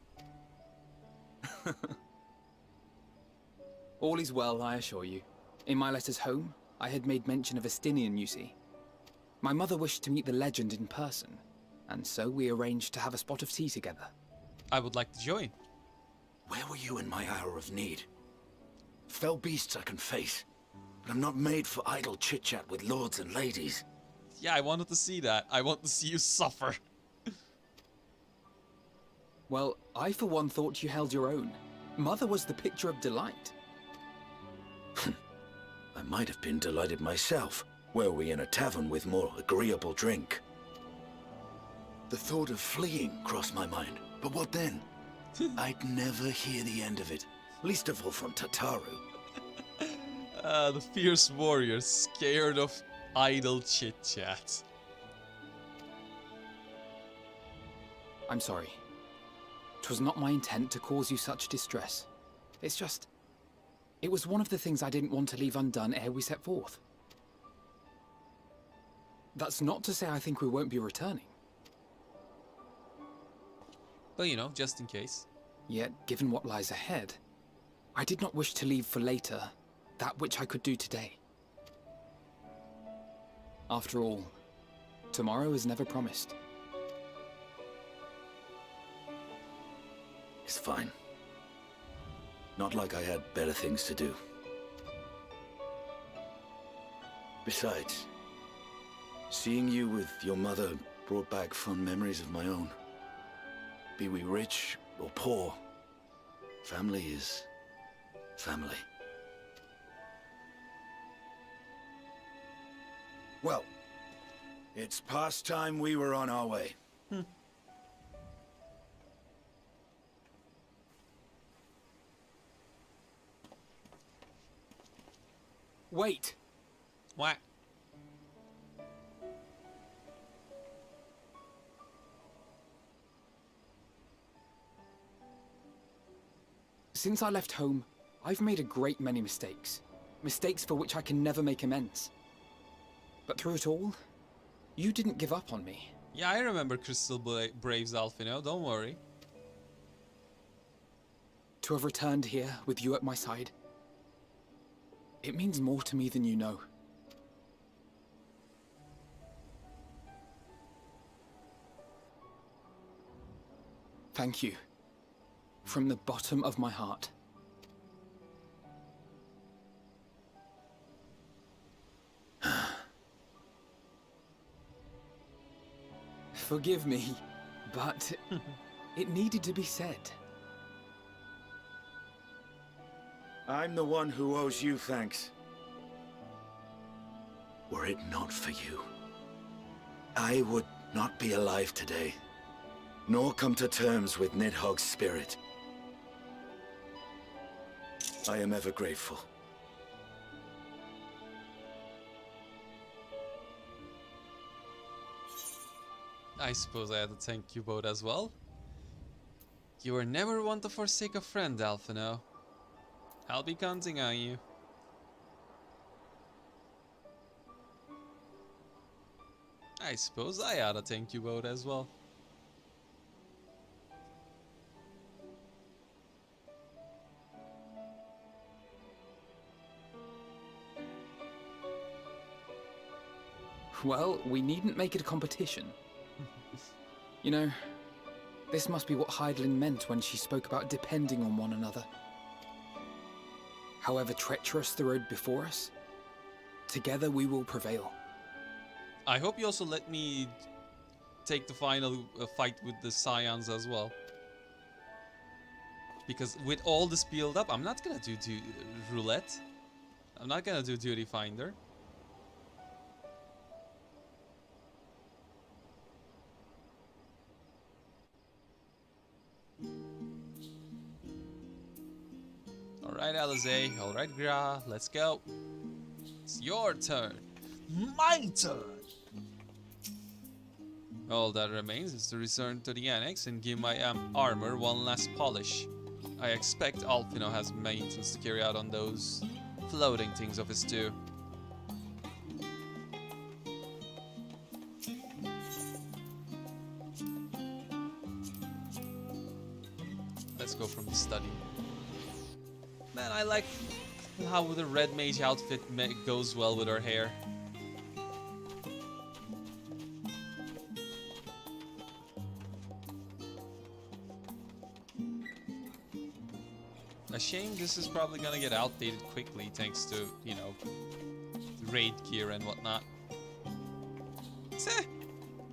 All is well, I assure you. In my letters home, I had made mention of Estinian, you see. My mother wished to meet the legend in person, and so we arranged to have a spot of tea together. I would like to join. Where were you in my hour of need? Fell beasts I can face, but I'm not made for idle chit-chat with lords and ladies. Yeah, I wanted to see that. I want to see you suffer. Well, I for one thought you held your own. Mother was the picture of delight. I might have been delighted myself, were we in a tavern with more agreeable drink. The thought of fleeing crossed my mind, but what then? I'd never hear the end of it, least of all from Tataru. The fierce warrior, scared of idle chit-chat. I'm sorry. 'Twas not my intent to cause you such distress. It's just... it was one of the things I didn't want to leave undone ere we set forth. That's not to say I think we won't be returning. But you know, just in case. Yet, given what lies ahead, I did not wish to leave for later that which I could do today. After all, tomorrow is never promised. It's fine. Not like I had better things to do. Besides, seeing you with your mother brought back fond memories of my own. Be we rich or poor, family is family. Well, it's past time we were on our way. Wait! What? Since I left home, I've made a great many mistakes. Mistakes for which I can never make amends. But through it all, you didn't give up on me. Yeah, I remember Crystal Braves Alphino, don't worry. To have returned here with you at my side, it means more to me than you know. Thank you. from the bottom of my heart. Forgive me, but it needed to be said. I'm the one who owes you thanks. Were it not for you, I would not be alive today, nor come to terms with Nidhogg's spirit. I am ever grateful. I suppose I had to thank you both as well. You were never one to forsake a friend, Alphino. I'll be counting on you. I suppose I ought to thank you both as well. Well, we needn't make it a competition. You know, this must be what Hydaelyn meant when she spoke about depending on one another. However treacherous the road before us, together we will prevail. I hope you also let me take the final fight with the Scions as well. Because with all this build up, I'm not gonna do roulette. I'm not gonna do duty finder. Alright, Alizé. Alright, Gra. Let's go. It's your turn. My turn! All that remains is to return to the annex and give my armor one last polish. I expect Alphino has maintenance to carry out on those floating things of his too. Let's go from the study. Man, I like how the red mage outfit goes well with her hair. A shame this is probably gonna get outdated quickly thanks to, you know, raid gear and whatnot.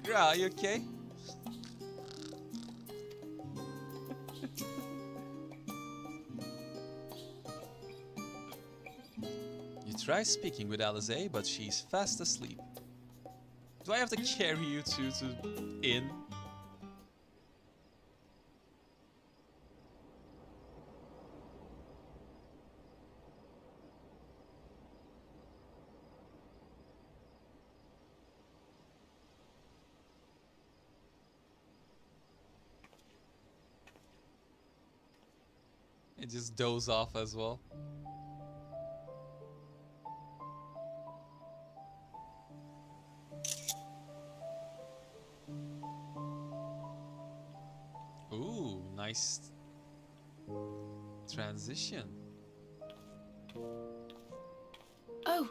Gra, are you okay? You try speaking with Alizé, but she's fast asleep. Do I have to carry you to inn? It just doze off as well. Ooh, nice transition. Oh.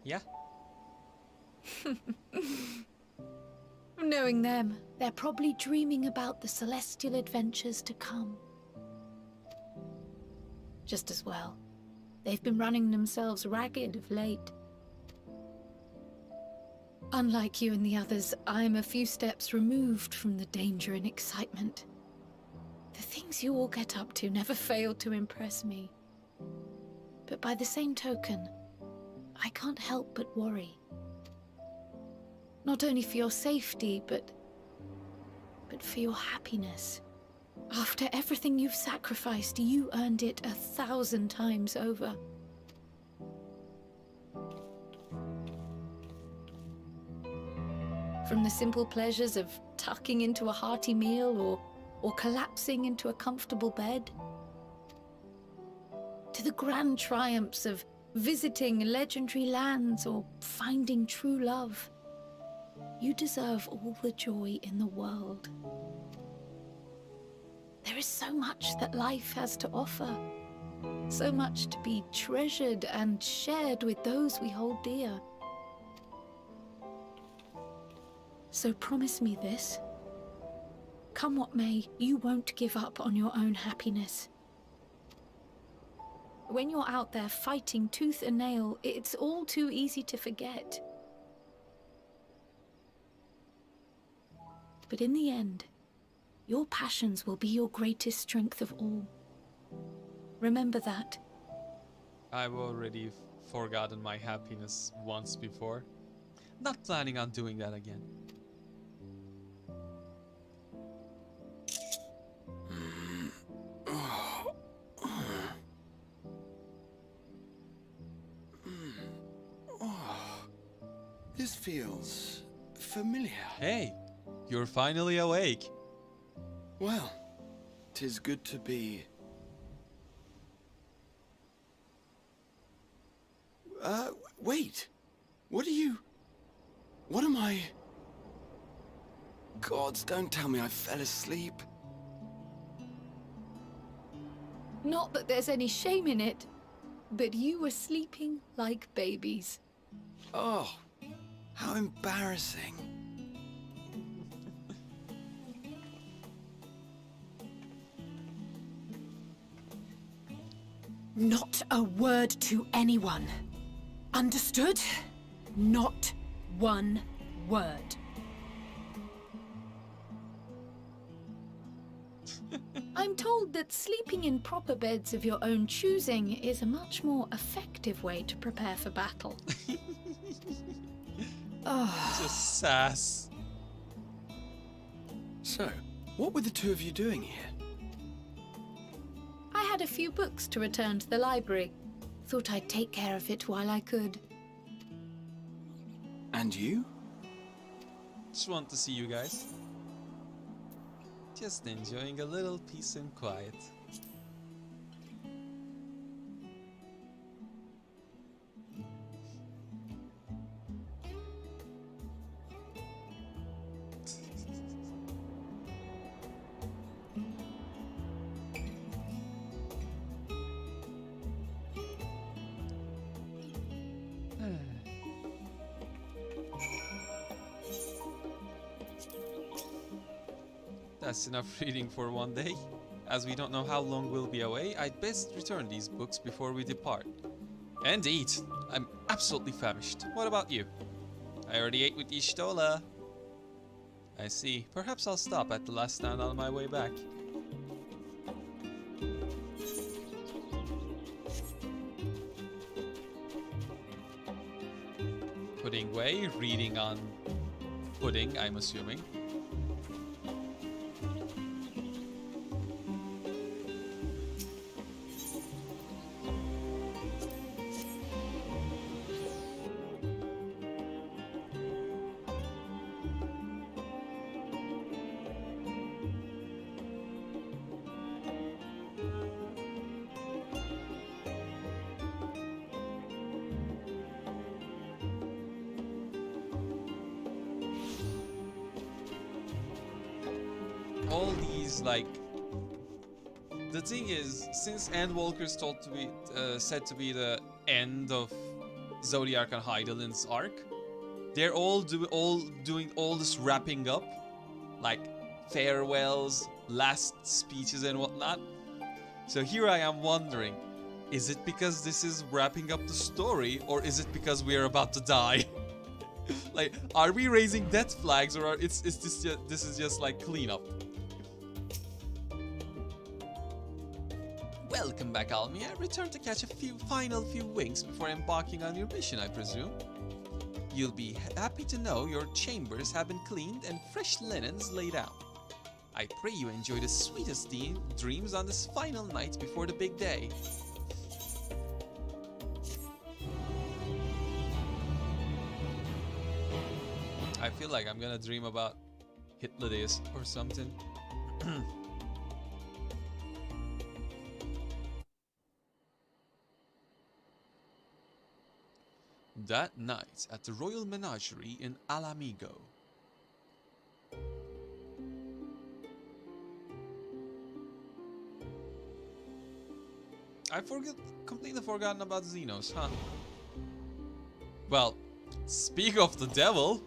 Yeah. Knowing them, they're probably dreaming about the celestial adventures to come. Just as well. They've been running themselves ragged of late. Unlike you and the others, I'm a few steps removed from the danger and excitement. The things you all get up to never fail to impress me. But by the same token, I can't help but worry. Not only for your safety, but for your happiness. After everything you've sacrificed, you earned it 1,000 times over. From the simple pleasures of tucking into a hearty meal or collapsing into a comfortable bed, to the grand triumphs of visiting legendary lands or finding true love. You deserve all the joy in the world. There is so much that life has to offer. So much to be treasured and shared with those we hold dear. So promise me this. Come what may, you won't give up on your own happiness. When you're out there fighting tooth and nail, it's all too easy to forget. But in the end, your passions will be your greatest strength of all. Remember that. I've already forgotten my happiness once before. Not planning on doing that again. This feels familiar. Hey, you're finally awake. Well, 'tis good to be... wait. What am I... Gods, don't tell me I fell asleep. Not that there's any shame in it, but you were sleeping like babies. Oh, how embarrassing. Not a word to anyone. Understood? Not one word. I'm told that sleeping in proper beds of your own choosing is a much more effective way to prepare for battle. Just sass. So, what were the two of you doing here? I had a few books to return to the library. Thought I'd take care of it while I could. And you? Just want to see you guys. Just enjoying a little peace and quiet. That's enough reading for one day. As we don't know how long we'll be away, I'd best return these books before we depart. And eat. I'm absolutely famished. What about you? I already ate with Ishtola. I see. Perhaps I'll stop at the last stand on my way back. Pudding way, reading on pudding, I'm assuming. All these, like, the thing is, since Endwalker's told to be said to be the end of Zodiac and Heidelin's arc, they're all doing all this wrapping up, like farewells, last speeches and whatnot. So here I am wondering, is it because this is wrapping up the story, or is it because we are about to die? Like, are we raising death flags, or this is just like cleanup? Welcome back, Almia. Return to catch a final few winks before embarking on your mission, I presume. You'll be happy to know your chambers have been cleaned and fresh linens laid out. I pray you enjoy the sweetest dreams on this final night before the big day. I feel like I'm gonna dream about Hitler days or something. That night at the Royal Menagerie in Alamigo. I completely forgotten about Xenos, huh? Well, speak of the devil.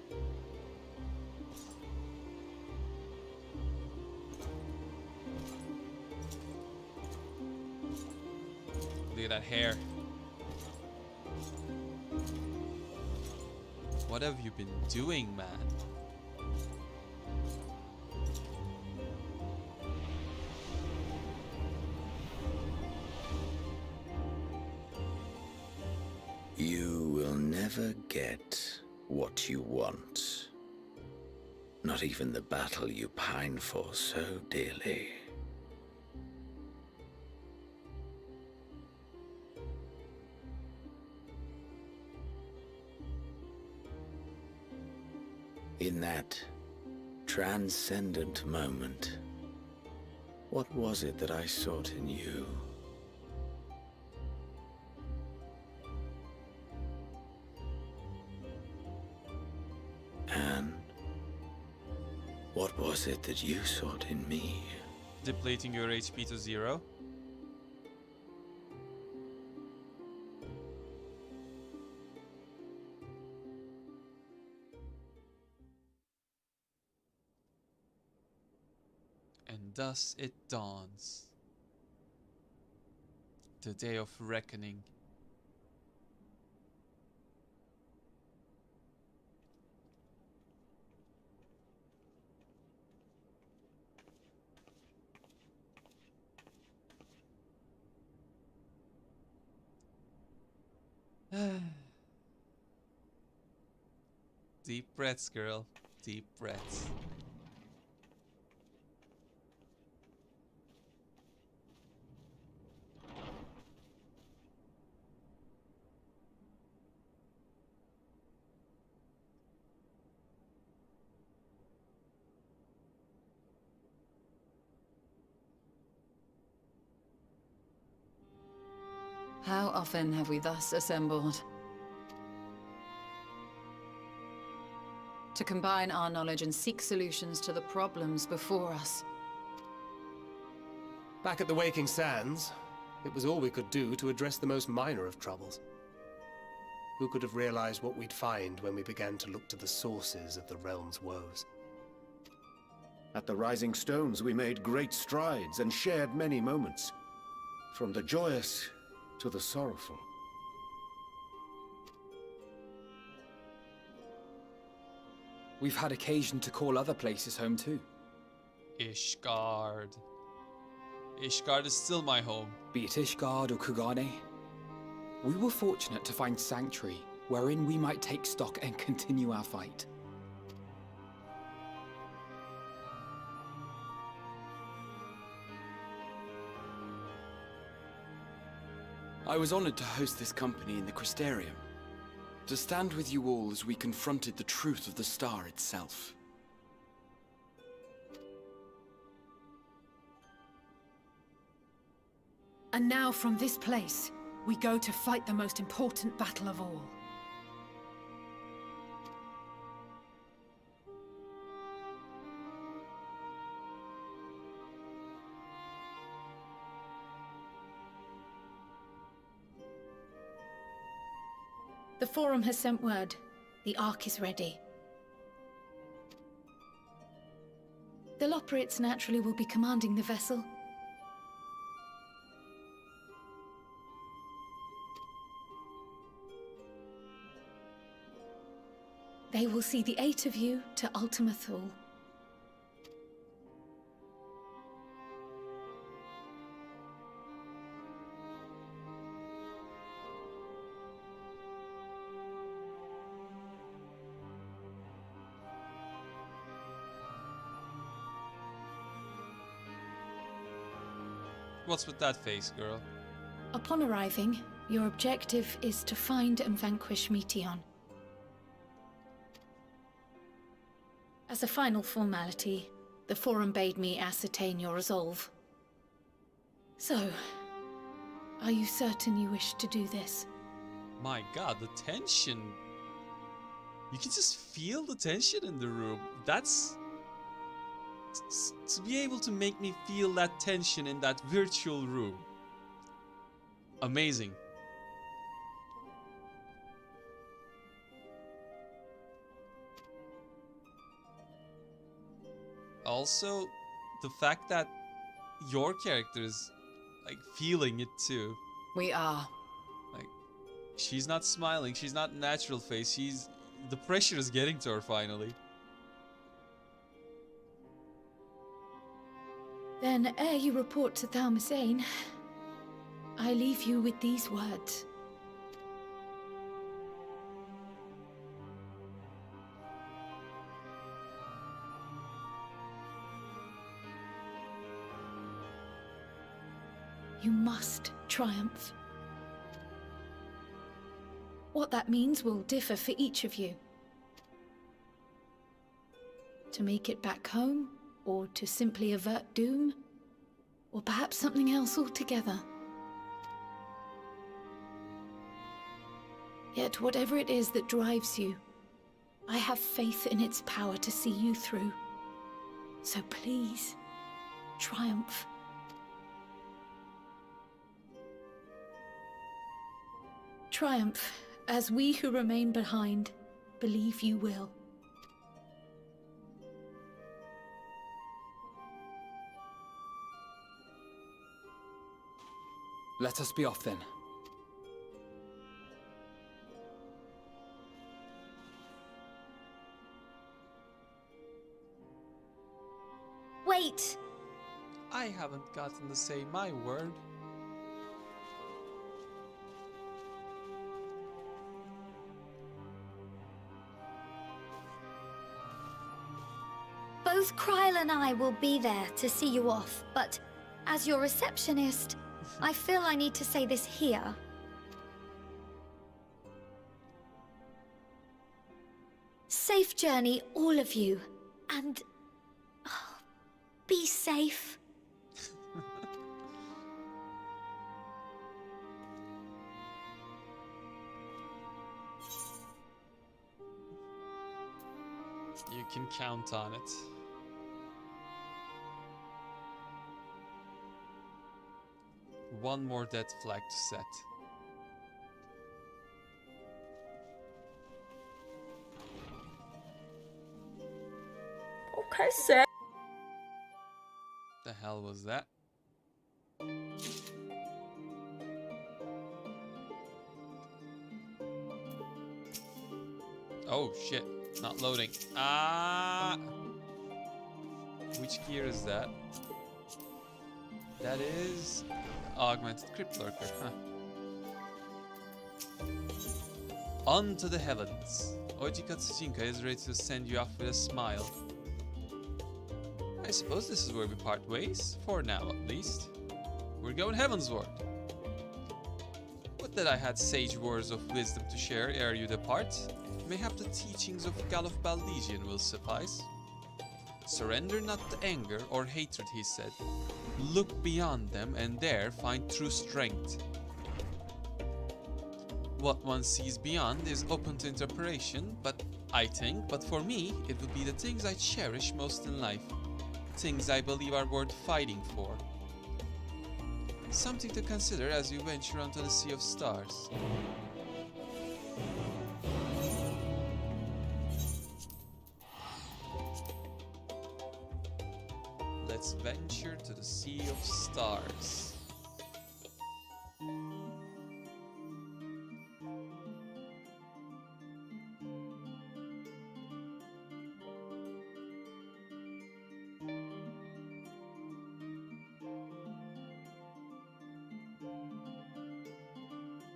Look at that hair. What have you been doing, man? You will never get what you want. Not even the battle you pine for so dearly. In that transcendent moment, what was it that I sought in you? And what was it that you sought in me? Depleting your HP to 0. And thus it dawns. The day of reckoning. Deep breaths, girl. Deep breaths. How often have we thus assembled? To combine our knowledge and seek solutions to the problems before us. Back at the Waking Sands, it was all we could do to address the most minor of troubles. Who could have realized what we'd find when we began to look to the sources of the realm's woes? At the Rising Stones, we made great strides and shared many moments. From the joyous to the sorrowful. We've had occasion to call other places home too. Ishgard. Ishgard is still my home. Be it Ishgard or Kugane, we were fortunate to find sanctuary wherein we might take stock and continue our fight. I was honored to host this company in the Crystarium, to stand with you all as we confronted the truth of the star itself. And now from this place, we go to fight the most important battle of all. The Forum has sent word. The Ark is ready. The Loporrits naturally will be commanding the vessel. They will see the 8 of you to Ultima Thule. What's with that face, girl? Upon arriving, your objective is to find and vanquish Meteon. As a final formality, the Forum bade me ascertain your resolve. So, are you certain you wish to do this? My god, the tension. You can just feel the tension in the room. That's... to be able to make me feel that tension in that virtual room. amazing. Also, the fact that your character is like feeling it too. We are. Like, she's not smiling, she's not natural face, the pressure is getting to her finally. Then, ere you report to Thalmasane, I leave you with these words. You must triumph. What that means will differ for each of you. To make it back home, or to simply avert doom, or perhaps something else altogether. Yet whatever it is that drives you, I have faith in its power to see you through. So please, triumph. Triumph, as we who remain behind believe you will. Let us be off then. Wait! I haven't gotten to say my word. Both Kryle and I will be there to see you off, but as your receptionist, I feel I need to say this here. Safe journey, all of you, and be safe. You can count on it. One more dead flag to set. Okay, sir. The hell was that? Oh shit, not loading. Ah! Which gear is that? That is augmented crypt lurker, huh? On to the heavens. Ojika Tsuchinka is ready to send you off with a smile. I suppose this is where we part ways, for now at least. We're going heavensward. Would that I had sage words of wisdom to share ere you depart. Mayhap the teachings of Galuf Baldesion will suffice. Surrender not to anger or hatred, he said. Look beyond them and there find true strength. What one sees beyond is open to interpretation, but for me, it would be the things I cherish most in life. Things I believe are worth fighting for. Something to consider as you venture onto the Sea of Stars. Let's venture to the Sea of Stars.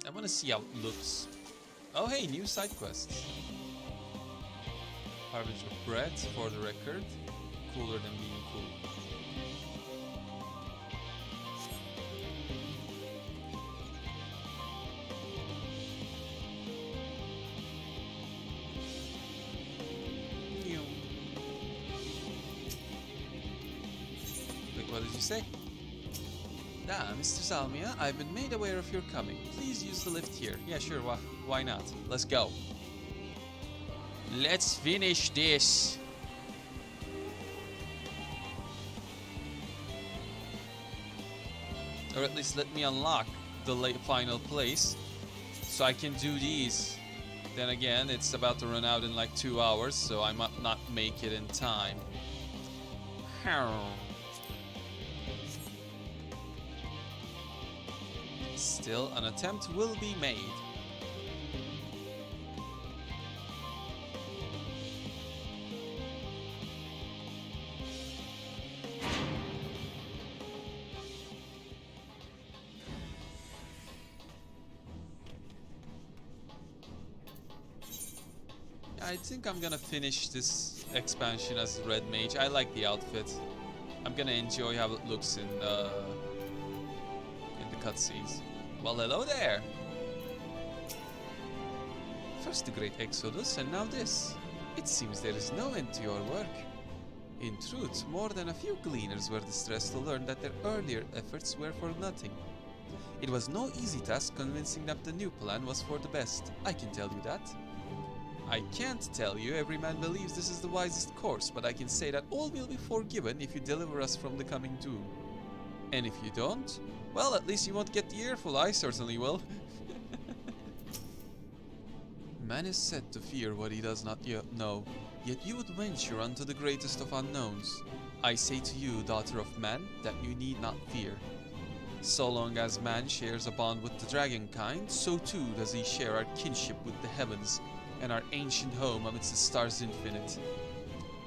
I want to see how it looks. Oh hey, new side quests. Harbinger of Bread, for the record. Cooler than being cool. Wait, what did you say? Ah, Mr. Salmia, I've been made aware of your coming. Please use the lift here. Yeah, sure, why not? Let's go. Let's finish this. Or at least let me unlock the final place, so I can do these. Then again, it's about to run out in like 2 hours, so I might not make it in time. Still, an attempt will be made. I think I'm gonna finish this expansion as Red Mage. I like the outfit. I'm gonna enjoy how it looks in the cutscenes. Well, hello there! First the Great Exodus, and now this. It seems there is no end to your work. In truth, more than a few gleaners were distressed to learn that their earlier efforts were for nothing. It was no easy task convincing them the new plan was for the best, I can tell you that. I can't tell you every man believes this is the wisest course, but I can say that all will be forgiven if you deliver us from the coming doom. And if you don't, well, at least you won't get the earful, I certainly will. Man is said to fear what he does not yet know, yet you would venture unto the greatest of unknowns. I say to you, daughter of man, that you need not fear. So long as man shares a bond with the dragon kind, so too does he share our kinship with the heavens, and our ancient home amidst the stars infinite.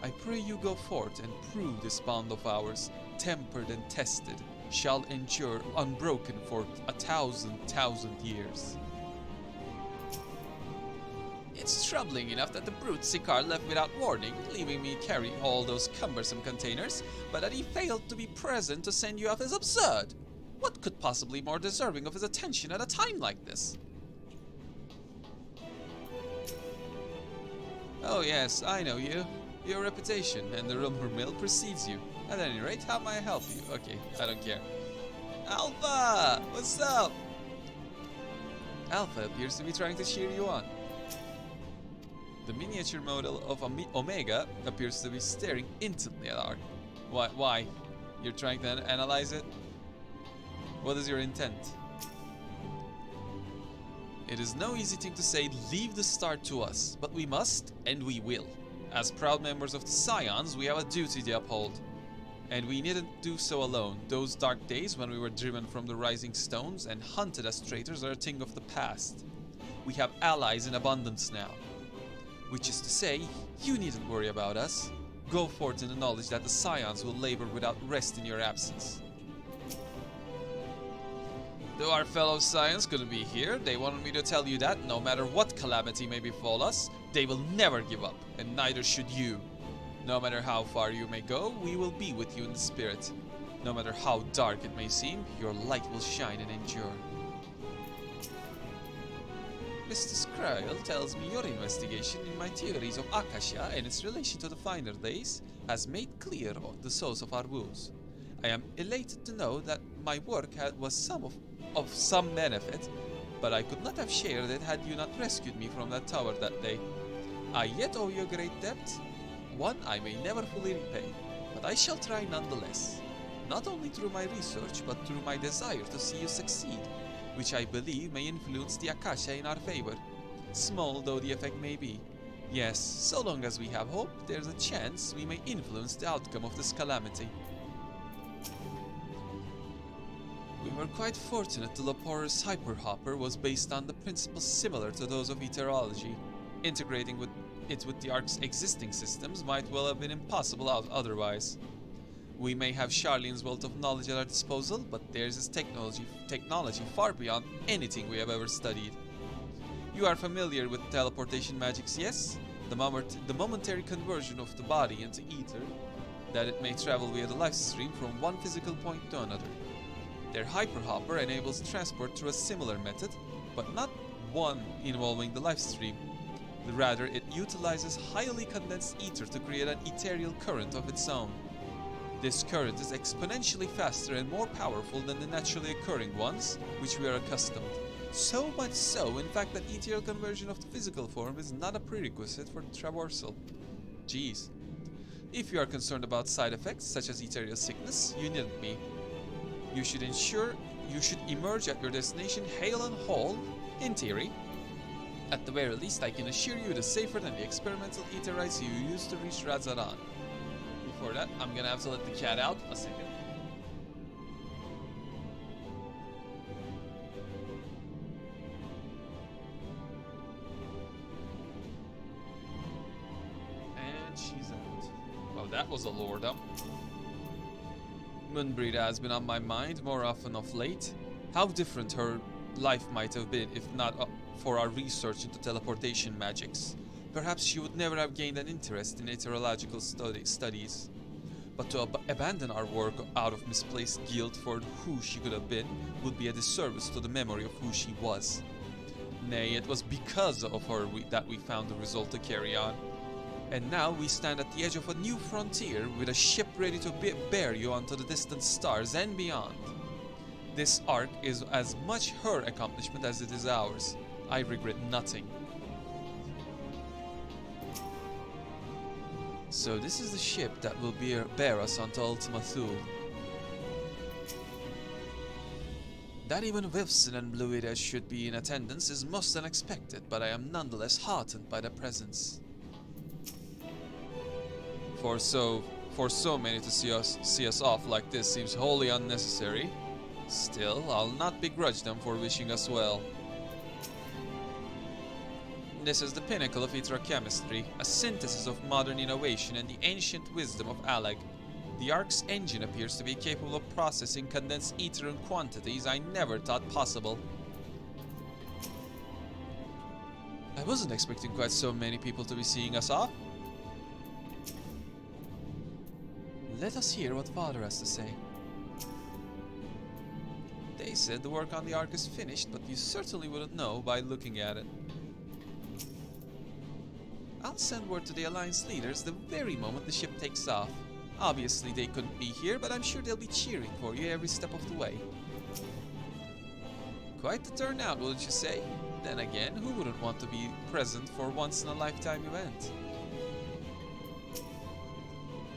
I pray you go forth and prove this bond of ours, tempered and tested, shall endure unbroken for 1,000 years. It's troubling enough that the brute Sikaar left without warning, leaving me carry all those cumbersome containers, but that he failed to be present to send you off is absurd. What could possibly be more deserving of his attention at a time like this? Oh yes, I know you. Your reputation and the rumor mill precedes you. At any rate, how may I help you? Okay, I don't care. Alpha! What's up? Alpha appears to be trying to cheer you on. The miniature model of Omega appears to be staring intently at Ark. Why? You're trying to analyze it? What is your intent? It is no easy thing to say, leave the start to us, but we must, and we will. As proud members of the Scions, we have a duty to uphold. And we needn't do so alone. Those dark days when we were driven from the rising stones and hunted as traitors are a thing of the past. We have allies in abundance now. Which is to say, you needn't worry about us. Go forth in the knowledge that the Scions will labor without rest in your absence. Though our fellow Scions couldn't be here, they wanted me to tell you that, no matter what calamity may befall us, they will never give up, and neither should you. No matter how far you may go, we will be with you in the spirit. No matter how dark it may seem, your light will shine and endure. Mr. Skryl tells me your investigation in my theories of Akasha and its relation to the finer days has made clear the source of our woes. I am elated to know that my work was of some benefit, but I could not have shared it had you not rescued me from that tower that day. I yet owe you a great debt, one I may never fully repay, but I shall try nonetheless, not only through my research, but through my desire to see you succeed, which I believe may influence the Akasha in our favor, small though the effect may be. Yes, so long as we have hope, there's a chance we may influence the outcome of this calamity. We were quite fortunate the Leporus Hyperhopper was based on the principles similar to those of Eterology. Integrating it with the Ark's existing systems might well have been impossible otherwise. We may have Charlene's wealth of knowledge at our disposal, but theirs is technology far beyond anything we have ever studied. You are familiar with teleportation magics, yes? The momentary conversion of the body into ether, that it may travel via the life stream from one physical point to another. Their Hyperhopper enables transport through a similar method, but not one involving the life stream. Rather, it utilizes highly condensed ether to create an ethereal current of its own. This current is exponentially faster and more powerful than the naturally occurring ones, which we are accustomed. So much so, in fact, that ethereal conversion of the physical form is not a prerequisite for traversal. Jeez. If you are concerned about side effects, such as ethereal sickness, you needn't be. You should ensure you should emerge at your destination hale and whole, in theory. At the very least, I can assure you it is safer than the experimental Aetherites you used to reach Radzaran. Before that, I'm gonna have to let the cat out a second. And she's out. Well, that was a lore dump. Moonbreeder has been on my mind more often of late. How different her life might have been if not for our research into teleportation magics. Perhaps she would never have gained an interest in aetherological studies. But to abandon our work out of misplaced guilt for who she could have been would be a disservice to the memory of who she was. Nay, it was because of her that we found the result to carry on. And now we stand at the edge of a new frontier with a ship ready to bear you onto the distant stars and beyond. This arc is as much her accomplishment as it is ours. I regret nothing. So this is the ship that will bear us onto Ultima Thule. That even Wilson and Bluidas should be in attendance is most unexpected, but I am nonetheless heartened by their presence. For so many to see us off like this seems wholly unnecessary. Still, I'll not begrudge them for wishing us well. This is the pinnacle of chemistry, a synthesis of modern innovation and the ancient wisdom of Alag. The Ark's engine appears to be capable of processing condensed ether in quantities I never thought possible. I wasn't expecting quite so many people to be seeing us off. Let us hear what Father has to say. They said the work on the Ark is finished, but you certainly wouldn't know by looking at it. I'll send word to the Alliance leaders the very moment the ship takes off. Obviously they couldn't be here, but I'm sure they'll be cheering for you every step of the way. Quite the turnout, wouldn't you say? Then again, who wouldn't want to be present for a once-in-a-lifetime event?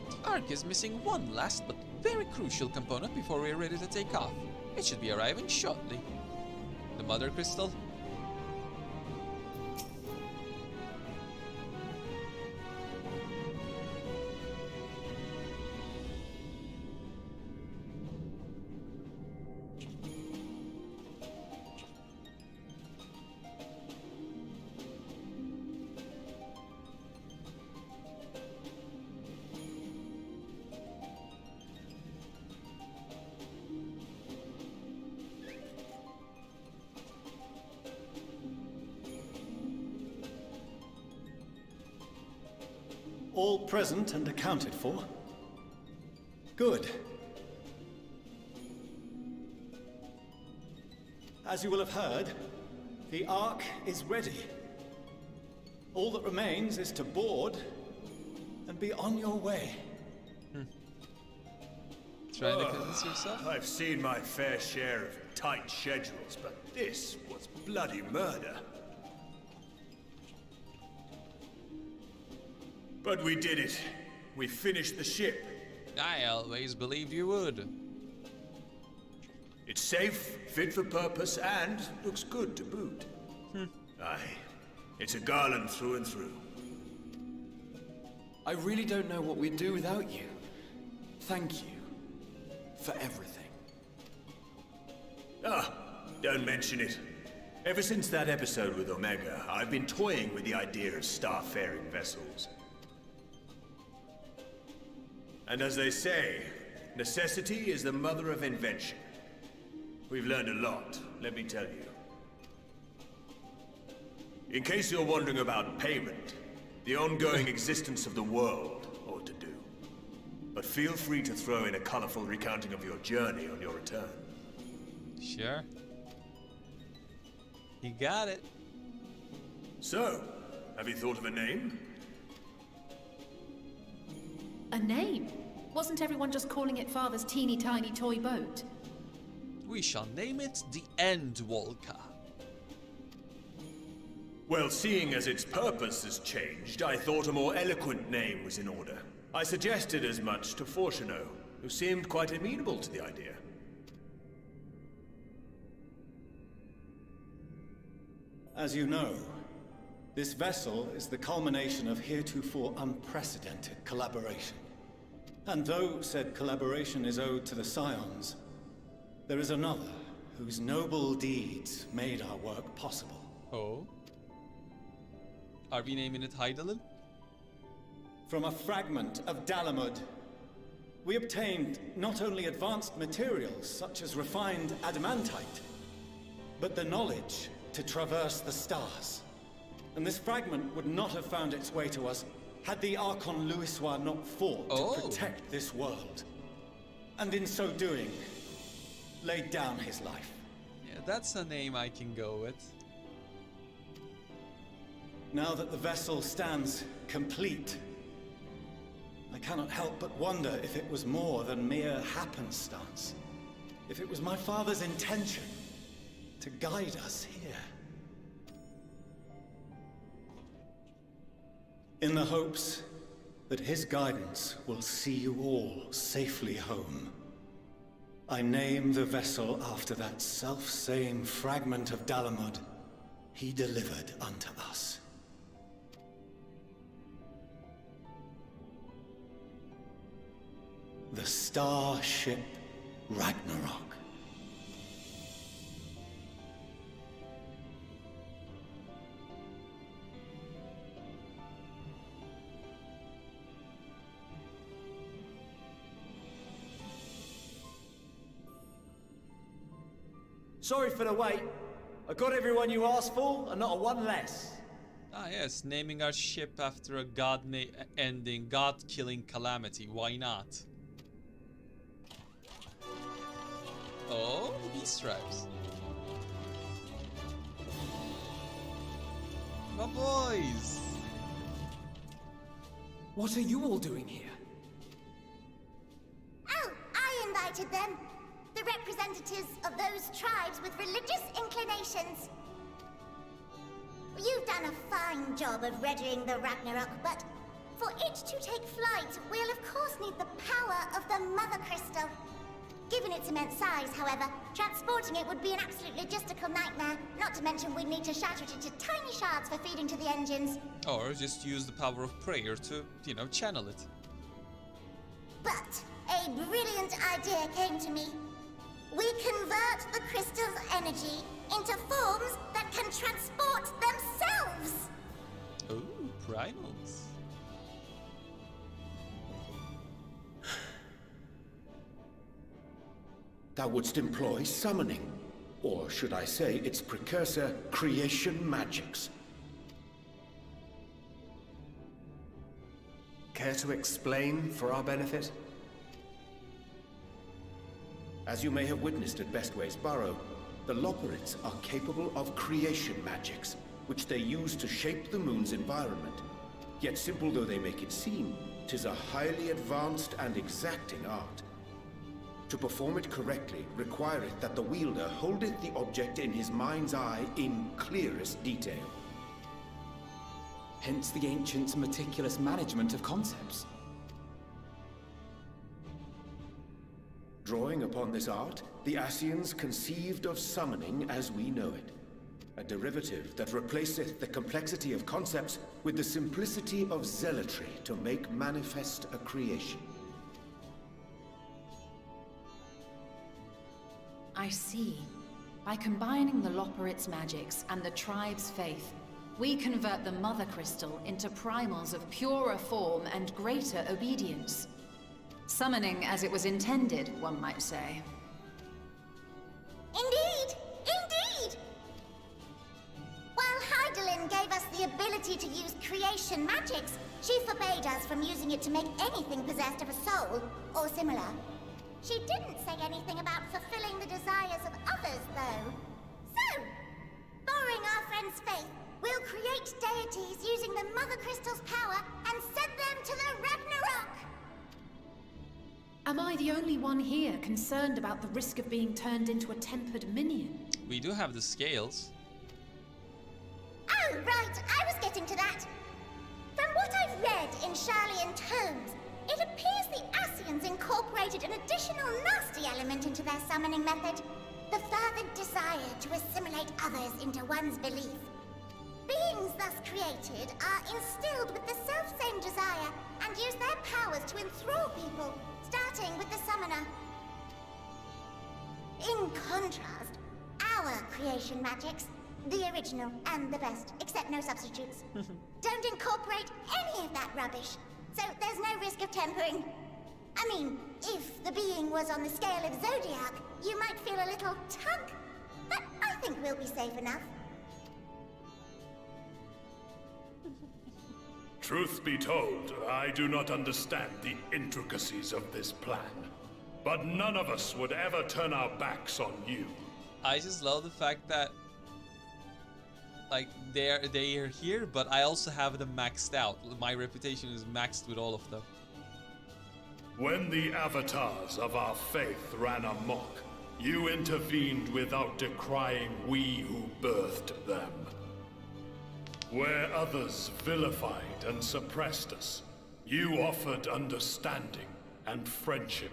The Ark is missing one last but very crucial component before we're ready to take off. It should be arriving shortly. The Mother Crystal? All present and accounted for? Good. As you will have heard, the Ark is ready. All that remains is to board and be on your way. Trying to convince yourself? I've seen my fair share of tight schedules, but this was bloody murder. But we did it. We finished the ship. I always believed you would. It's safe, fit for purpose, and looks good to boot. Aye, it's a garland through and through. I really don't know what we'd do without you. Thank you for everything. Ah, don't mention it. Ever since that episode with Omega, I've been toying with the idea of starfaring vessels. And as they say, necessity is the mother of invention. We've learned a lot, let me tell you. In case you're wondering about payment, the ongoing existence of the world ought to do. But feel free to throw in a colorful recounting of your journey on your return. Sure. You got it. So, have you thought of a name? A name? Wasn't everyone just calling it Father's teeny tiny toy boat? We shall name it the Endwalker. Well, seeing as its purpose has changed, I thought a more eloquent name was in order. I suggested as much to Fortuno, who seemed quite amenable to the idea. As you know, this vessel is the culmination of heretofore unprecedented collaboration. And though said collaboration is owed to the Scions, there is another whose noble deeds made our work possible. Oh? Are we naming it Hydaelyn? From a fragment of Dalamud, we obtained not only advanced materials such as refined adamantite, but the knowledge to traverse the stars. And this fragment would not have found its way to us had the Archon Louisois not fought to protect this world. And in so doing, laid down his life. Yeah, that's a name I can go with. Now that the vessel stands complete, I cannot help but wonder if it was more than mere happenstance. If it was my father's intention to guide us here. In the hopes that his guidance will see you all safely home, I name the vessel after that self-same fragment of Dalamud he delivered unto us. The starship Ragnarok. Sorry for the wait. I got everyone you asked for, and not a one less. Ah yes, naming our ship after a god-ending, god-killing calamity. Why not? Oh, these stripes. My boys! What are you all doing here? Oh, I invited them. The representatives of those tribes with religious inclinations. You've done a fine job of readying the Ragnarok, but for it to take flight, we'll of course need the power of the Mother Crystal. Given its immense size, however, transporting it would be an absolute logistical nightmare, not to mention we'd need to shatter it into tiny shards for feeding to the engines. Or just use the power of prayer to, you know, channel it. But a brilliant idea came to me. We convert the crystal's energy into forms that can transport themselves! Ooh, primals. Thou wouldst employ summoning, or should I say its precursor, creation magics. Care to explain for our benefit? As you may have witnessed at Bestway's Burrow, the Loporrits are capable of creation magics, which they use to shape the moon's environment. Yet simple though they make it seem, 'tis a highly advanced and exacting art. To perform it correctly, requireth that the wielder holdeth the object in his mind's eye in clearest detail. Hence the ancients' meticulous management of concepts. Drawing upon this art, the Ascians conceived of summoning as we know it. A derivative that replaceth the complexity of concepts with the simplicity of zealotry to make manifest a creation. I see. By combining the Loporrits' magics and the tribe's faith, we convert the Mother Crystal into primals of purer form and greater obedience. Summoning as it was intended, one might say. Indeed! Indeed! While Hydaelyn gave us the ability to use creation magics, she forbade us from using it to make anything possessed of a soul, or similar. She didn't say anything about fulfilling the desires of others, though. So, borrowing our friend's faith, we'll create deities using the Mother Crystal's power and send them to the Ragnarok! Am I the only one here concerned about the risk of being turned into a tempered minion? We do have the scales. Oh, right, I was getting to that. From what I've read in Sharlayan tomes, it appears the Ascians incorporated an additional nasty element into their summoning method. The fervent desire to assimilate others into one's belief. Beings thus created are instilled with the self-same desire and use their powers to enthrall people, starting with the summoner. In contrast, our creation magics, the original and the best, except no substitutes, don't incorporate any of that rubbish, so there's no risk of tempering. I mean, if the being was on the scale of Zodiac, you might feel a little tug, but I think we'll be safe enough. Truth be told, I do not understand the intricacies of this plan. But none of us would ever turn our backs on you. I just love the fact that, like, they are here, but I also have them maxed out. My reputation is maxed with all of them. When the avatars of our faith ran amok, you intervened without decrying we who birthed them. Where others vilified and suppressed us, you offered understanding and friendship.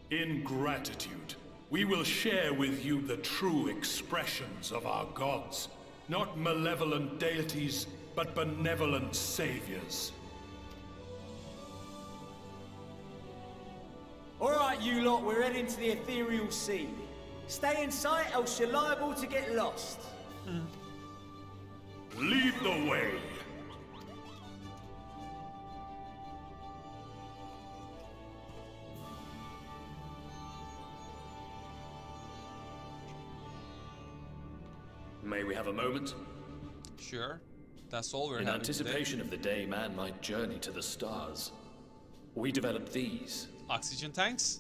In gratitude, we will share with you the true expressions of our gods. Not malevolent deities, but benevolent saviors. Alright, you lot, we're heading to the ethereal sea. Stay in sight, else you're liable to get lost. Lead the way. May we have a moment? Sure. That's all we're In having anticipation today. of the day man might journey to the stars, we developed these. Oxygen tanks?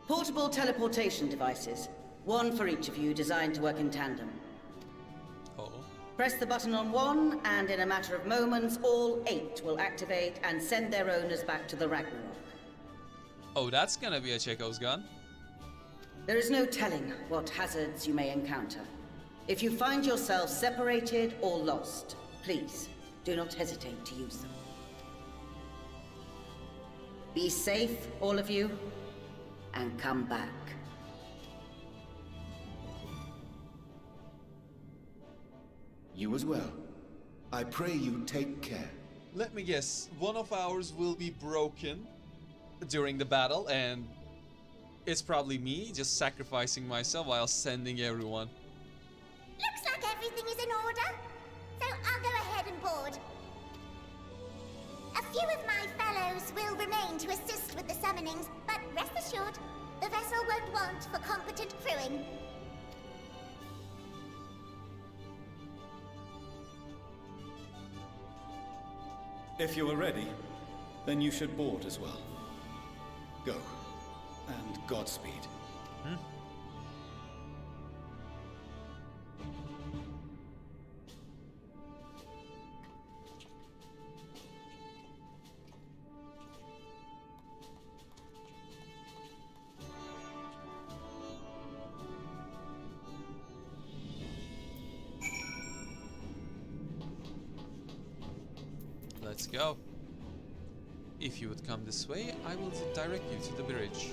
Portable teleportation devices. One for each of you, designed to work in tandem. Oh. Press the button on one, and in a matter of moments, all 8 will activate and send their owners back to the Ragnarok. Oh, that's gonna be a Chekhov's gun. There is no telling what hazards you may encounter. If you find yourself separated or lost, please do not hesitate to use them. Be safe, all of you, and come back. You as well. I pray you take care. Let me guess, one of ours will be broken during the battle, and it's probably me just sacrificing myself while sending everyone. Looks like everything is in order, so I'll go ahead and board. A few of my fellows will remain to assist with the summonings, but rest assured, the vessel won't want for competent crewing. If you are ready, then you should board as well. Go, and Godspeed. Let's go. If you would come this way, I will direct you to the bridge.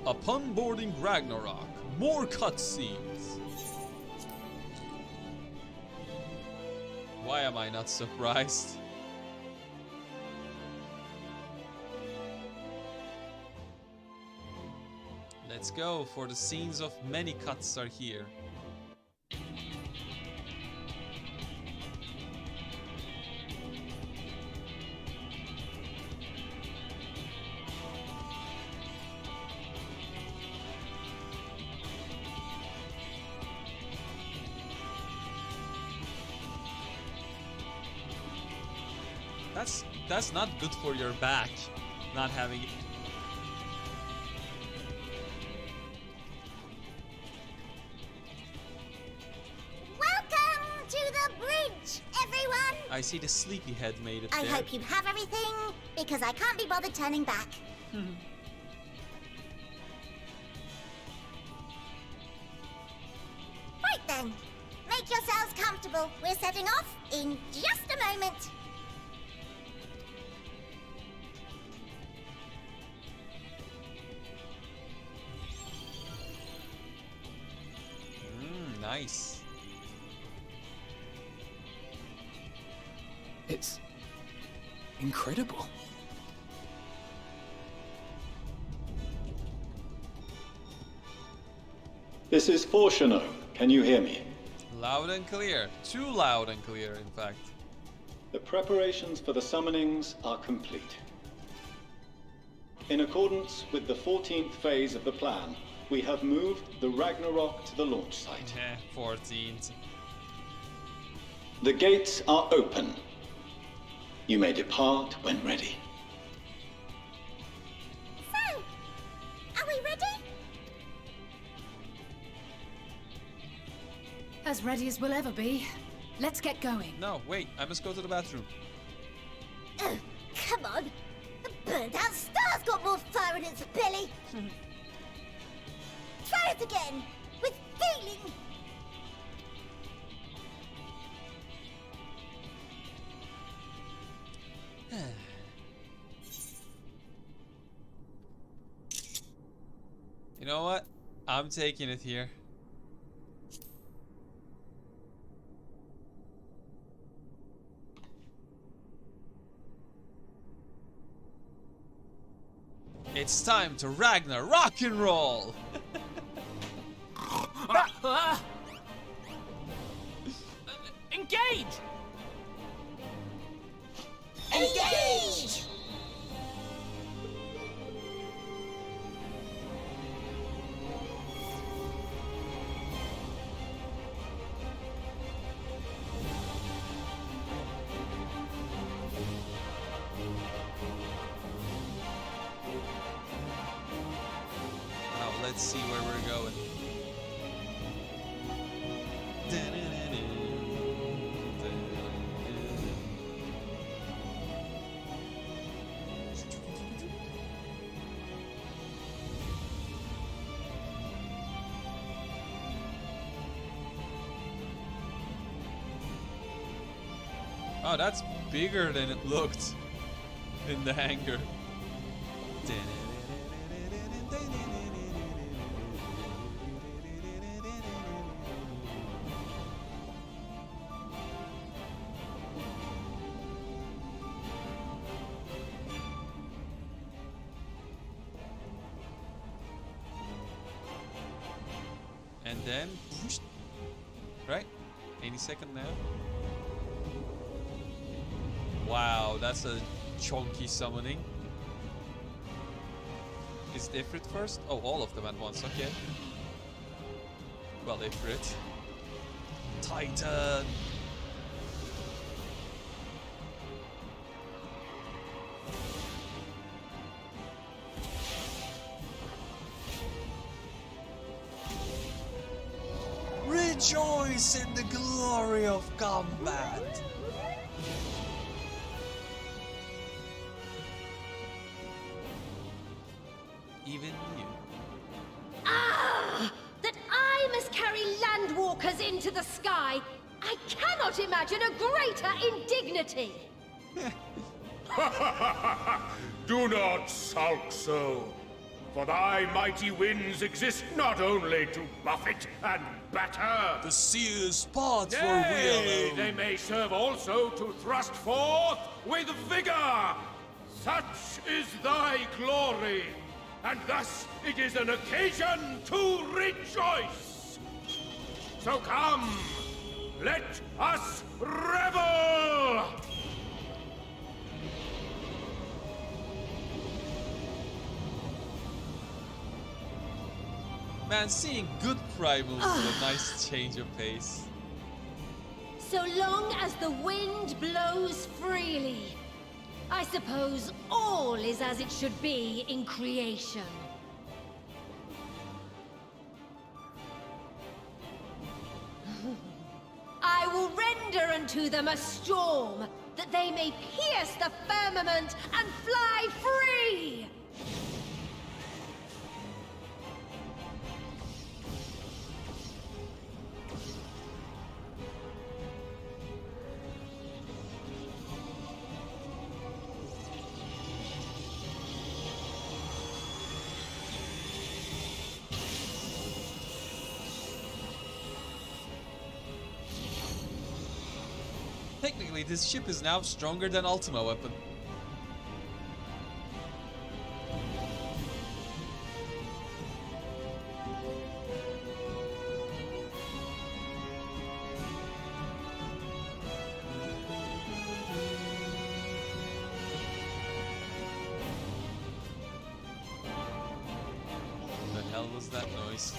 Upon boarding Ragnarok, more cutscenes. Why am I not surprised? Let's go, for the scenes of many cuts are here. That's not good for your back, not having it. Welcome to the bridge, everyone! I see the sleepyhead made it I there. hope you have everything, because I can't be bothered turning back. Right then, make yourselves comfortable. We're setting off in just a moment. Nice. It's incredible. This is Fortuno. Can you hear me? Loud and clear. Too loud and clear, in fact. The preparations for the summonings are complete. In accordance with the 14th phase of the plan, we have moved the Ragnarok to the launch site. 14th. The gates are open. You may depart when ready. So, are we ready? As ready as we'll ever be. Let's get going. No, wait. I must go to the bathroom. Oh, come on. The burned-out star's got more fire in its belly. Try it again, with feeling. You know what? I'm taking it here. It's time to Ragnar rock and roll. Engage! Engage! Now let's see where we're going. Oh, that's bigger than it looked in the hangar. And then, right? Any second now. Wow, that's a chunky summoning. Is Ifrit first? Oh, all of them at once, okay. Well, Ifrit. Titan! Rejoice in the glory of combat! Even you. Ah! That I must carry landwalkers into the sky! I cannot imagine a greater indignity! Do not sulk so, for thy mighty winds exist not only to buffet and batter. The seer's part for Nay, we they may serve also to thrust forth with vigor. Such is thy glory, and thus it is an occasion to rejoice. So come, let us revel! Man, seeing good primals is a nice change of pace. So long as the wind blows freely, I suppose all is as it should be in creation. I will render unto them a storm, that they may pierce the firmament and fly free! technically, this ship is now stronger than Ultima weapon. What the hell was that noise?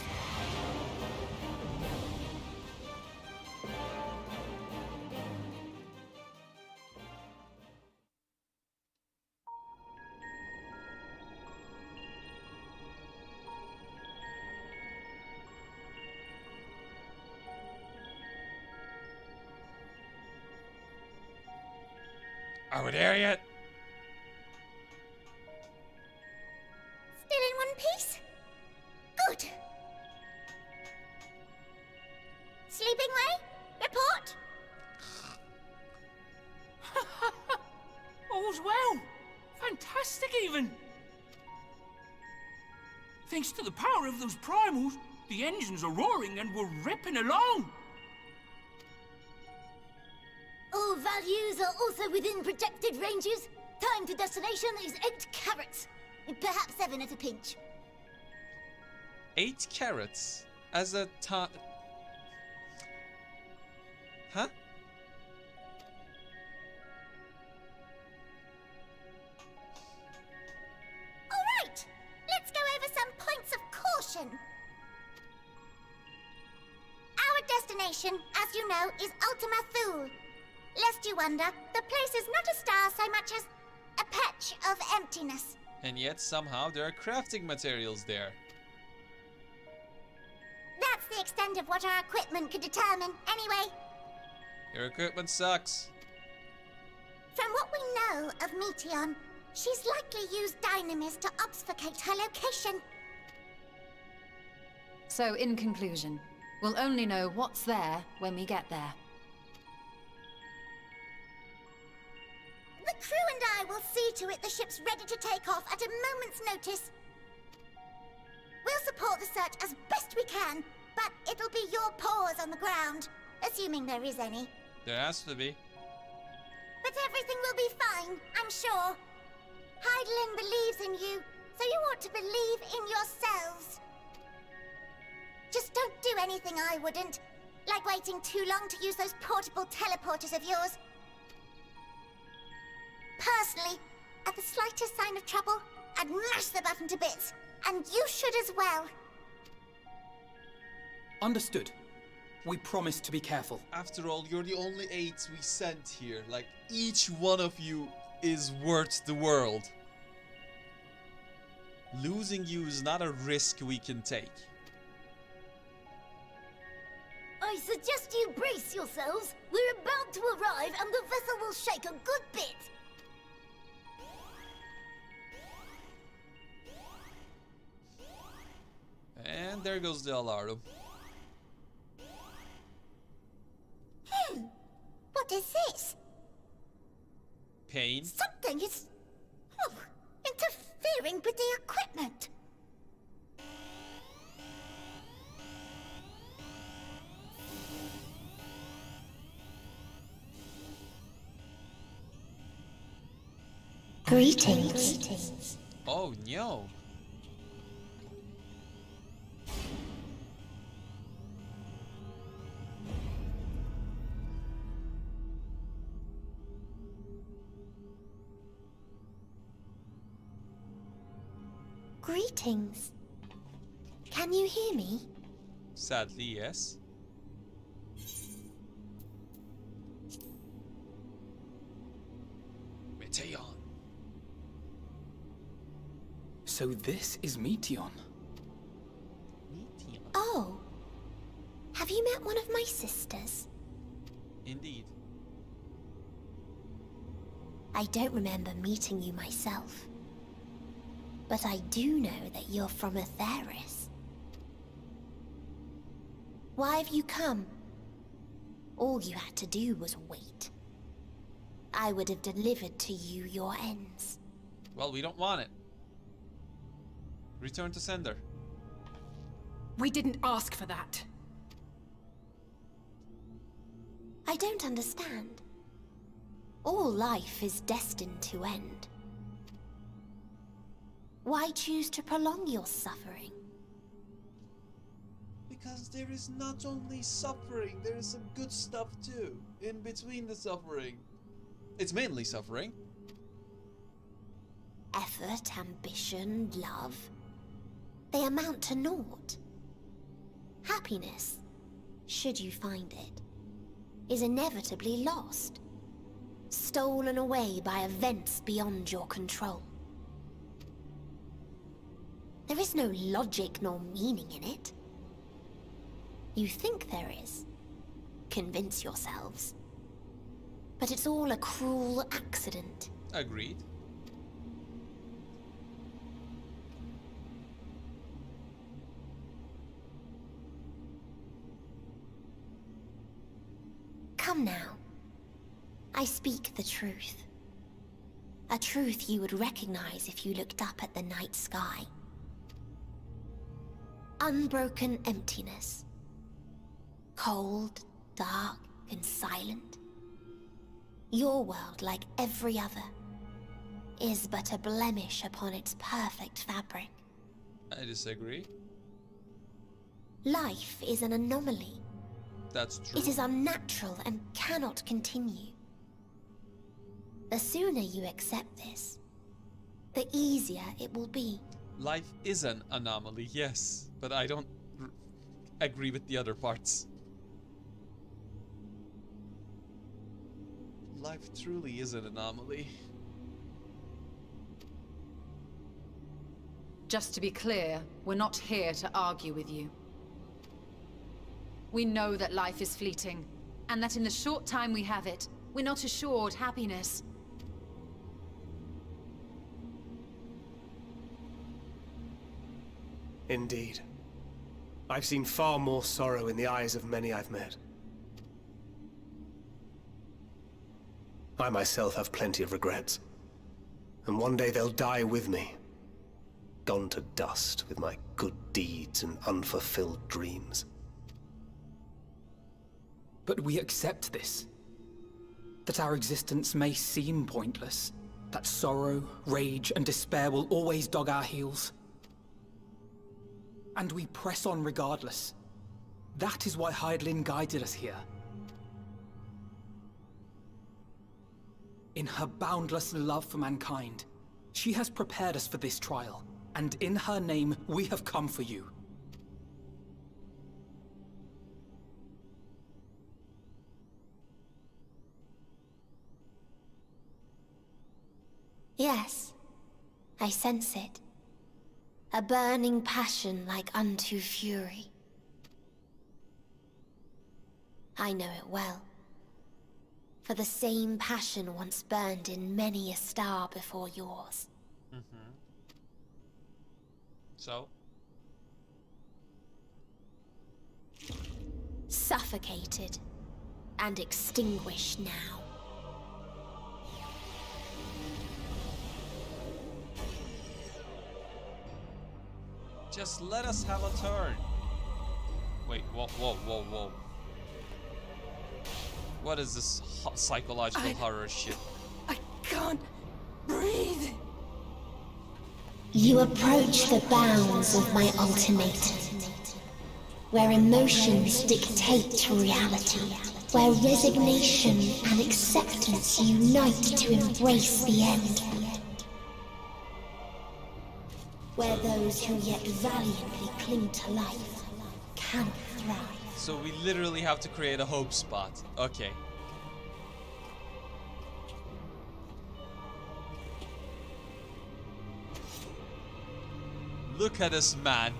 Are we there yet? Still in one piece? Good. Sleeping way? Report? All's well. Fantastic, even. Thanks to the power of those primals, the engines are roaring and we're ripping along. All values are also within projected ranges. Time to destination is 8 carats. Perhaps 7 at a pinch. 8 carats as a Huh? Alright, let's go over some points of caution. Our destination, as you know, is Ultima Thule. Lest you wonder, the place is not a star so much as a patch of emptiness. And yet somehow there are crafting materials there. That's the extent of what our equipment could determine, anyway. Your equipment sucks. From what we know of Meteion, she's likely used dynamis to obfuscate her location. So, in conclusion, we'll only know what's there when we get there. The crew and I will see to it the ship's ready to take off at a moment's notice. We'll support the search as best we can, but it'll be your paws on the ground, assuming there is any. There has to be. But everything will be fine, I'm sure. Hydaelyn believes in you, so you ought to believe in yourselves. Just don't do anything I wouldn't, like waiting too long to use those portable teleporters of yours. Personally, at the slightest sign of trouble, I'd mash the button to bits, and you should as well. Understood. We promise to be careful. After all, you're the only 8 we sent here. Like, each one of you is worth the world. Losing you is not a risk we can take. I suggest you brace yourselves. We're about to arrive, and the vessel will shake a good bit. And there goes the alarm. What is this? Pain? Something is... interfering with the equipment. Greetings. Oh no. Greetings. Can you hear me? Sadly, yes. Meteion. So this is Meteion. Oh. Have you met one of my sisters? Indeed. I don't remember meeting you myself. But I do know that you're from Atheris. Why have you come? All you had to do was wait. I would have delivered to you your ends. Well, we don't want it. Return to sender. We didn't ask for that. I don't understand. All life is destined to end. Why choose to prolong your suffering? Because there is not only suffering, there is some good stuff too, in between the suffering. It's mainly suffering. Effort, ambition, love. They amount to naught. Happiness, should you find it, is inevitably lost. Stolen away by events beyond your control. There is no logic nor meaning in it. You think there is. Convince yourselves. But it's all a cruel accident. Agreed. Come now. I speak the truth. A truth you would recognize if you looked up at the night sky. Unbroken emptiness. Cold, dark, and silent. Your world, like every other, is but a blemish upon its perfect fabric. I disagree. Life is an anomaly. That's true. It is unnatural and cannot continue. The sooner you accept this, the easier it will be. Life is an anomaly, yes, but I don't agree with the other parts. Life truly is an anomaly. Just to be clear, we're not here to argue with you. We know that life is fleeting, and that in the short time we have it, we're not assured happiness. Indeed. I've seen far more sorrow in the eyes of many I've met. I myself have plenty of regrets. And one day they'll die with me. Gone to dust with my good deeds and unfulfilled dreams. But we accept this. That our existence may seem pointless. That sorrow, rage, and despair will always dog our heels. And we press on regardless. That is why Hydaelyn guided us here. In her boundless love for mankind, she has prepared us for this trial, and in her name, we have come for you. Yes, I sense it. A burning passion like unto fury. I know it well. For the same passion once burned in many a star before yours. So? Suffocated and extinguished now. Just let us have a turn. Wait, whoa, whoa, whoa, whoa. What is this psychological horror shit? I can't breathe. You approach the bounds of my ultimatum, where emotions dictate reality, where resignation and acceptance unite to embrace the end, where those who yet valiantly cling to life cannot thrive. So we literally have to create a hope spot. Okay. Look at this man.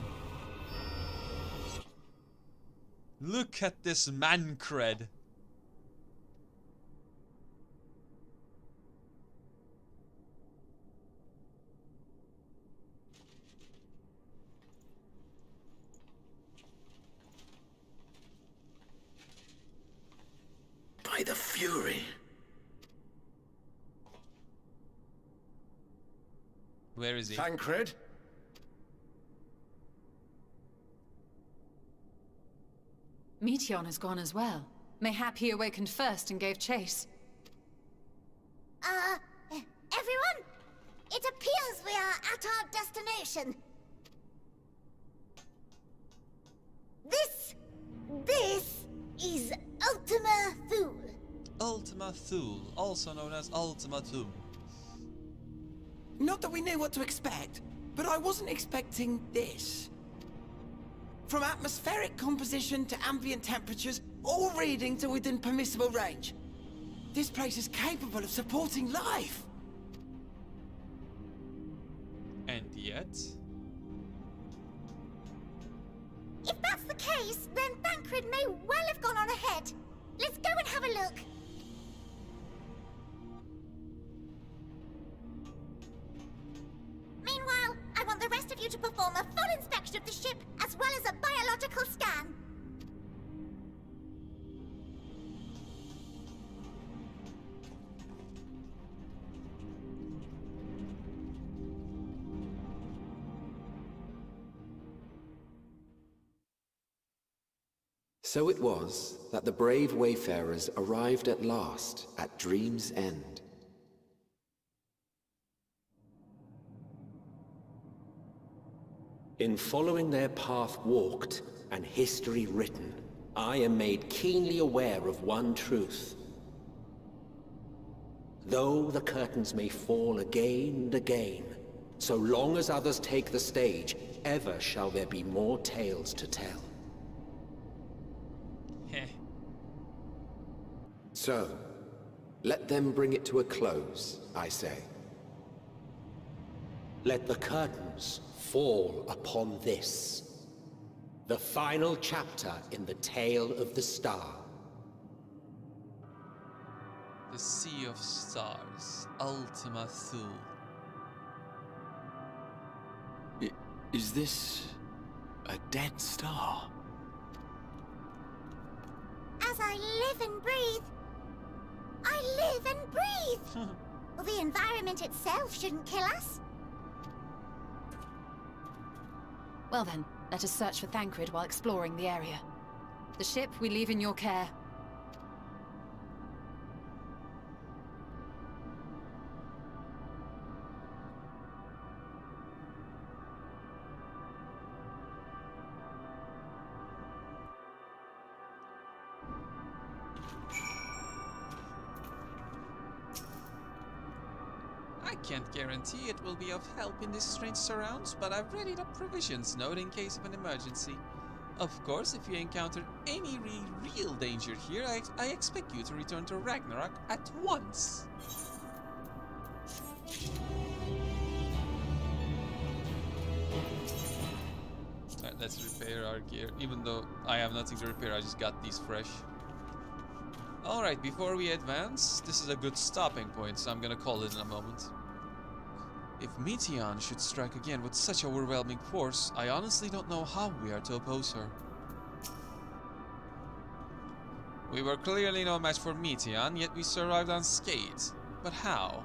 Look at this man cred. By the Fury. Where is he? Thancred? Meteon has gone as well. Mayhap he awakened first and gave chase. Everyone? It appears we are at our destination. This is Ultima Thule. Ultima Thule, also known as Ultima Thule. Not that we knew what to expect, but I wasn't expecting this. From atmospheric composition to ambient temperatures, all reading to within permissible range. This place is capable of supporting life. And yet... If that's the case, then Thancred may well have gone on ahead. Let's go and have a look. Meanwhile, I want the rest of you to perform a full inspection of the ship, as well as a biological scan. So it was that the brave wayfarers arrived at last at Dream's End. In following their path walked and history written, I am made keenly aware of one truth. Though the curtains may fall again and again, so long as others take the stage, ever shall there be more tales to tell. So, let them bring it to a close, I say. Let the curtains fall upon this, the final chapter in the tale of the star. The Sea of Stars, Ultima Thule. Is this a dead star? As I live and breathe, I live and breathe! Well, the environment itself shouldn't kill us. Well then, let us search for Thancred while exploring the area. The ship we leave in your care. I can't guarantee it will be of help in these strange surrounds, but I've readied a provisions note in case of an emergency. Of course, if you encounter any real danger here, I expect you to return to Ragnarok at once. Alright, let's repair our gear. Even though I have nothing to repair, I just got these fresh. Alright, before we advance, this is a good stopping point, so I'm gonna call it in a moment. If Meteion should strike again with such overwhelming force, I honestly don't know how we are to oppose her. We were clearly no match for Meteion, yet we survived unscathed. But how?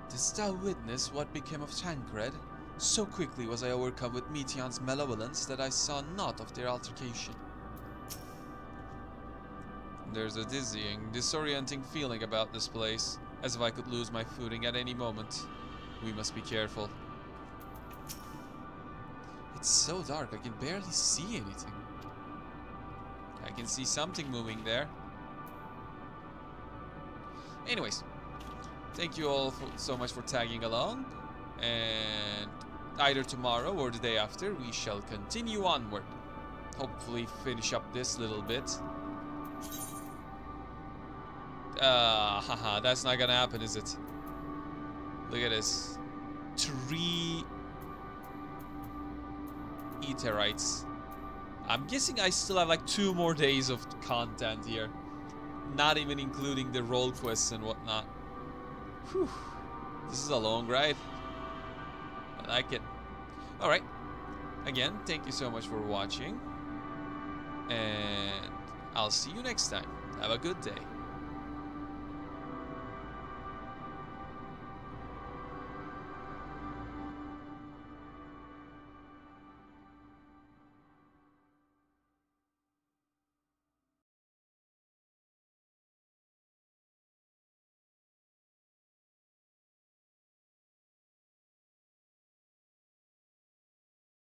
Didst thou witness what became of Thancred? So quickly was I overcome with Meteion's malevolence that I saw naught of their altercation. There's a dizzying, disorienting feeling about this place, as if I could lose my footing at any moment. We must be careful. It's so dark, I can barely see anything. I can see something moving there. Anyways, thank you all so much for tagging along, and either tomorrow or the day after, we shall continue onward. Hopefully finish up this little bit. Haha, that's not gonna happen, is it? Look at this. 3 Eterites. I'm guessing I still have like 2 more days of content here. Not even including the role quests and whatnot. Whew. This is a long ride. I like it. Alright. Again, thank you so much for watching. And I'll see you next time. Have a good day.